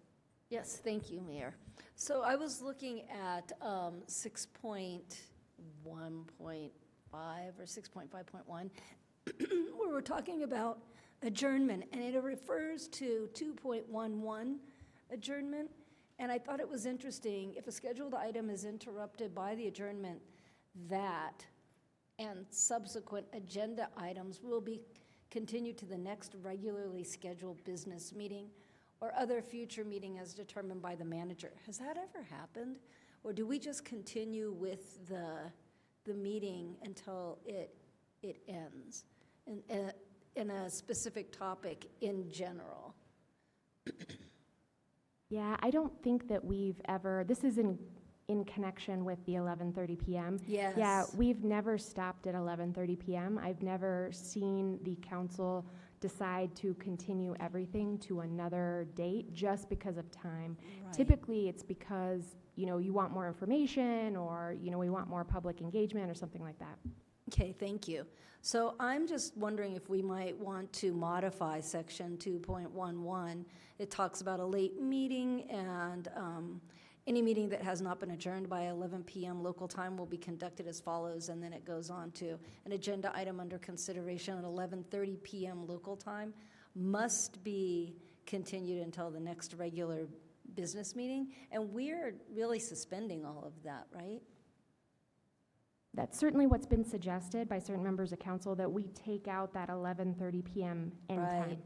S8: Yes, thank you, Mayor. So I was looking at 6.1.5 or 6.5.1, where we're talking about adjournment, and it refers to 2.11 adjournment. And I thought it was interesting, if a scheduled item is interrupted by the adjournment, that and subsequent agenda items will be continued to the next regularly scheduled business meeting or other future meeting as determined by the manager. Has that ever happened? Or do we just continue with the meeting until it ends in a specific topic in general?
S2: Yeah, I don't think that we've ever, this is in connection with the 11:30 p.m.
S8: Yes.
S2: Yeah, we've never stopped at 11:30 p.m. I've never seen the council decide to continue everything to another date just because of time.
S8: Right.
S2: Typically, it's because, you want more information, or, we want more public engagement or something like that.
S8: Okay, thank you. So I'm just wondering if we might want to modify section 2.11. It talks about a late meeting, and any meeting that has not been adjourned by 11 p.m. local time will be conducted as follows, and then it goes on to an agenda item under consideration at 11:30 p.m. local time must be continued until the next regular business meeting, and we're really suspending all of that, right?
S2: That's certainly what's been suggested by certain members of council, that we take out that 11:30 p.m. end time.
S8: Right.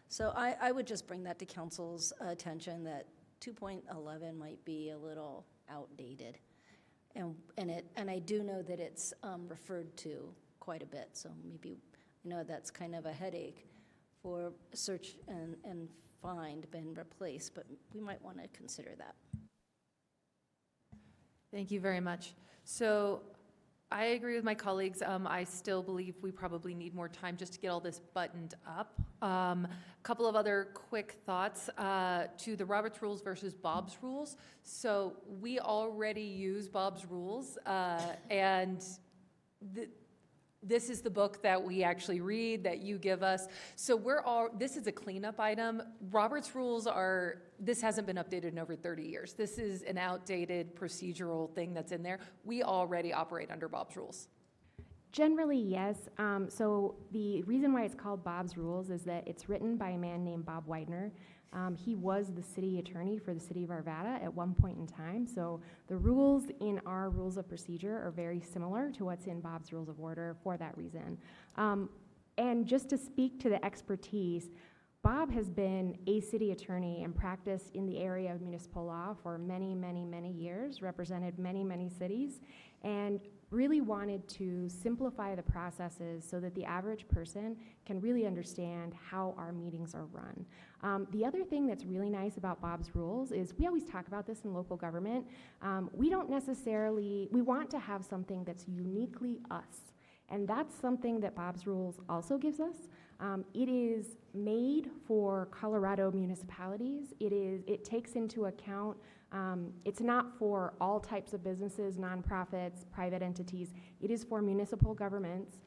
S8: So I would just bring that to council's attention, that 2.11 might be a little outdated. And I do know that it's referred to quite a bit, so maybe, that's kind of a headache for search and find and replace, but we might want to consider that.
S1: Thank you very much. So I agree with my colleagues. I still believe we probably need more time just to get all this buttoned up. A couple of other quick thoughts to the Robert's Rules versus Bob's Rules. So we already use Bob's Rules, and this is the book that we actually read, that you give us. So this is a cleanup item. Robert's Rules this hasn't been updated in over 30 years. This is an outdated procedural thing that's in there. We already operate under Bob's Rules.
S2: Generally, yes. So the reason why it's called Bob's Rules is that it's written by a man named Bob Widener. He was the city attorney for the city of Arvada at one point in time. So the rules in our rules of procedure are very similar to what's in Bob's Rules of Order for that reason. And just to speak to the expertise, Bob has been a city attorney and practiced in the area of municipal law for many, many, many years, represented many, many cities, and really wanted to simplify the processes so that the average person can really understand how our meetings are run. The other thing that's really nice about Bob's Rules is we always talk about this in local government. We want to have something that's uniquely us. And that's something that Bob's Rules also gives us. It is made for Colorado municipalities. It takes into account, it's not for all types of businesses, nonprofits, private entities. It is for municipal governments.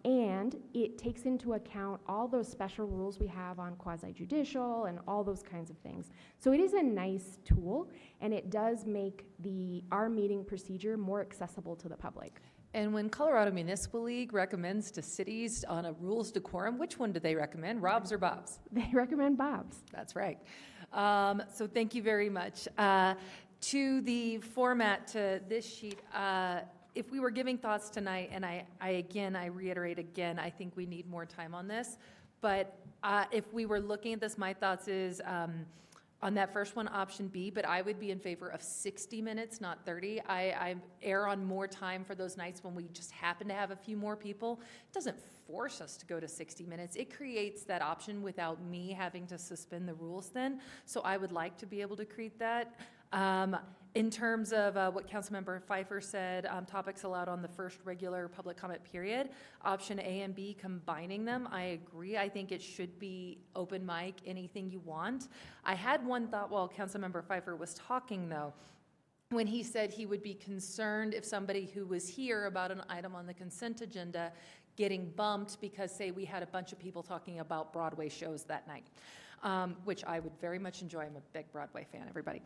S2: And it takes into account all those special rules we have on quasi-judicial and all those kinds of things. So it is a nice tool, and it does make our meeting procedure more accessible to the public.
S1: And when Colorado Municipal League recommends to cities on a rules decorum, which one do they recommend, Rob's or Bob's?
S2: They recommend Bob's.
S1: That's right. So thank you very much. To the format to this sheet, if we were giving thoughts tonight, and I reiterate again, I think we need more time on this, but if we were looking at this, my thoughts is on that first one, option B, but I would be in favor of 60 minutes, not 30. I err on more time for those nights when we just happen to have a few more people. It doesn't force us to go to 60 minutes. It creates that option without me having to suspend the rules then. So I would like to be able to create that. In terms of what Councilmember Pfeiffer said, topics allowed on the first regular public comment period, option A and B, combining them, I agree. I think it should be open mic, anything you want. I had one thought while Councilmember Pfeiffer was talking, though, when he said he would be concerned if somebody who was here about an item on the consent agenda getting bumped because, say, we had a bunch of people talking about Broadway shows that night, which I would very much enjoy. I'm a big Broadway fan, everybody.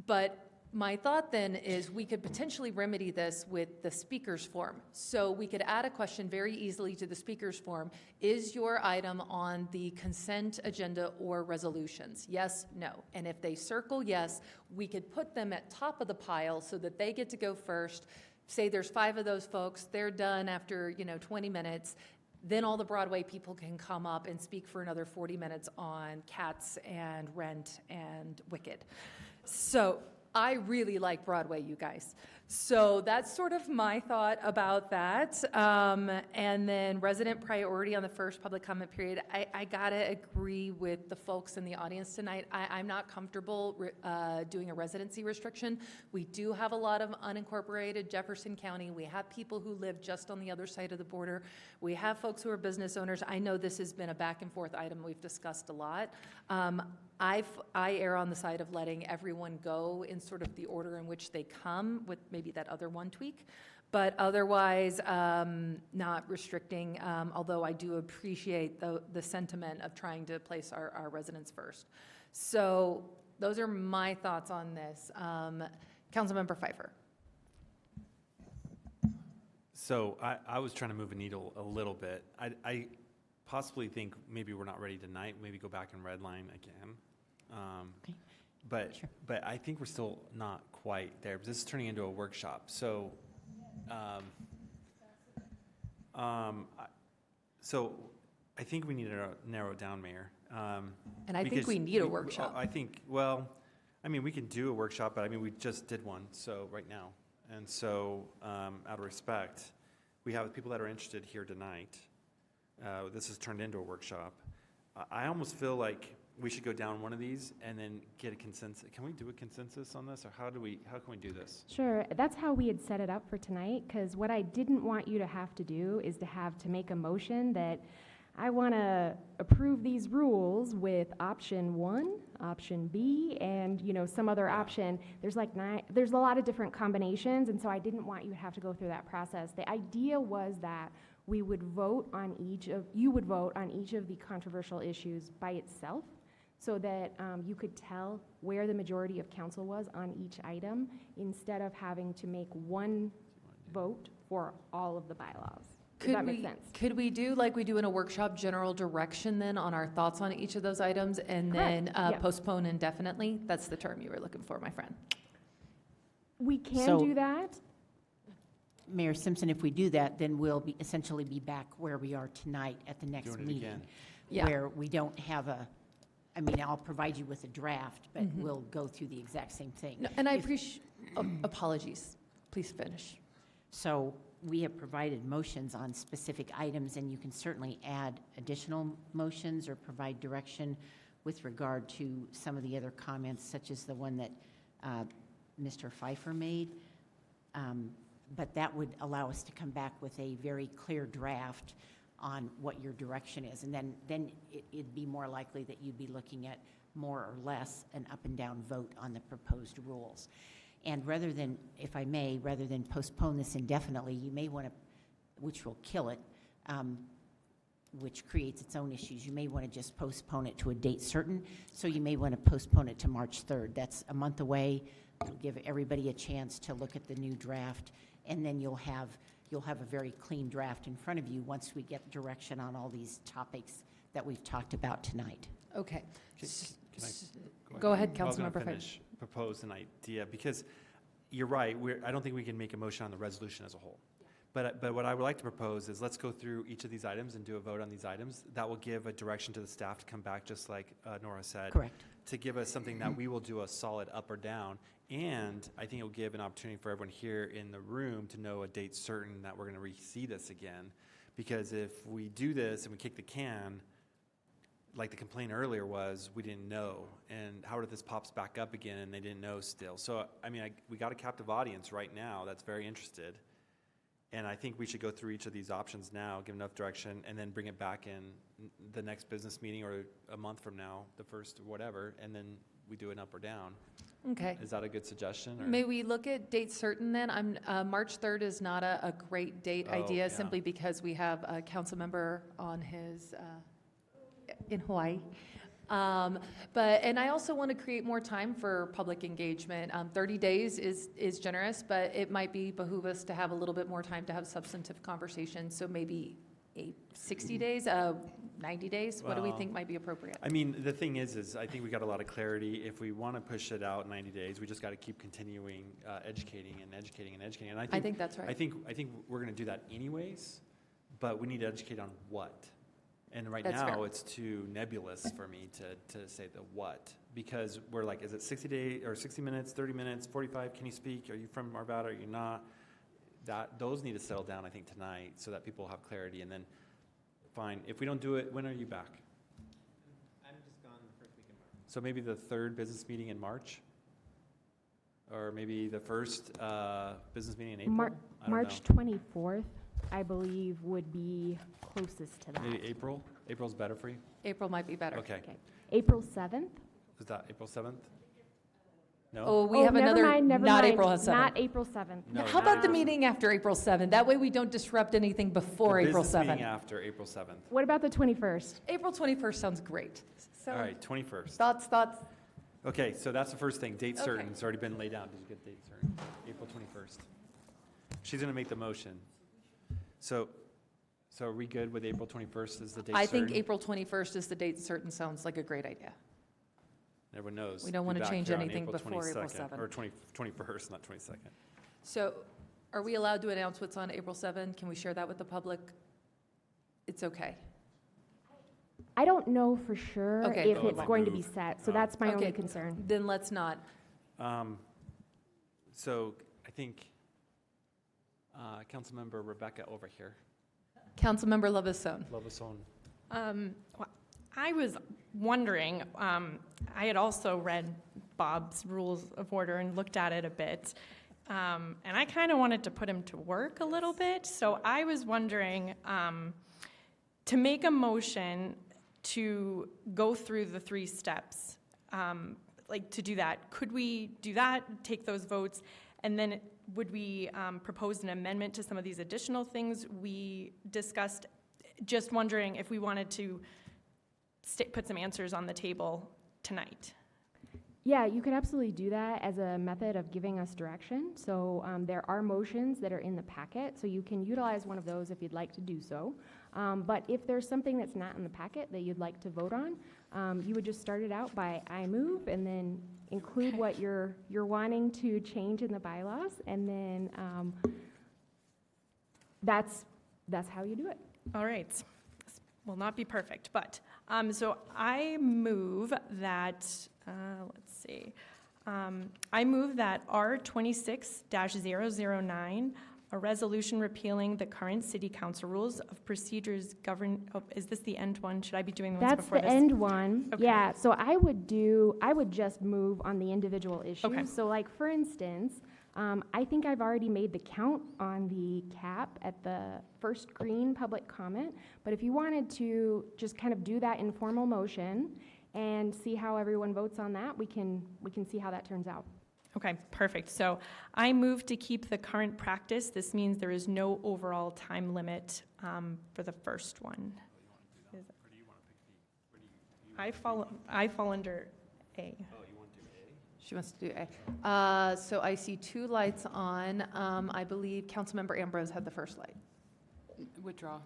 S1: But my thought then is we could potentially remedy this with the speaker's form. So we could add a question very easily to the speaker's form. Is your item on the consent agenda or resolutions? Yes, no. And if they circle yes, we could put them at top of the pile so that they get to go first. Say there's 5 of those folks, they're done after 20 minutes. Then all the Broadway people can come up and speak for another 40 minutes on Cats and Rent and Wicked. So I really like Broadway, you guys. So that's sort of my thought about that. And then resident priority on the first public comment period. I gotta agree with the folks in the audience tonight. I'm not comfortable doing a residency restriction. We do have a lot of unincorporated Jefferson County. We have people who live just on the other side of the border. We have folks who are business owners. I know this has been a back and forth item we've discussed a lot. I err on the side of letting everyone go in sort of the order in which they come, with maybe that other one tweak, but otherwise not restricting, although I do appreciate the sentiment of trying to place our residents first. So those are my thoughts on this. Councilmember Pfeiffer.
S3: So I was trying to move a needle a little bit. I possibly think maybe we're not ready tonight, maybe go back and redline again.
S11: Okay.
S3: But I think we're still not quite there. This is turning into a workshop. So, so I think we need to narrow it down, Mayor.
S1: And I think we need a workshop.
S3: We can do a workshop, but we just did one, so right now. And so, out of respect, we have people that are interested here tonight. This has turned into a workshop. I almost feel like we should go down one of these and then get a consensus. Can we do a consensus on this, or how can we do this?
S2: Sure, that's how we had set it up for tonight, because what I didn't want you to have to do is to make a motion that I want to approve these rules with option 1, option B, and some other option. There's there's a lot of different combinations, and so I didn't want you to have to go through that process. The idea was that you would vote on each of the controversial issues by itself, so that you could tell where the majority of council was on each item, instead of having to make one vote for all of the bylaws. Does that make sense?
S1: Could we do like we do in a workshop, general direction then on our thoughts on each of those items, and then postpone indefinitely? That's the term you were looking for, my friend.
S2: We can do that.
S11: Mayor Simpson, if we do that, then we'll essentially be back where we are tonight at the next meeting, where we don't have I'll provide you with a draft, but we'll go through the exact same thing.
S1: No, and I appreciate, apologies, please finish.
S11: So we have provided motions on specific items, and you can certainly add additional motions or provide direction with regard to some of the other comments, such as the one that Mr. Pfeiffer made. But that would allow us to come back with a very clear draft on what your direction is. And then it'd be more likely that you'd be looking at more or less an up and down vote on the proposed rules. And rather than, if I may, rather than postpone this indefinitely, you may want to, which will kill it, which creates its own issues, you may want to just postpone it to a date certain. So you may want to postpone it to March 3rd. That's a month away. It'll give everybody a chance to look at the new draft, and then you'll have a very clean draft in front of you once we get direction on all these topics that we've talked about tonight.
S1: Okay.
S3: Can I
S1: Go ahead,
S3: I was gonna
S1: Councilmember Fitch.
S3: finish, propose an idea, because you're right, I don't think we can make a motion on the resolution as a whole. But what I would like to propose is let's go through each of these items and do a vote on these items. That will give a direction to the staff to come back, just like Nora said.
S11: Correct.
S3: To give us something that we will do a solid up or down. And I think it'll give an opportunity for everyone here in the room to know a date certain that we're going to re-see this again. Because if we do this and we kick the can, like the complaint earlier was, we didn't know. And how if this pops back up again and they didn't know still? So, I mean, we got a captive audience right now that's very interested. And I think we should go through each of these options now, give enough direction, and then bring it back in the next business meeting or a month from now, the first or whatever, and then we do an up or down.
S1: Okay.
S3: Is that a good suggestion? Or?
S1: May we look at date certain then? March 3rd is not a great date idea,
S3: yeah.
S1: simply because we have a council member on his, in Hawaii. And I also want to create more time for public engagement. 30 days is generous, but it might behoove us to have a little bit more time to have substantive conversations. So maybe 60 days, 90 days? What do we think might be appropriate?
S3: I mean, the thing is I think we got a lot of clarity. If we want to push it out 90 days, we just got to keep continuing educating and educating and educating. And
S1: I think that's right.
S3: I think we're going to do that anyways, but we need to educate on what. And right
S1: That's
S3: now,
S1: fair.
S3: it's too nebulous for me to say the what, because we're like, is it 60 days or 60 minutes, 30 minutes, 45? Can you speak? Are you from Arvada? Are you not? Those need to settle down, I think, tonight, so that people have clarity. And then, fine. If we don't do it, when are you back?
S4: I'm just gone the first week in March.
S3: So maybe the third business meeting in March, or maybe the first business meeting in April. I don't
S2: March
S3: know.
S2: 24th, I believe, would be closest to that.
S3: Maybe April. April's better for you.
S1: April might be better.
S3: Okay.
S2: April 7th?
S3: Is that April 7th? No.
S1: Oh, we have another,
S2: never
S1: not
S2: mind,
S1: April 7th.
S2: Not April 7th.
S3: No,
S1: How
S3: not
S1: about the
S3: April
S1: meeting after April 7th? That way we don't disrupt anything before
S3: The
S1: April
S3: business
S1: 7th.
S3: meeting after April 7th.
S2: What about the 21st?
S1: April 21st sounds great. So,
S3: All right, 21st.
S1: Thoughts?
S3: Okay, so that's the first thing. Date certain.
S1: Okay.
S3: It's already been laid down. Did you get date certain? April 21st. She's going to make the motion. So are we good with April 21st as the date certain?
S1: I think April 21st is the date certain sounds like a great idea.
S3: Everyone knows.
S1: We don't
S3: Be
S1: want to
S3: back
S1: change
S3: here on
S1: anything before April
S3: 22nd,
S1: 7th.
S3: Or 21st, not 22nd.
S1: So are we allowed to announce what's on April 7th? Can we share that with the public? It's okay.
S2: I don't know for sure
S1: Okay.
S2: if
S3: Oh, it
S2: it's
S3: might
S2: going to
S3: move.
S2: be set, so that's my only
S1: Okay.
S2: concern.
S1: Then let's not.
S3: So I think Councilmember Rebecca over here.
S1: Councilmember Lovasone.
S22: I was wondering, I had also read Bob's Rules of Order and looked at it a bit, and I kind of wanted to put him to work a little bit. So I was wondering, to make a motion to go through the 3 steps, like to do that, could we do that, take those votes, and then would we propose an amendment to some of these additional things we discussed? Just wondering if we wanted to put some answers on the table tonight.
S2: Yeah, you could absolutely do that as a method of giving us direction. So there are motions that are in the packet, so you can utilize one of those if you'd like to do so. But if there's something that's not in the packet that you'd like to vote on, you would just start it out by I move and then include what you're wanting to change in the bylaws, and then that's how you do it.
S22: All right. This will not be perfect, but so I move that, let's see. I move that R26-009, a resolution repealing the current city council rules of procedures is this the end one? Should I be doing the ones
S2: That's
S22: before
S2: the
S22: this?
S2: end one.
S22: Okay.
S2: Yeah, so I would just move on the individual issues.
S22: Okay.
S2: So like, for instance, I think I've already made the count on the cap at the first green public comment, but if you wanted to just kind of do that informal motion and see how everyone votes on that, we can see how that turns out.
S22: Okay, perfect. So I move to keep the current practice. This means there is no overall time limit for the first one. I fall under A.
S1: She wants to do A. So I see two lights on. I believe Councilmember Ambrose had the first light.
S7: Withdraw.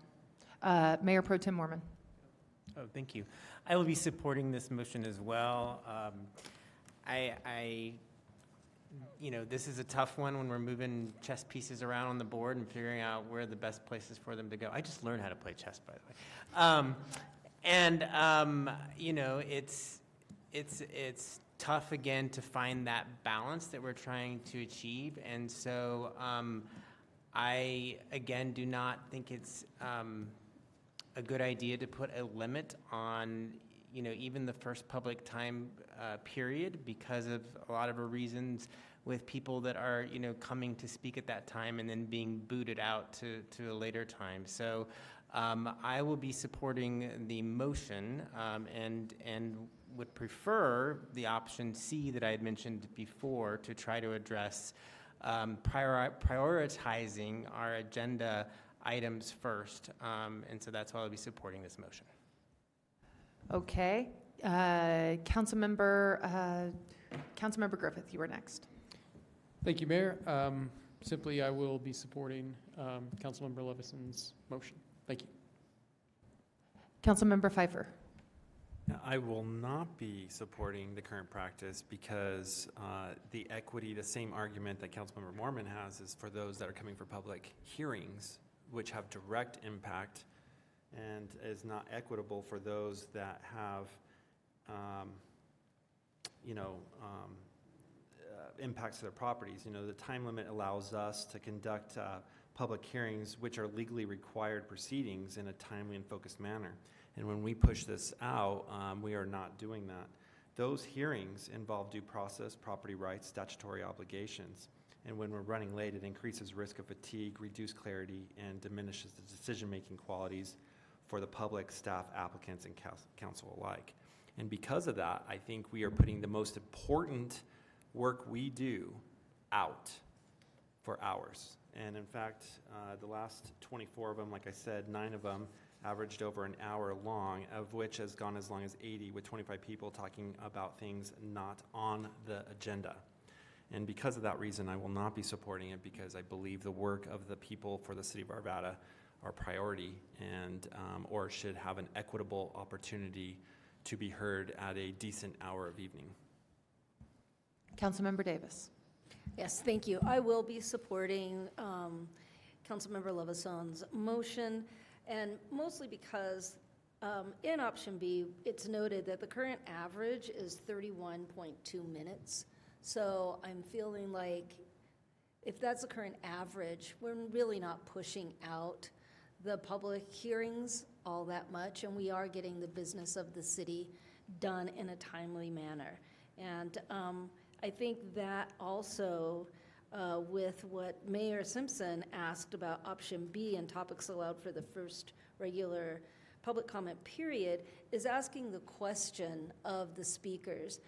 S1: Mayor Pro Tem Mormon.
S4: Oh, thank you. I will be supporting this motion as well. This is a tough one when we're moving chess pieces around on the board and figuring out where the best places for them to go. I just learned how to play chess, by the way. It's tough again to find that balance that we're trying to achieve, and so I again do not think it's a good idea to put a limit on even the first public time period, because of a lot of reasons with people that are coming to speak at that time and then being booted out to a later time. So I will be supporting the motion and would prefer the option C that I had mentioned before, to try to address prioritizing our agenda items first. And so that's why I'll be supporting this motion.
S1: Okay. Councilmember Griffith, you were next.
S5: Thank you, Mayor. Simply, I will be supporting Councilmember Levison's motion. Thank you.
S1: Councilmember Pfeiffer.
S3: I will not be supporting the current practice because the same argument that Councilmember Mormon has, is for those that are coming for public hearings, which have direct impact, and is not equitable for those that have, impacts to their properties. The time limit allows us to conduct public hearings, which are legally required proceedings, in a timely and focused manner. And when we push this out, we are not doing that. Those hearings involve due process, property rights, statutory obligations. And when we're running late, it increases risk of fatigue, reduced clarity, and diminishes the decision-making qualities for the public, staff, applicants, and council alike. And because of that, I think we are putting the most important work we do out for hours. And in fact, the last 24 of them, like I said, 9 of them averaged over an hour long, of which has gone as long as 80, with 25 people talking about things not on the agenda. And because of that reason, I will not be supporting it, because I believe the work of the people for the city of Arvada are priority, and or should have an equitable opportunity to be heard at a decent hour of evening.
S1: Councilmember Davis.
S8: Yes, thank you. I will be supporting Councilmember Levison's motion, and mostly because in option B, it's noted that the current average is 31.2 minutes. So I'm feeling like if that's the current average, we're really not pushing out the public hearings all that much, and we are getting the business of the city done in a timely manner. And I think that also, with what Mayor Simpson asked about option B and topics allowed for the first regular public comment period, is asking the question of the speakers.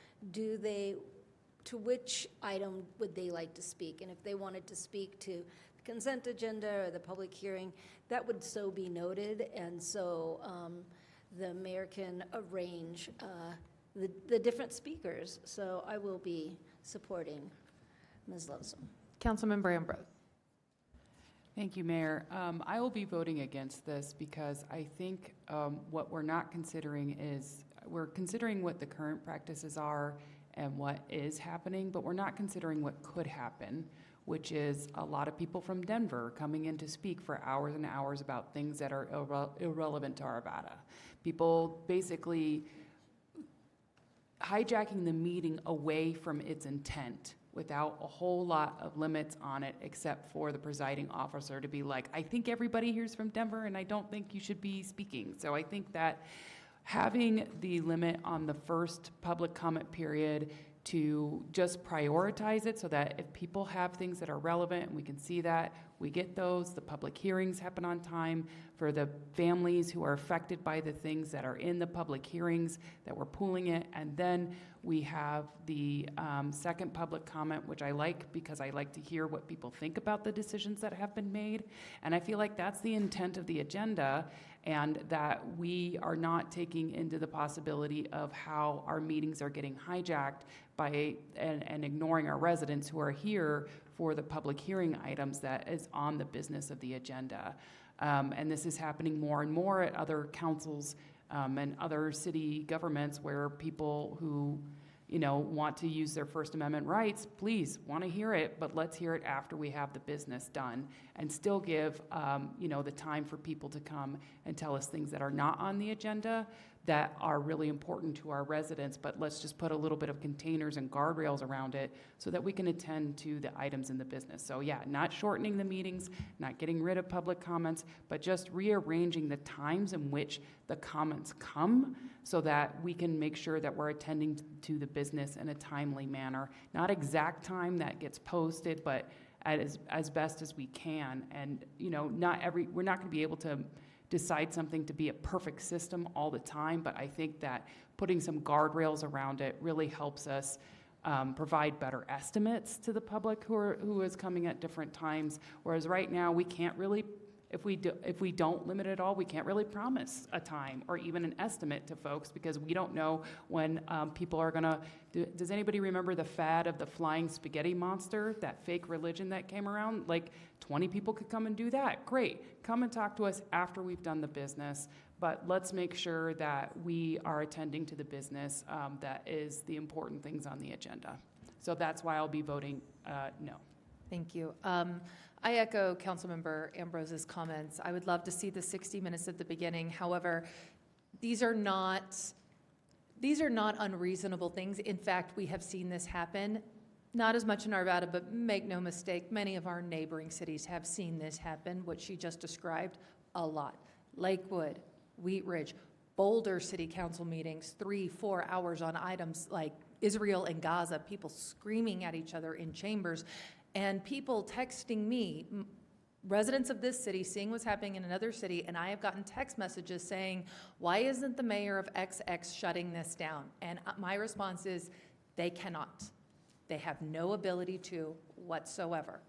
S8: To which item would they like to speak? And if they wanted to speak to the consent agenda or the public hearing, that would so be noted. And so the mayor can arrange the different speakers. So I will be supporting Ms. Levison.
S1: Councilmember Ambrose.
S7: Thank you, Mayor. I will be voting against this because I think what we're not considering is, we're considering what the current practices are and what is happening, but we're not considering what could happen, which is a lot of people from Denver coming in to speak for hours and hours about things that are irrelevant to Arvada. People basically hijacking the meeting away from its intent, without a whole lot of limits on it, except for the presiding officer to be like, I think everybody here's from Denver, and I don't think you should be speaking. So I think that having the limit on the first public comment period to just prioritize it so that if people have things that are relevant and we can see that, we get those. The public hearings happen on time for the families who are affected by the things that are in the public hearings, that we're pooling it. And then we have the second public comment, which I like because I like to hear what people think about the decisions that have been made. And I feel like that's the intent of the agenda, and that we are not taking into the possibility of how our meetings are getting hijacked by and ignoring our residents who are here for the public hearing items that is on the business of the agenda. And this is happening more and more at other councils and other city governments where people who, you know, want to use their First Amendment rights, please, want to hear it, but let's hear it after we have the business done, and still give, you know, the time for people to come and tell us things that are not on the agenda that are really important to our residents, but let's just put a little bit of containers and guardrails around it so that we can attend to the items in the business. So yeah, not shortening the meetings, not getting rid of public comments, but just rearranging the times in which the comments come so that we can make sure that we're attending to the business in a timely manner. Not exact time that gets posted, but as best as we can. And, you know, we're not going to be able to decide something to be a perfect system all the time, but I think that putting some guardrails around it really helps us provide better estimates to the public who is coming at different times. Whereas right now, we can't really, if we don't limit it all, we can't really promise a time or even an estimate to folks because we don't know when people are gonna. Does anybody remember the fad of the flying spaghetti monster, that fake religion that came around? Like 20 people could come and do that. Great, come and talk to us after we've done the business. But let's make sure that we are attending to the business that is the important things on the agenda. So that's why I'll be voting no.
S1: Thank you. I echo Councilmember Ambrose's comments. I would love to see the 60 minutes at the beginning. However, these are not unreasonable things. In fact, we have seen this happen, not as much in Arvada, but make no mistake, many of our neighboring cities have seen this happen, what she just described, a lot. Lakewood, Wheat Ridge, Boulder City Council meetings, 3-4 hours on items like Israel and Gaza, people screaming at each other in chambers, and people texting me, residents of this city, seeing what's happening in another city, and I have gotten text messages saying, why isn't the mayor of XX shutting this down? And my response is, they cannot. They have no ability to whatsoever.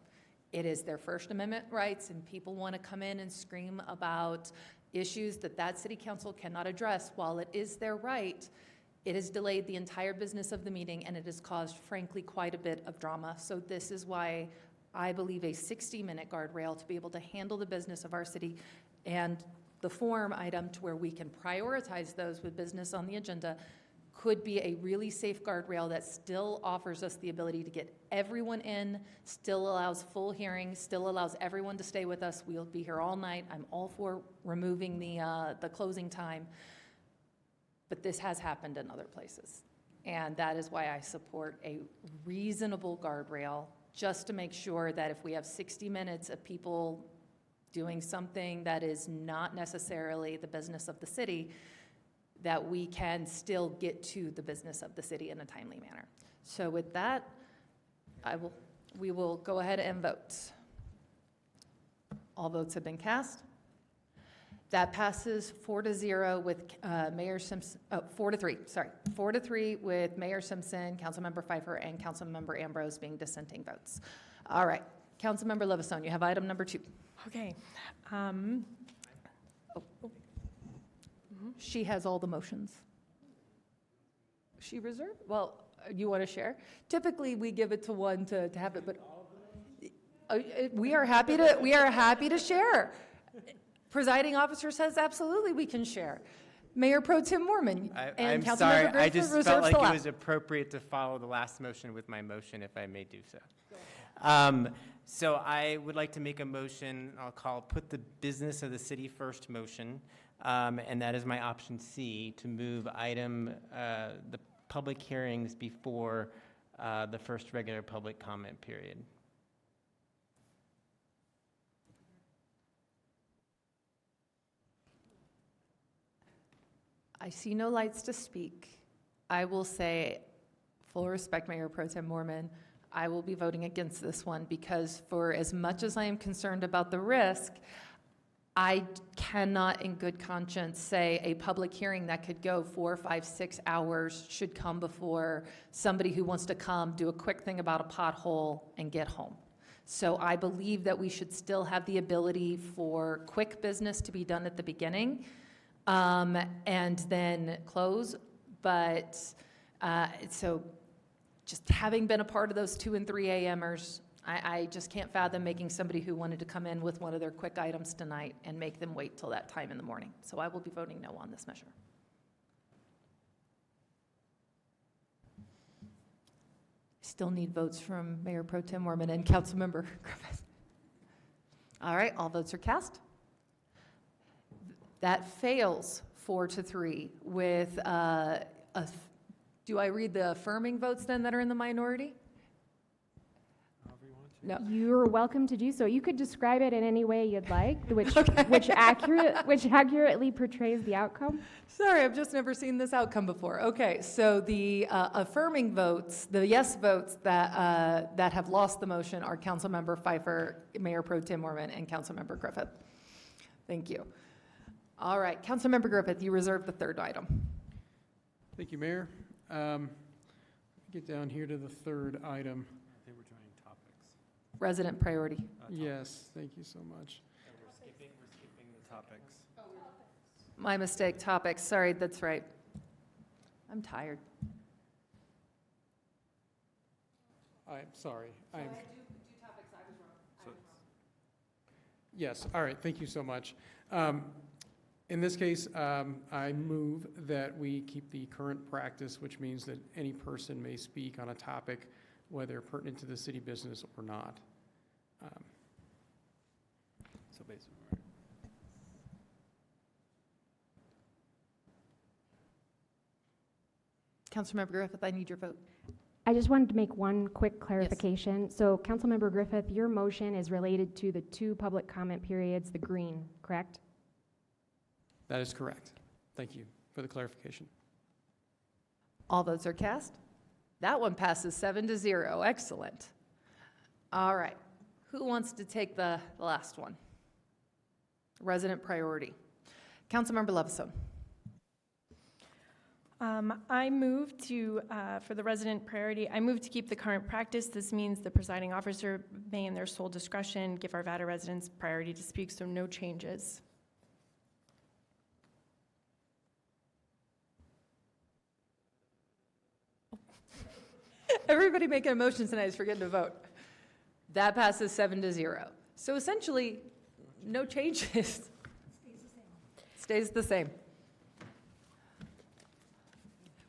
S1: It is their First Amendment rights, and people want to come in and scream about issues that city council cannot address. While it is their right, it has delayed the entire business of the meeting, and it has caused, frankly, quite a bit of drama. So this is why I believe a 60-minute guardrail to be able to handle the business of our city and the form item to where we can prioritize those with business on the agenda could be a really safe guardrail that still offers us the ability to get everyone in, still allows full hearings, still allows everyone to stay with us. We'll be here all night. I'm all for removing the closing time. But this has happened in other places. And that is why I support a reasonable guardrail, just to make sure that if we have 60 minutes of people doing something that is not necessarily the business of the city, that we can still get to the business of the city in a timely manner. So with that, we will go ahead and vote. All votes have been cast. That passes 4-0 with Mayor Simpson, 4-3, sorry, 4-3 with Mayor Simpson, Councilmember Pfeiffer, and Councilmember Ambrose being dissenting votes. All right, Councilmember Levisone, you have item number 2.
S22: Okay.
S1: She has all the motions. She reserved? Well, you want to share? Typically, we give it to one to have it, but we are happy to share. Presiding officer says absolutely we can share. Mayor Pro Tim Mormon and
S4: I'm sorry, I just felt like
S1: it
S4: it was appropriate to follow the last motion with my motion, if I may do so. So I would like to make a motion, I'll call put the business of the city first motion, and that is my option C, to move the public hearings before the first regular public comment period.
S1: I see no lights to speak. I will say, full respect, Mayor Pro Tem Mormon, I will be voting against this one because for as much as I am concerned about the risk, I cannot in good conscience say a public hearing that could go 4, 5, 6 hours should come before somebody who wants to come, do a quick thing about a pothole, and get home. So I believe that we should still have the ability for quick business to be done at the beginning and then close. But so just having been a part of those 2 and 3 a.m.ers, I just can't fathom making somebody who wanted to come in with one of their quick items tonight and make them wait till that time in the morning. So I will be voting no on this measure. Still need votes from Mayor Pro Tem Mormon and Councilmember Griffith. All right, all votes are cast. That fails 4-3 with, do I read the affirming votes then that are in the minority? No.
S2: You're welcome to do so. You could describe it in any way you'd like, which accurately portrays the outcome.
S1: Sorry, I've just never seen this outcome before. Okay, so the affirming votes, the yes votes that have lost the motion are Councilmember Pfeiffer, Mayor Pro Tem Mormon, and Councilmember Griffith. Thank you. All right, Councilmember Griffith, you reserve the third item.
S5: Thank you, Mayor. Get down here to the third item.
S3: I think we're doing topics.
S1: Resident priority.
S5: Yes, thank you so much.
S3: We're skipping the topics.
S1: My mistake, topics. Sorry, that's right. I'm tired.
S5: I'm sorry.
S1: Do topics, I was wrong.
S5: Yes, all right, thank you so much. In this case, I move that we keep the current practice, which means that any person may speak on a topic, whether pertinent to the city business or not.
S3: So basically,
S1: Councilmember Griffith, I need your vote.
S2: I just wanted to make one quick clarification. Yes. So Councilmember Griffith, your motion is related to the 2 public comment periods, the green, correct?
S5: That is correct. Thank you for the clarification.
S1: All votes are cast. That one passes 7-0. Excellent. All right. Who wants to take the last one? Resident priority. Councilmember Levison.
S22: I move to, for the resident priority, I move to keep the current practice. This means the presiding officer may, in their sole discretion, give Arvada residents priority to speak, so no changes.
S1: Everybody making a motion tonight is forgetting to vote. That passes 7-0. So essentially, no changes. Stays the same.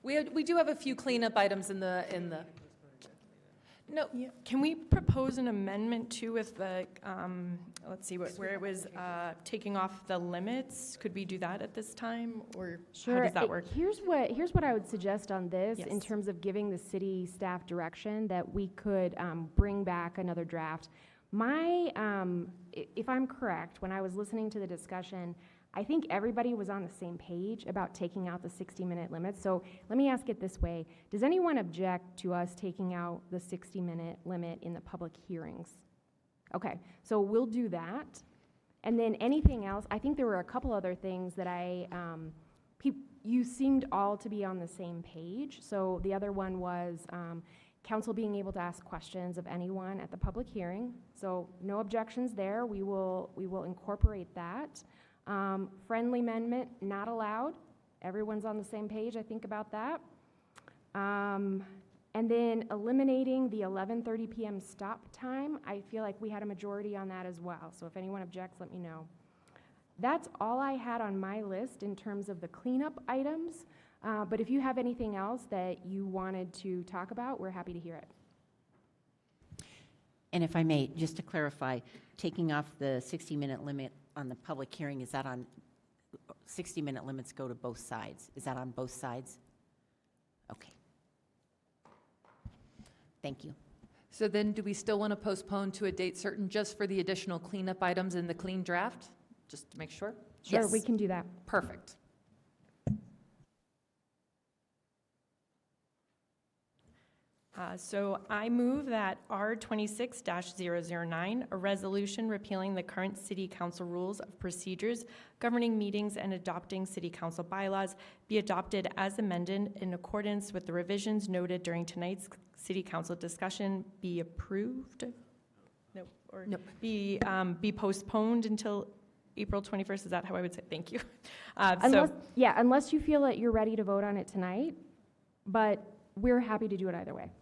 S1: We do have a few cleanup items in the. No.
S22: Yeah. Can we propose an amendment too with the, let's see, where it was taking off the limits? Could we do that at this time, or
S2: sure.
S22: How does that work?
S2: Here's what I would suggest on this
S22: Yes.
S2: in terms of giving the city staff direction that we could bring back another draft. If I'm correct, when I was listening to the discussion, I think everybody was on the same page about taking out the 60-minute limit. So let me ask it this way. Does anyone object to us taking out the 60-minute limit in the public hearings? Okay, so we'll do that. And then anything else, I think there were a couple other things that you seemed all to be on the same page. So the other one was council being able to ask questions of anyone at the public hearing. So no objections there. We will incorporate that. Friendly amendment, not allowed. Everyone's on the same page, I think, about that. And then eliminating the 11:30 p.m. stop time. I feel like we had a majority on that as well. So if anyone objects, let me know. That's all I had on my list in terms of the cleanup items. But if you have anything else that you wanted to talk about, we're happy to hear it.
S11: And if I may, just to clarify, taking off the 60-minute limit on the public hearing, is that on 60-minute limits go to both sides? Is that on both sides? Okay. Thank you.
S1: So then, do we still want to postpone to a date certain just for the additional cleanup items in the clean draft? Just to make sure?
S2: Sure,
S1: Yes.
S2: we can do that.
S1: Perfect.
S22: So I move that R26-009, a resolution repealing the current city council rules of procedures governing meetings and adopting city council bylaws, be adopted as amended in accordance with the revisions noted during tonight's city council discussion, be approved? No, or
S1: No.
S22: be postponed until April 21st. Is that how I would say? Thank you.
S2: Unless you feel that you're ready to vote on it tonight, but we're happy to do it either way.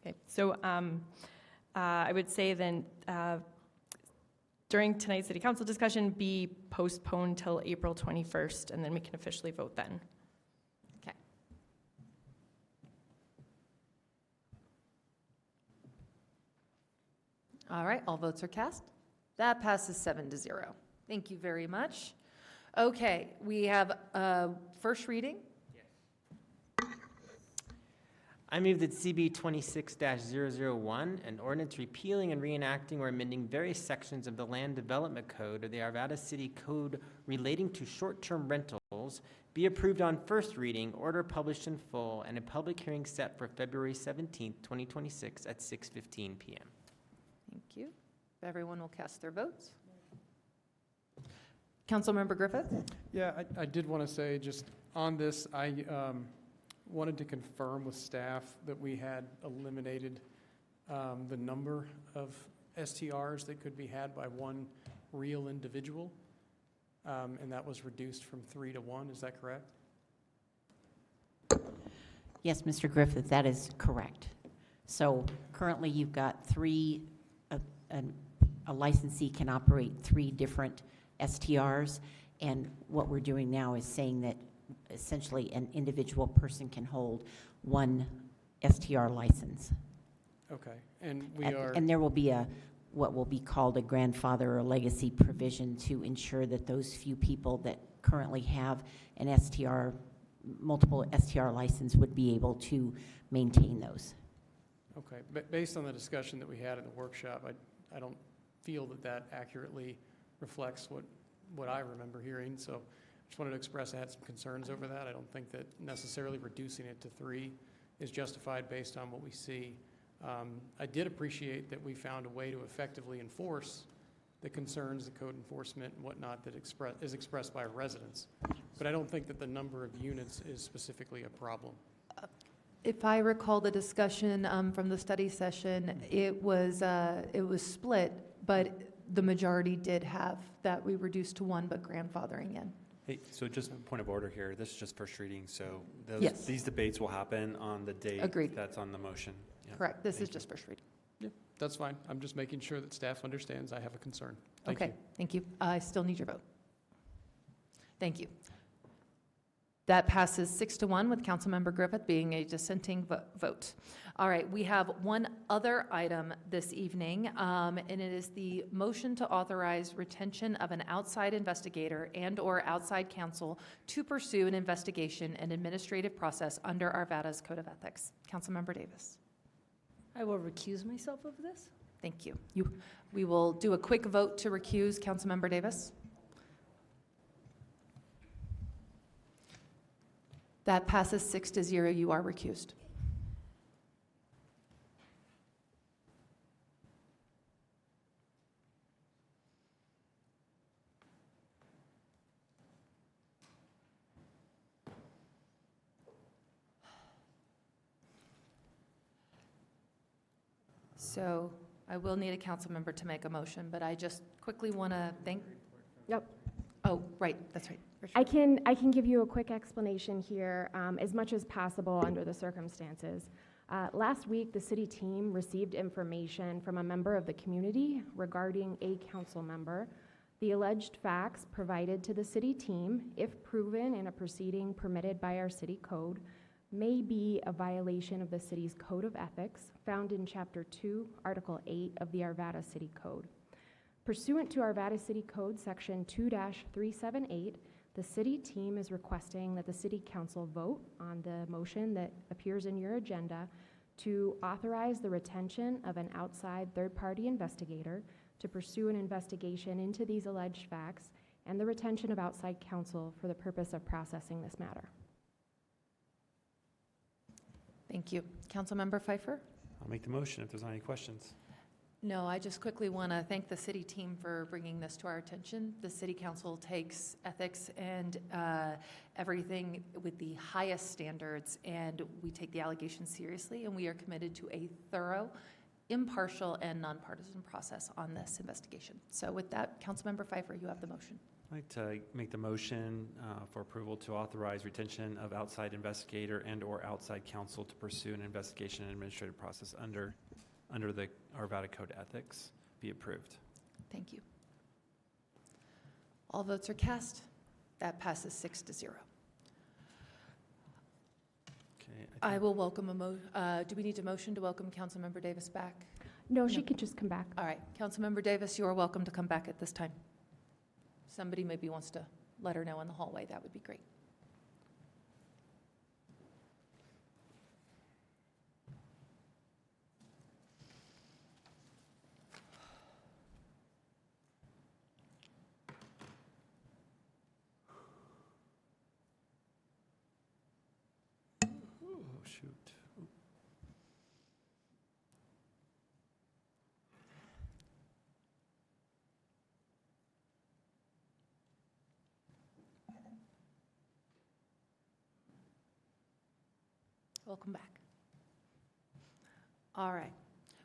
S22: Okay, so I would say then during tonight's city council discussion, be postponed till April 21st, and then we can officially vote then.
S1: Okay. All right, all votes are cast. That passes 7-0. Thank you very much. Okay, we have a first reading.
S4: I move that CB 26-001, an ordinance repealing and reenacting or amending various sections of the Land Development Code or the Arvada City Code relating to short-term rentals, be approved on first reading, order published in full, and a public hearing set for February 17th, 2026 at 6:15 p.m.
S1: Thank you. Everyone will cast their votes. Councilmember Griffith?
S5: Yeah, I did want to say, just on this, I wanted to confirm with staff that we had eliminated the number of STRs that could be had by one real individual, and that was reduced from 3 to 1. Is that correct?
S11: Yes, Mr. Griffith, that is correct. So currently you've got three, a licensee can operate 3 different STRs, and what we're doing now is saying that essentially an individual person can hold 1 STR license.
S5: Okay, and we are...
S11: And there will be what will be called a grandfather or legacy provision to ensure that those few people that currently have an multiple STR license would be able to maintain those.
S5: Okay, but based on the discussion that we had in the workshop, I don't feel that accurately reflects what I remember hearing, so just wanted to express I had some concerns over that. I don't think that necessarily reducing it to 3 is justified based on what we see. I did appreciate that we found a way to effectively enforce the concerns, the code enforcement and whatnot that is expressed by residents. But I don't think that the number of units is specifically a problem.
S1: If I recall the discussion from the study session, it was split, but the majority did have that we reduced to 1, but grandfathering in.
S3: Hey, so just a point of order here, this is just first reading, so
S1: Yes.
S3: these debates will happen on the date
S1: Agreed.
S3: that's on the motion. Yeah.
S1: Correct. This is
S3: Thank you.
S1: just first reading.
S5: Yeah, that's fine. I'm just making sure that staff understands I have a concern. Thank you.
S1: Okay, thank you. I still need your vote. Thank you. That passes 6-1 with Councilmember Griffith being a dissenting vote. All right, we have one other item this evening, and it is the motion to authorize retention of an outside investigator and/or outside counsel to pursue an investigation and administrative process under Arvada's Code of Ethics. Councilmember Davis.
S8: I will recuse myself of this.
S1: Thank you. We will do a quick vote to recuse Councilmember Davis. That passes 6-0. You are recused. So I will need a council member to make a motion, but I just quickly want to thank.
S2: Yep.
S1: Oh, right, that's right. Richard.
S2: I can give you a quick explanation here, as much as possible under the circumstances. Last week, the city team received information from a member of the community regarding a council member. The alleged facts provided to the city team, if proven in a proceeding permitted by our city code, may be a violation of the city's Code of Ethics found in Chapter 2, Article 8 of the Arvada City Code. Pursuant to Arvada City Code Section 2-378, the city team is requesting that the city council vote on the motion that appears in your agenda to authorize the retention of an outside third-party investigator to pursue an investigation into these alleged facts and the retention of outside counsel for the purpose of processing this matter.
S1: Thank you. Councilmember Pfeiffer?
S3: I'll make the motion if there's not any questions.
S1: No, I just quickly want to thank the city team for bringing this to our attention. The city council takes ethics and everything with the highest standards, and we take the allegations seriously, and we are committed to a thorough, impartial, and nonpartisan process on this investigation. So with that, Councilmember Pfeiffer, you have the motion.
S3: I'd like to make the motion for approval to authorize retention of outside investigator and/or outside counsel to pursue an investigation and administrative process under the Arvada Code of Ethics be approved.
S1: Thank you. All votes are cast. That passes 6-0.
S3: Okay.
S1: I will welcome do we need a motion to welcome Councilmember Davis back?
S2: No, she could just come back.
S1: All right, Councilmember Davis, you are welcome to come back at this time. Somebody maybe wants to let her know in the hallway. That would be great.
S3: Oh, shoot.
S1: Welcome back. All right.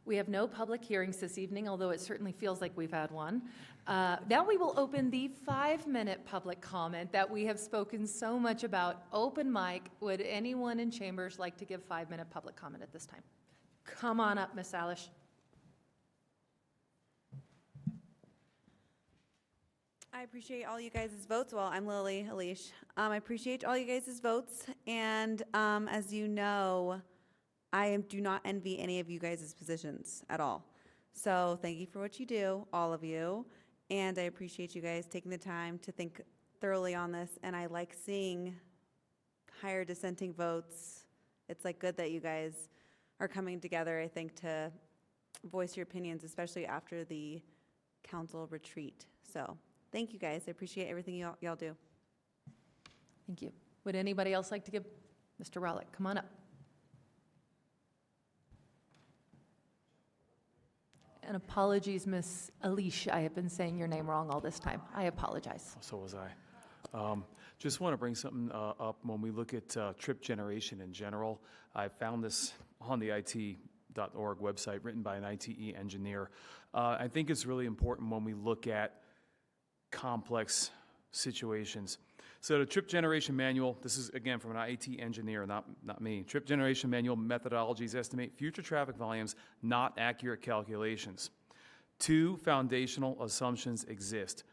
S1: We have no public hearings this evening, although it certainly feels like we've had one. Now we will open the 5-minute public comment that we have spoken so much about. Open mic. Would anyone in chambers like to give 5-minute public comment at this time? Come on up, Miss Alish.
S14: I appreciate all you guys' votes. Well, I'm Lily Alish. I appreciate all you guys' votes. And as you know, I do not envy any of you guys' positions at all. So thank you for what you do, all of you. And I appreciate you guys taking the time to think thoroughly on this. And I like seeing higher dissenting votes. It's like good that you guys are coming together, I think, to voice your opinions, especially after the council retreat. So thank you guys. I appreciate everything y'all do.
S1: Thank you. Would anybody else like to give? Mr. Rollick, come on up. And apologies, Miss Alish. I have been saying your name wrong all this time. I apologize.
S16: So was I. Just want to bring something up. When we look at trip generation in general, I found this on the IT.org website written by an ITE engineer. I think it's really important when we look at complex situations. So the trip generation manual, this is again from an IT engineer, not me. Trip generation manual methodologies estimate future traffic volumes, not accurate calculations. 2 foundational assumptions exist.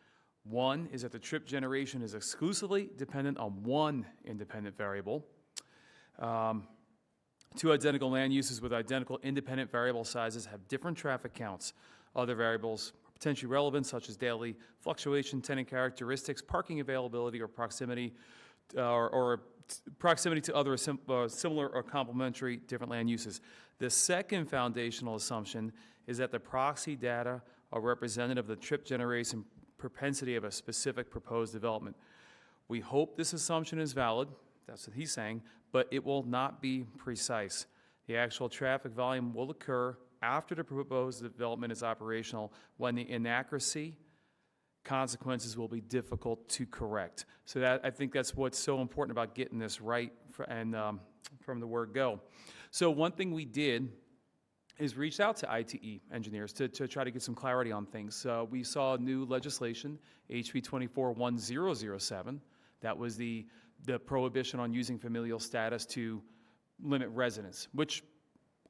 S16: One is that the trip generation is exclusively dependent on one independent variable. 2 identical land uses with identical independent variable sizes have different traffic counts. Other variables potentially relevant, such as daily fluctuation, tenant characteristics, parking availability, or proximity, proximity to other similar or complementary different land uses. The second foundational assumption is that the proxy data are representative of the trip generation propensity of a specific proposed development. We hope this assumption is valid, that's what he's saying, but it will not be precise. The actual traffic volume will occur after the proposed development is operational, when the inaccuracy consequences will be difficult to correct. So that, I think that's what's so important about getting this right from the word go. So one thing we did is reach out to ITE engineers to try to get some clarity on things. We saw new legislation, HB 24-1007. That was the prohibition on using familial status to limit residence, which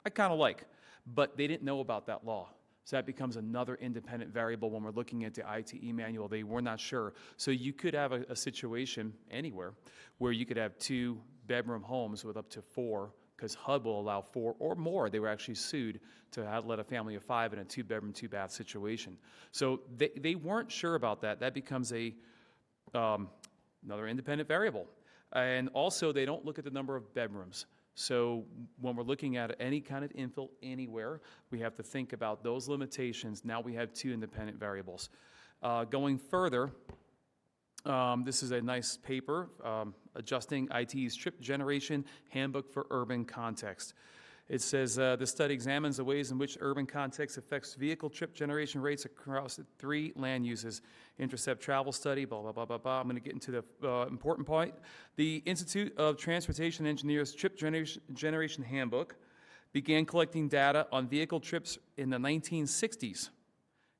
S16: I kind of like. But they didn't know about that law. So that becomes another independent variable when we're looking at the ITE manual. They were not sure. So you could have a situation anywhere where you could have 2-bedroom homes with up to 4, because HUD will allow 4 or more. They were actually sued to let a family of 5 in a 2-bedroom, 2-bath situation. So they weren't sure about that. That becomes another independent variable. And also, they don't look at the number of bedrooms. So when we're looking at any kind of infill anywhere, we have to think about those limitations. Now we have two independent variables. Going further, this is a nice paper, Adjusting IT's Trip Generation Handbook for Urban Context. It says, the study examines the ways in which urban context affects vehicle trip generation rates across the 3 land uses. Intercept travel study, blah, blah, blah, blah, blah. I'm going to get into the important point. The Institute of Transportation Engineers Trip Generation Handbook began collecting data on vehicle trips in the 1960s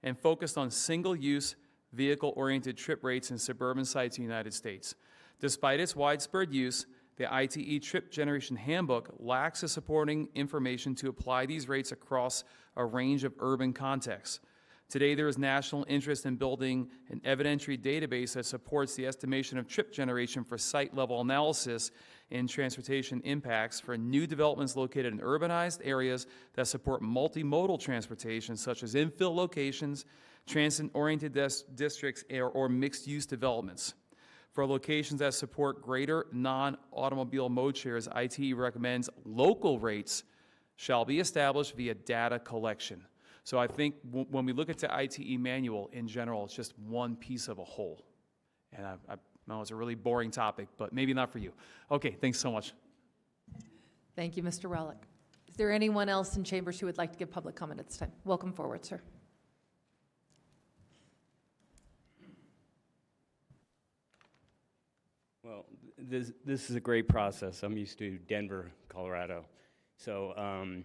S16: and focused on single-use vehicle-oriented trip rates in suburban sites in the United States. Despite its widespread use, the ITE Trip Generation Handbook lacks the supporting information to apply these rates across a range of urban contexts. Today, there is national interest in building an evidentiary database that supports the estimation of trip generation for site-level analysis in transportation impacts for new developments located in urbanized areas that support multimodal transportation, such as infill locations, transit-oriented districts, or mixed-use developments. For locations that support greater non-automobile mode shares, ITE recommends local rates shall be established via data collection. So I think when we look at the ITE manual in general, it's just one piece of a whole. And I know it's a really boring topic, but maybe not for you. Okay, thanks so much.
S1: Thank you, Mr. Relic. Is there anyone else in chambers who would like to give public comment at this time? Welcome forward, sir.
S9: Well, this is a great process. I'm used to Denver, Colorado. So a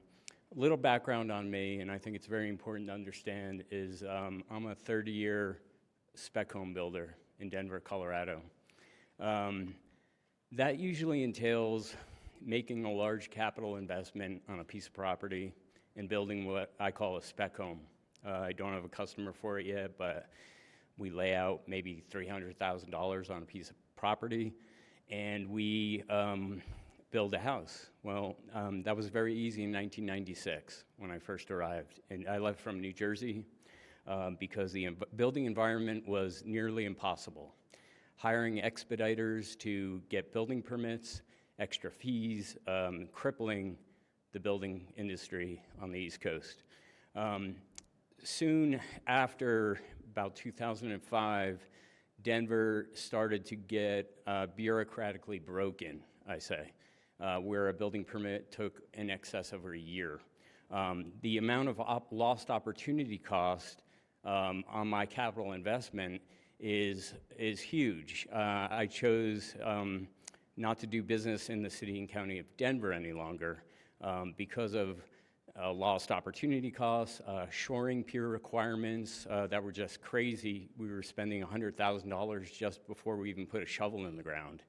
S9: little background on me, and I think it's very important to understand, is I'm a 30-year spec home builder in Denver, Colorado. That usually entails making a large capital investment on a piece of property and building what I call a spec home. I don't have a customer for it yet, but we lay out maybe $300,000 on a piece of property, and we build a house. Well, that was very easy in 1996 when I first arrived. And I left from New Jersey because the building environment was nearly impossible. Hiring expediters to get building permits, extra fees, crippling the building industry on the East Coast. Soon after, about 2005, Denver started to get bureaucratically broken, I say, where a building permit took in excess of a year. The amount of lost opportunity cost on my capital investment is huge. I chose not to do business in the city and county of Denver any longer because of lost opportunity costs, shoring pier requirements that were just crazy. We were spending $100,000 just before we even put a shovel in the ground.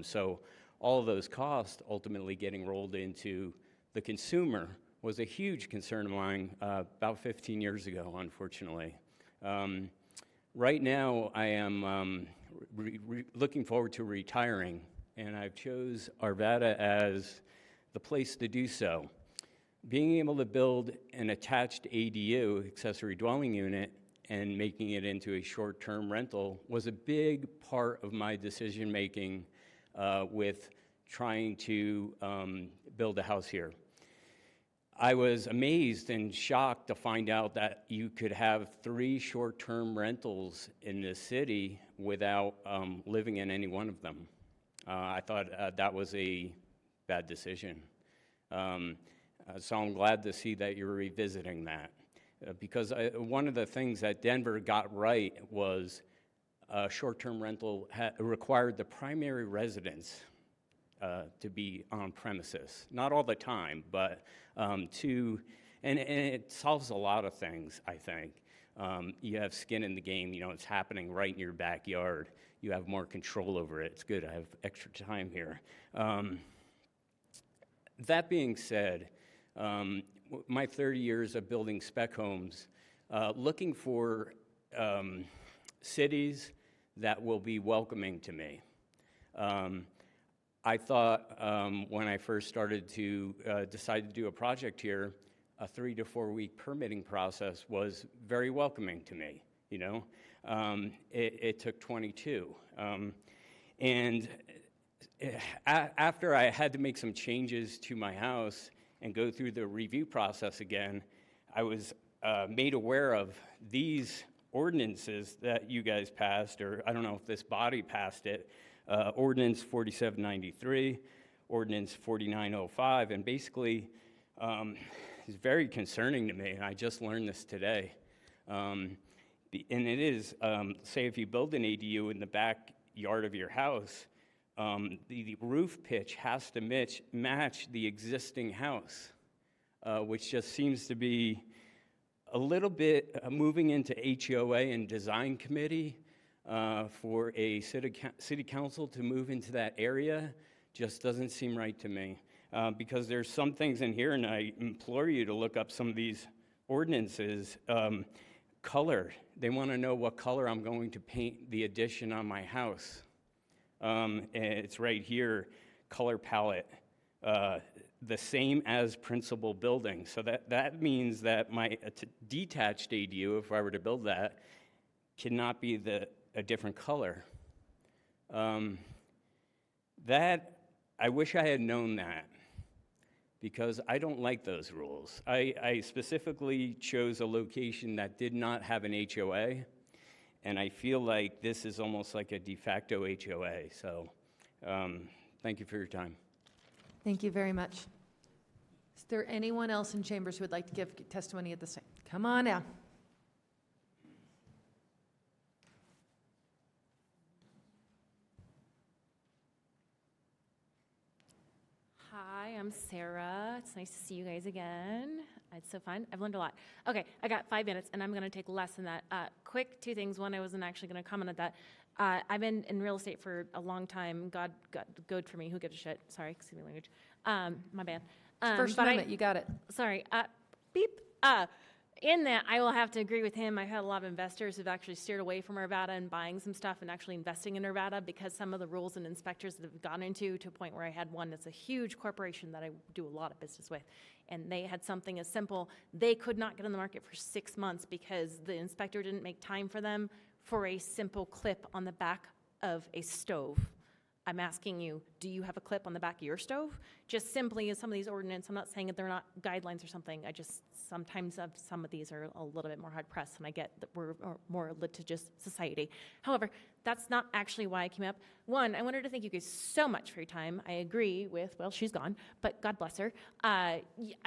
S9: So all of those costs ultimately getting rolled into the consumer was a huge concern of mine about 15 years ago, unfortunately. Right now, I am looking forward to retiring, and I've chose Arvada as the place to do so. Being able to build an attached ADU, accessory dwelling unit, and making it into a short-term rental was a big part of my decision-making with trying to build a house here. I was amazed and shocked to find out that you could have 3 short-term rentals in this city without living in any one of them. I thought that was a bad decision. So I'm glad to see that you're revisiting that. Because one of the things that Denver got right was short-term rental required the primary residence to be on premises. Not all the time, but and it solves a lot of things, I think. You have skin in the game, you know, it's happening right in your backyard. You have more control over it. It's good, I have extra time here. That being said, my 30 years of building spec homes, looking for cities that will be welcoming to me. I thought when I first started to decide to do a project here, a 3 to 4 week permitting process was very welcoming to me, you know. It took 22. And after I had to make some changes to my house and go through the review process again, I was made aware of these ordinances that you guys passed, or I don't know if this body passed it, Ordinance 4793, Ordinance 4905, and basically it's very concerning to me, and I just learned this today. And it is, say if you build an ADU in the backyard of your house, the roof pitch has to match the existing house, which just seems to be a little bit moving into HOA and design committee for a city council to move into that area just doesn't seem right to me. Because there's some things in here, and I implore you to look up some of these ordinances. Color, they want to know what color I'm going to paint the addition on my house. And it's right here, color palette, the same as principal building. So that means that my detached ADU, if I were to build that, cannot be a different color. That, I wish I had known that, because I don't like those rules. I specifically chose a location that did not have an HOA, and I feel like this is almost like a de facto HOA. So thank you for your time.
S1: Thank you very much. Is there anyone else in chambers who would like to give testimony at this time? Come on now.
S22: Hi, I'm Sarah. It's nice to see you guys again. It's so fun. I've learned a lot. Okay, I got 5 minutes, and I'm going to take less than that. Quick, two things. One, I wasn't actually going to comment on that. I've been in real estate for a long time. God, good for me. Who gives a shit? Sorry, excuse me language. My bad.
S1: First Amendment, you got it.
S22: Sorry. Beep. In that, I will have to agree with him. I've had a lot of investors who've actually steered away from Arvada and buying some stuff and actually investing in Arvada because some of the rules and inspectors that have gone into to a point where I had one that's a huge corporation that I do a lot of business with. And they had something as simple, they could not get on the market for 6 months because the inspector didn't make time for them for a simple clip on the back of a stove. I'm asking you, do you have a clip on the back of your stove? Just simply as some of these ordinances, I'm not saying that they're not guidelines or something, I just, sometimes some of these are a little bit more hard pressed, and I get that we're a more litigious society. However, that's not actually why I came up. One, I wanted to thank you guys so much for your time. I agree with, well, she's gone, but God bless her. I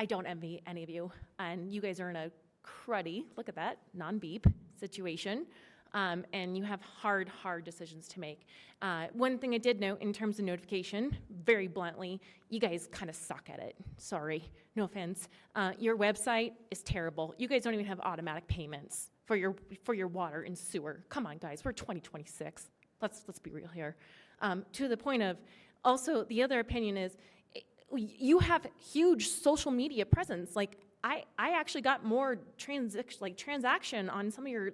S22: don't envy any of you, and you guys are in a cruddy, look at that, non-beep situation. And you have hard decisions to make. One thing I did note in terms of notification, very bluntly, you guys kind of suck at it. Sorry, no offense. Your website is terrible. You guys don't even have automatic payments for your water and sewer. Come on, guys, we're 2026. Let's be real here. To the point of, also the other opinion is, you have huge social media presence. Like I actually got more transaction on some of your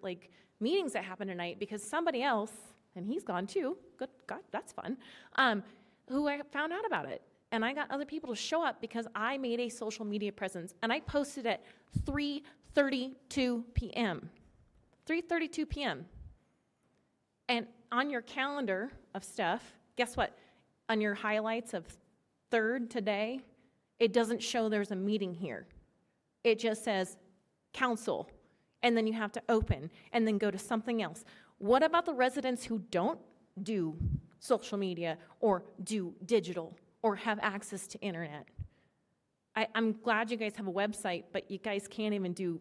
S22: meetings that happened tonight because somebody else, and he's gone too, good God, that's fun, who I found out about it. And I got other people to show up because I made a social media presence, and I posted at 3:32 p.m. 3:32 p.m. And on your calendar of stuff, guess what? On your highlights of 3rd today, it doesn't show there's a meeting here. It just says council. And then you have to open and then go to something else. What about the residents who don't do social media or do digital or have access to internet? I'm glad you guys have a website, but you guys can't even do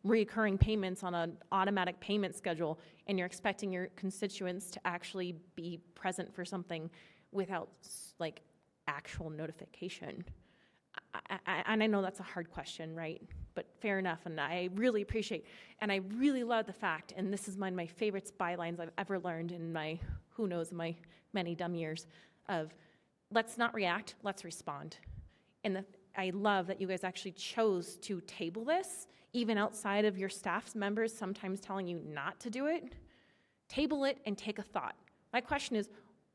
S22: recurring payments on an automatic payment schedule, and you're expecting your constituents to actually be present for something without actual notification. And I know that's a hard question, right? But fair enough, and I really appreciate, and I really love the fact, and this is one of my favorite bylines I've ever learned in my, who knows, my many dumb years, of let's not react, let's respond. And I love that you guys actually chose to table this, even outside of your staff members sometimes telling you not to do it. Table it and take a thought. My question is,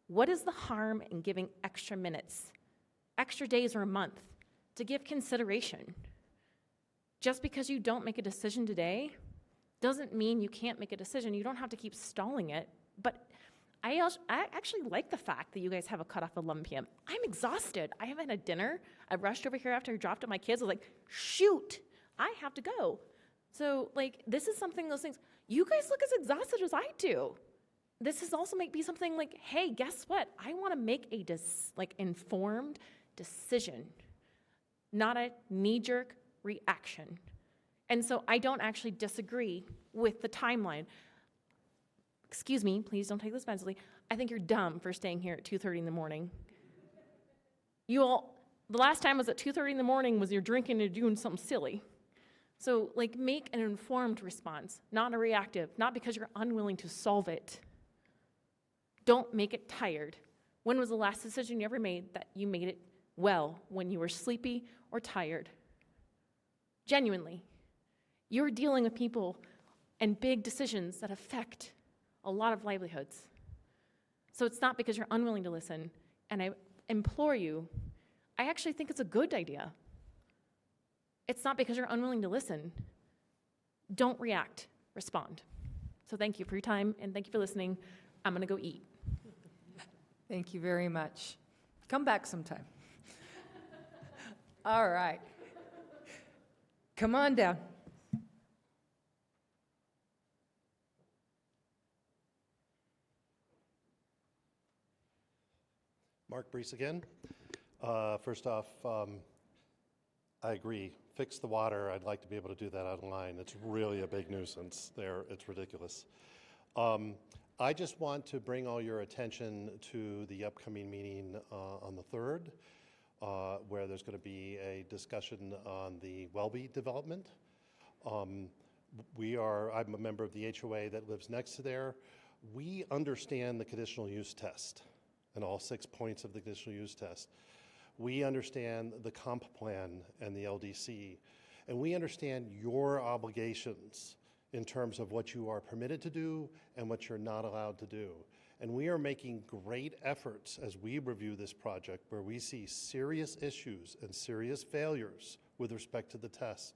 S22: what is the harm in giving extra minutes, extra days or a month to give consideration? Just because you don't make a decision today doesn't mean you can't make a decision. You don't have to keep stalling it. But I actually like the fact that you guys have a cutoff of 11 p.m. I'm exhausted. I haven't had dinner. I rushed over here after I dropped off my kids. I was like, shoot, I have to go. So, like, this is something, those things, you guys look as exhausted as I do. This is also might be something like, hey, guess what? I want to make a informed decision, not a knee-jerk reaction. And so I don't actually disagree with the timeline. Excuse me, please don't take this offensively. I think you're dumb for staying here at 2:30 in the morning. You all, the last time I was at 2:30 in the morning was you're drinking and doing something silly. So, like, make an informed response, not a reactive, not because you're unwilling to solve it. Don't make it tired. When was the last decision you ever made that you made it well when you were sleepy or tired? Genuinely. You're dealing with people and big decisions that affect a lot of livelihoods. So it's not because you're unwilling to listen. And I implore you, I actually think it's a good idea. It's not because you're unwilling to listen. Don't react, respond. So thank you for your time and thank you for listening. I'm gonna go eat.
S1: Thank you very much. Come back sometime. All right. Come on down.
S13: Mark Brees again. First off, I agree. Fix the water. I'd like to be able to do that online. It's really a big nuisance there. It's ridiculous. I just want to bring all your attention to the upcoming meeting on the 3rd, where there's going to be a discussion on the Welby development. I'm a member of the HOA that lives next to there. We understand the conditional use test and all 6 points of the conditional use test. We understand the comp plan and the LDC, and we understand your obligations in terms of what you are permitted to do and what you're not allowed to do. And we are making great efforts as we review this project where we see serious issues and serious failures with respect to the test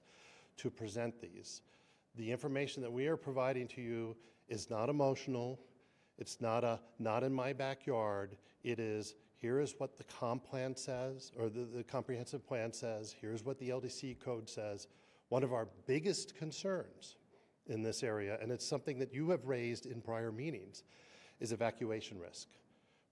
S13: to present these. The information that we are providing to you is not emotional. It's not in my backyard. It is, here is what the comp plan says, or the comprehensive plan says. Here's what the LDC code says. One of our biggest concerns in this area, and it's something that you have raised in prior meetings, is evacuation risk,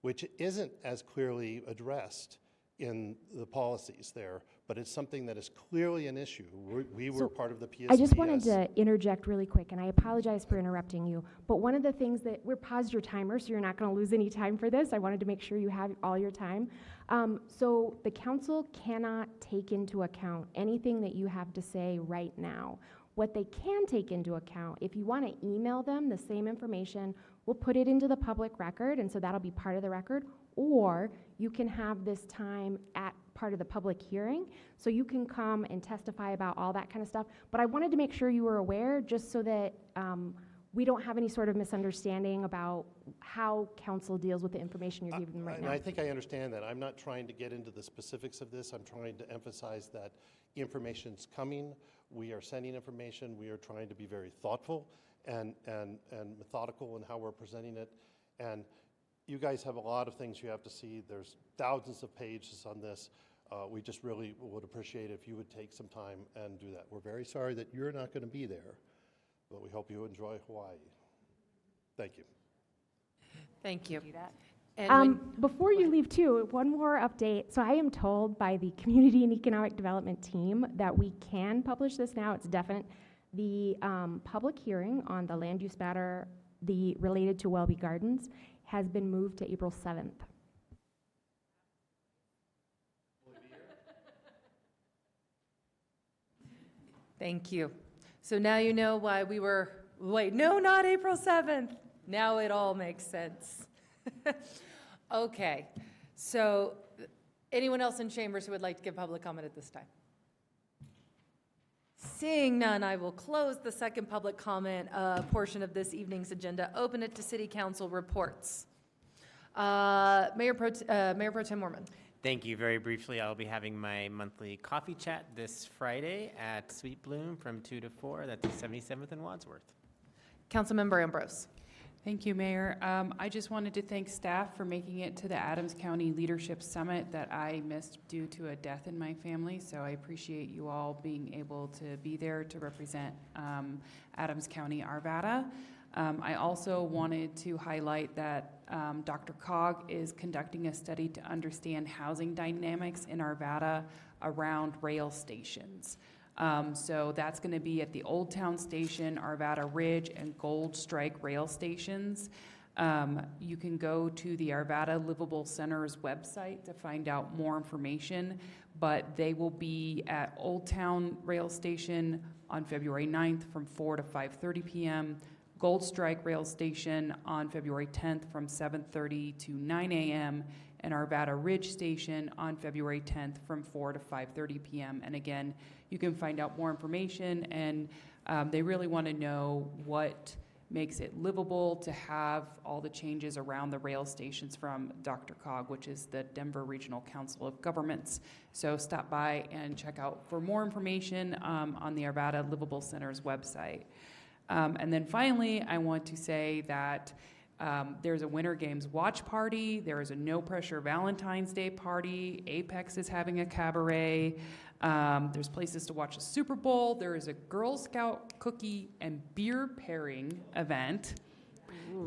S13: which isn't as clearly addressed in the policies there, but it's something that is clearly an issue. We were part of the PSPS.
S2: I just wanted to interject really quick, and I apologize for interrupting you, but one of the things that, we're paused your timer, so you're not going to lose any time for this. I wanted to make sure you have all your time. So the council cannot take into account anything that you have to say right now. What they can take into account, if you want to email them the same information, we'll put it into the public record, and so that'll be part of the record, or you can have this time at part of the public hearing, so you can come and testify about all that kind of stuff. But I wanted to make sure you were aware, just so that we don't have any sort of misunderstanding about how council deals with the information you're giving them right now.
S13: And I think I understand that. I'm not trying to get into the specifics of this. I'm trying to emphasize that information's coming. We are sending information. We are trying to be very thoughtful and methodical in how we're presenting it. And you guys have a lot of things you have to see. There's thousands of pages on this. We just really would appreciate if you would take some time and do that. We're very sorry that you're not going to be there, but we hope you enjoy Hawaii. Thank you.
S1: Thank you.
S2: Before you leave too, one more update. So I am told by the Community and Economic Development team that we can publish this now. It's definite. The public hearing on the land use matter, related to Welby Gardens, has been moved to April 7th.
S1: Thank you. So now you know why we were, wait, no, not April 7th. Now it all makes sense. Okay, so anyone else in chambers who would like to give public comment at this time? Seeing none, I will close the second public comment portion of this evening's agenda, open it to City Council reports. Mayor Pro Tem Mormon.
S4: Thank you. Very briefly, I'll be having my monthly coffee chat this Friday at Sweet Bloom from 2 to 4. That's at 77th and Wadsworth.
S1: Councilmember Ambrose.
S7: Thank you, Mayor. I just wanted to thank staff for making it to the Adams County Leadership Summit that I missed due to a death in my family. So I appreciate you all being able to be there to represent Adams County Arvada. I also wanted to highlight that DRCOG is conducting a study to understand housing dynamics in Arvada around rail stations. So that's going to be at the Old Town Station, Arvada Ridge, and Gold Strike rail stations. You can go to the Arvada Livable Center's website to find out more information, but they will be at Old Town Rail Station on February 9th from 4 to 5:30 p.m., Gold Strike Rail Station on February 10th from 7:30 to 9 a.m., and Arvada Ridge Station on February 10th from 4 to 5:30 p.m. And again, you can find out more information, and they really want to know what makes it livable to have all the changes around the rail stations from DRCOG, which is the Denver Regional Council of Governments. So stop by and check out for more information on the Arvada Livable Center's website. And then finally, I want to say that there's a Winter Games watch party. There is a No Pressure Valentine's Day party. Apex is having a cabaret. There's places to watch the Super Bowl. There is a Girl Scout cookie and beer pairing event.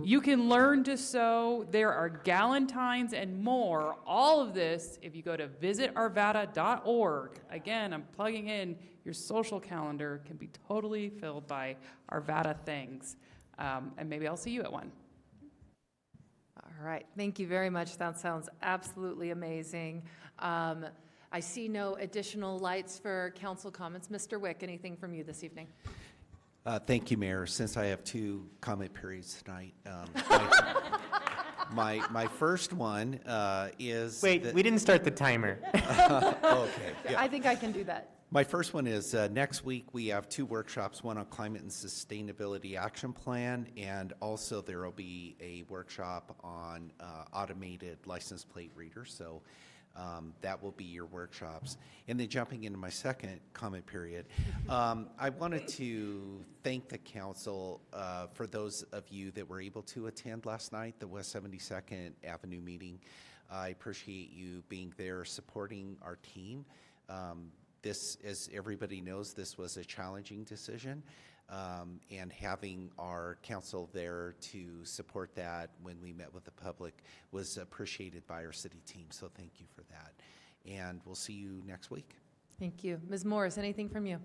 S7: You can learn to sew. There are galentines and more. All of this, if you go to visitarvada.org. Again, I'm plugging in your social calendar can be totally filled by Arvada things. And maybe I'll see you at one.
S1: All right, thank you very much. That sounds absolutely amazing. I see no additional lights for council comments. Mr. Wick, anything from you this evening?
S6: Thank you, Mayor. Since I have two comment periods tonight, my first one is...
S4: Wait, we didn't start the timer.
S6: Okay. Yeah.
S1: I think I can do that.
S6: My first one is next week we have two workshops, one on climate and sustainability action plan, and also there will be a workshop on automated license plate readers. So that will be your workshops. And then jumping into my second comment period, I wanted to thank the council for those of you that were able to attend last night, the West 72nd Avenue meeting. I appreciate you being there supporting our team. This, as everybody knows, this was a challenging decision, and having our council there to support that when we met with the public was appreciated by our city team, so thank you for that. And we'll see you next week.
S1: Thank you. Ms. Morris, anything from you?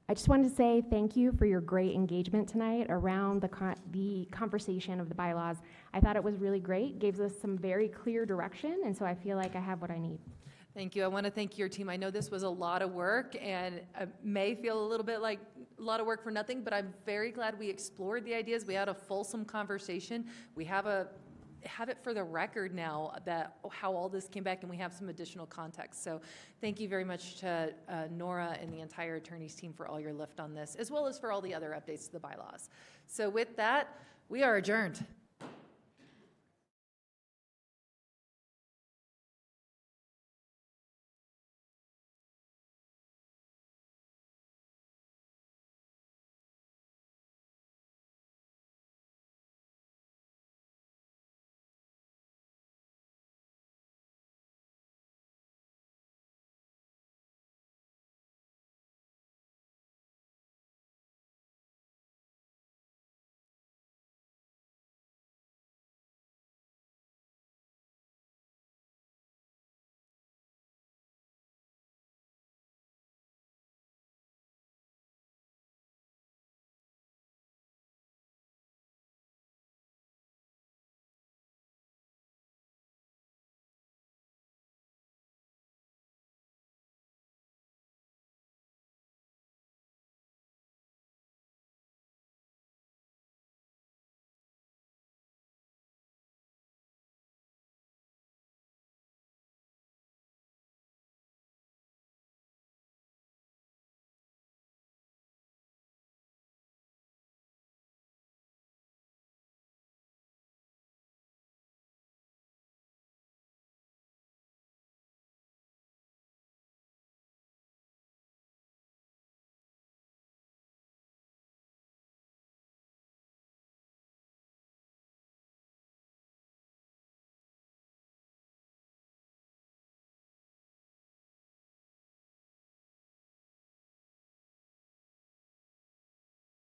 S2: I just wanted to say thank you for your great engagement tonight around the conversation of the bylaws. I thought it was really great, gave us some very clear direction, and so I feel like I have what I need.
S1: Thank you. I want to thank your team. I know this was a lot of work, and it may feel a little bit like a lot of work for nothing, but I'm very glad we explored the ideas. We had a fulsome conversation. We have it for the record now that how all this came back, and we have some additional context. So thank you very much to Nora and the entire attorney's team for all your lift on this, as well as for all the other updates to the bylaws. So with that, we are adjourned.